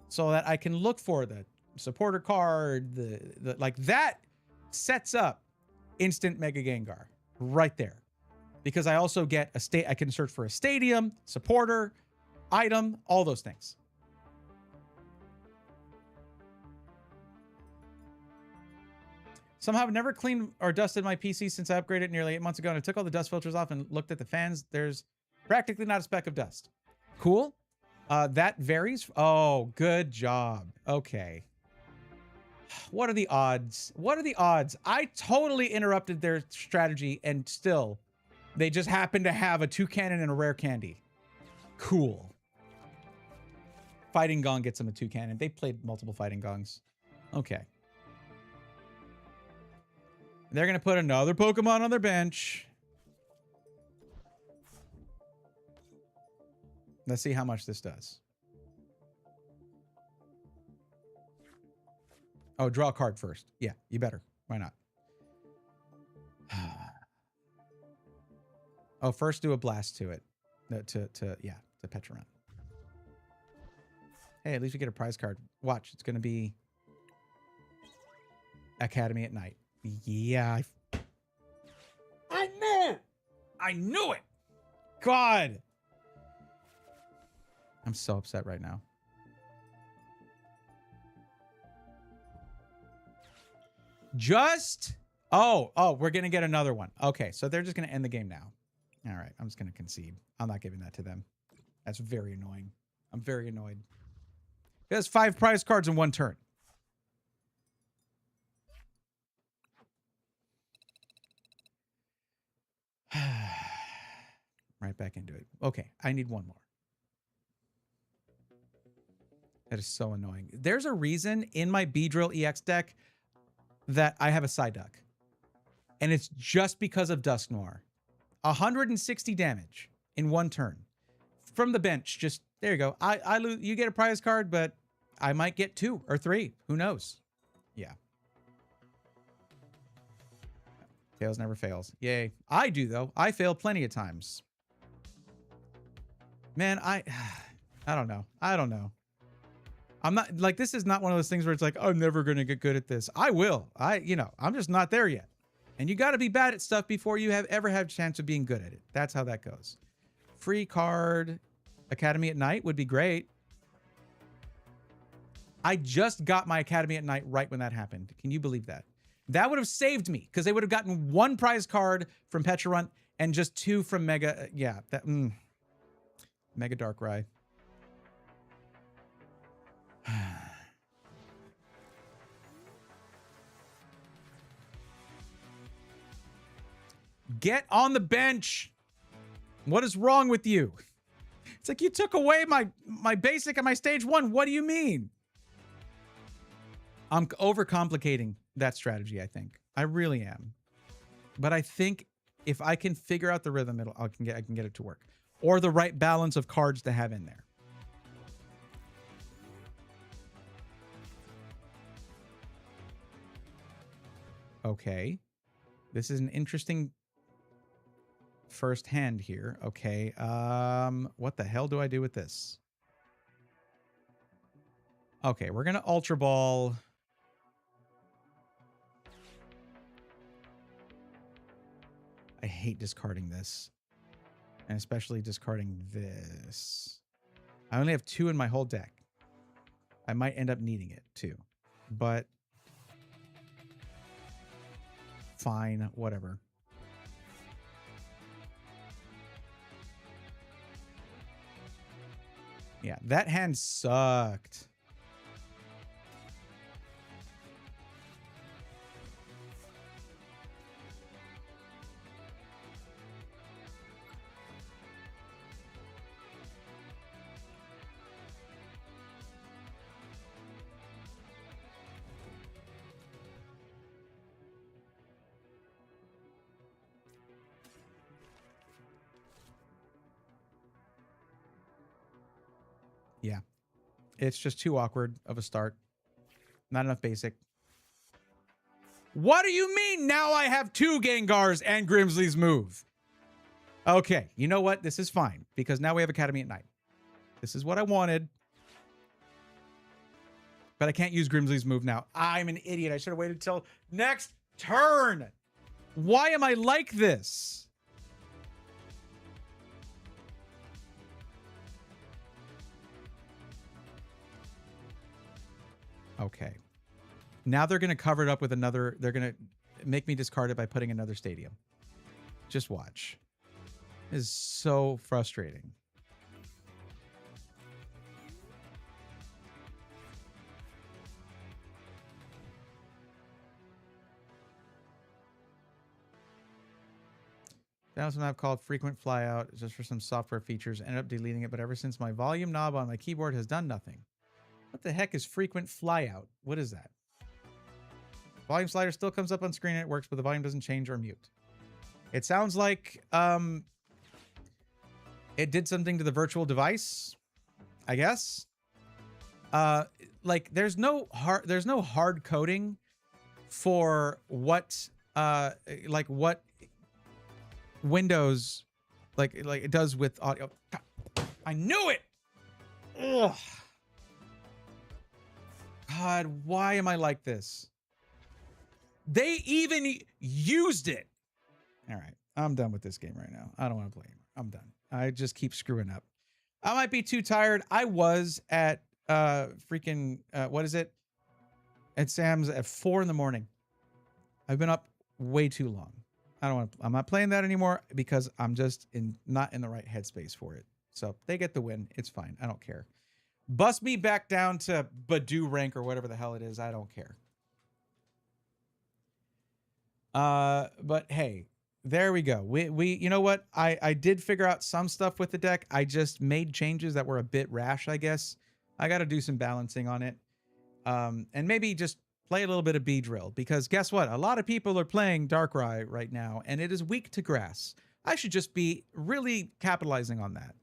so that I can look for the supporter card. The like that sets up instant Mega Gengar right there. Because I also get I can search for a stadium, supporter, item, all those things. Somehow I've never cleaned or dusted my PC since I upgraded nearly 8 months ago, and I took all the dust filters off and looked at the fans. There's practically not a speck of dust. Cool. That varies. Oh, good job. Okay. What are the odds? What are the odds? I totally interrupted their strategy, and still they just happen to have a Toucannon and a rare candy. Cool. Fighting Gong gets them a Toucannon. They played multiple Fighting Gongs. Okay. They're going to put another Pokemon on their bench. Let's see how much this does. Oh, draw a card first. Yeah, you better. Why not? Oh, first do a blast to it. To Petra. Hey, at least we get a prize card. Watch, it's going to be Academy at Night. Yeah. I knew it! I knew it! God! I'm so upset right now. Just... Oh, we're going to get another one. Okay, so they're just going to end the game now. All right, I'm just going to concede. I'm not giving that to them. That's very annoying. I'm very annoyed. It has 5 prize cards in 1 turn. Right back into it. Okay, I need 1 more. That is so annoying. There's a reason in my Beedrill EX deck that I have a Psyduck. And it's just because of Dusk Noir. 160 damage in 1 turn. From the bench, just, there you go. I lose, you get a prize card, but I might get 2 or 3. Who knows? Yeah. Tails never fails. Yay. I do, though. I fail plenty of times. Man, I don't know. I don't know. I'm not, like, this is not one of those things where it's like, I'm never going to get good at this. I will. I'm just not there yet. And you got to be bad at stuff before you ever have a chance of being good at it. That's how that goes. Free card, Academy at Night would be great. I just got my Academy at Night right when that happened. Can you believe that? That would have saved me, because they would have gotten 1 prize card from Petra and just 2 from Mega. Yeah, that Mega Darkrai. Get on the bench. What is wrong with you? It's like you took away my basic and my stage 1. What do you mean? I'm overcomplicating that strategy, I think. I really am. But I think if I can figure out the rhythm, I can get it to work. Or the right balance of cards to have in there. Okay. This is an interesting first hand here. Okay. What the hell do I do with this? Okay, we're gonna Ultra Ball. I hate discarding this. And especially discarding this. I only have 2 in my whole deck. I might end up needing it too. But fine, whatever. Yeah, that hand sucked. Yeah. It's just too awkward of a start. Not enough basic. What do you mean now I have 2 Gengars and Grimsley's move? Okay, you know what? This is fine because now we have Academy at Night. This is what I wanted. But I can't use Grimsley's move now. I'm an idiot. I should have waited till next turn. Why am I like this? Okay. Now they're going to cover it up with another. They're going to make me discard it by putting another stadium. Just watch. This is so frustrating. Found something I've called frequent flyout just for some software features. Ended up deleting it, but ever since my volume knob on my keyboard has done nothing. What the heck is frequent flyout? What is that? Volume slider still comes up on screen and it works, but the volume doesn't change or mute. It sounds like it did something to the virtual device, I guess. Like there's no hard coding for what like what Windows like it does with audio. I knew it. Ugh. God, why am I like this? They even used it. All right, I'm done with this game right now. I don't want to play anymore. I'm done. I just keep screwing up. I might be too tired. I was at freaking what is it? At Sam's at 4 in the morning. I've been up way too long. I'm not playing that anymore because I'm just not in the right headspace for it. So they get the win. It's fine. I don't care. Bust me back down to Badoo rank or whatever the hell it is. I don't care. But hey, there we go. We you know what? I did figure out some stuff with the deck. I just made changes that were a bit rash, I guess. I got to do some balancing on it. And maybe just play a little bit of Beedrill because guess what? A lot of people are playing Darkrai right now and it is weak to grass. I should just be really capitalizing on that.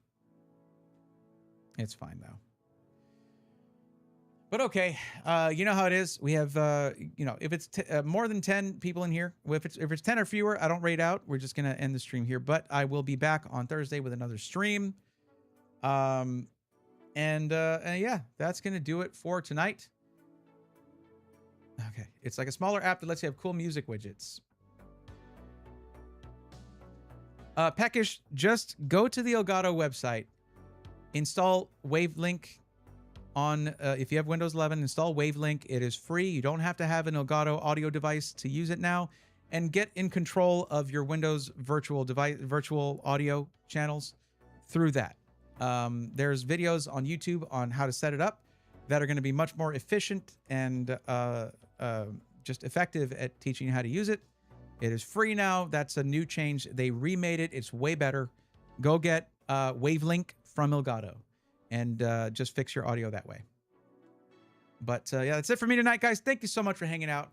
It's fine though. But okay, you know how it is. We have, you know, if it's more than 10 people in here, if it's 10 or fewer, I don't rate out. We're just gonna end the stream here. But I will be back on Thursday with another stream. And yeah, that's gonna do it for tonight. Okay, it's like a smaller app that lets you have cool music widgets. Peckish, just go to the Elgato website, install Wavelink. On if you have Windows 11, install Wavelink. It is free. You don't have to have an Elgato audio device to use it now, and get in control of your Windows virtual audio channels through that. There's videos on YouTube on how to set it up that are going to be much more efficient and just effective at teaching you how to use it. It is free now. That's a new change. They remade it. It's way better. go get Wavelink from Elgato and just fix your audio that way. But yeah, that's it for me tonight, guys. Thank you so much for hanging out.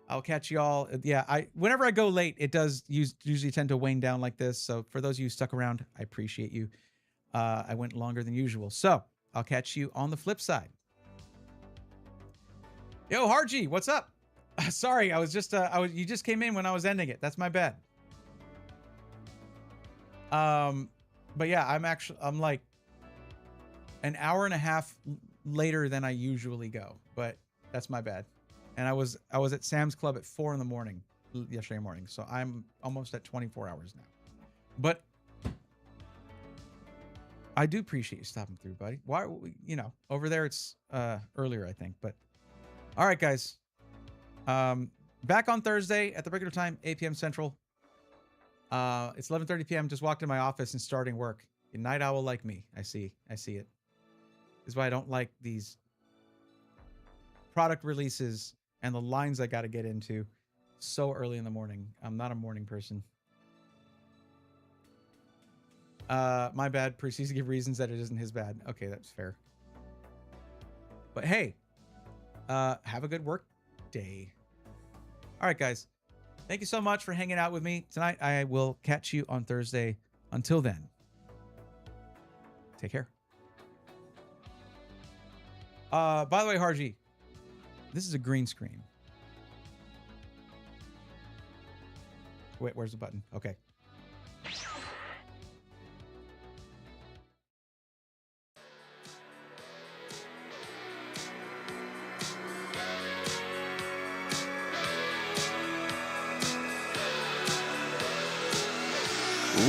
I'll catch y'all. Yeah, whenever I go late, it does usually tend to wane down like this. So for those of you who stuck around, I appreciate you. I went longer than usual. So I'll catch you on the flip side. Yo, Harji, what's up? Sorry, I was just you just came in when I was ending it. That's my bad. But yeah, I'm like an hour and a half later than I usually go, but that's my bad. And I was at Sam's Club at 4 in the morning yesterday morning, so I'm almost at 24 hours now. But I do appreciate you stopping through, buddy. Why, you know, over there it's earlier, I think. But all right, guys. Back on Thursday at the regular time, 8 p.m. Central. It's 11:30 p.m. Just walked in my office and starting work. A night owl like me. I see it. This is why I don't like these product releases and the lines I got to get into so early in the morning. I'm not a morning person. My bad. Proceeds to give reasons that it isn't his bad. Okay, that's fair. But hey, have a good work day. All right, guys. Thank you so much for hanging out with me tonight. I will catch you on Thursday. Until then, take care. By the way, Harji, this is a green screen. Wait, where's the button? Okay.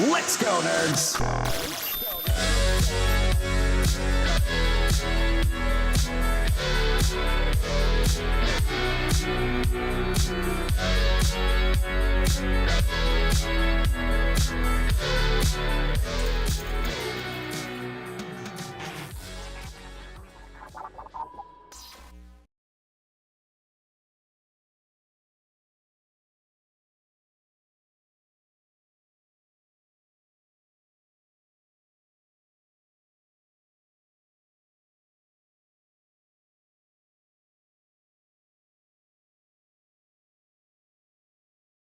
Let's go, nerds!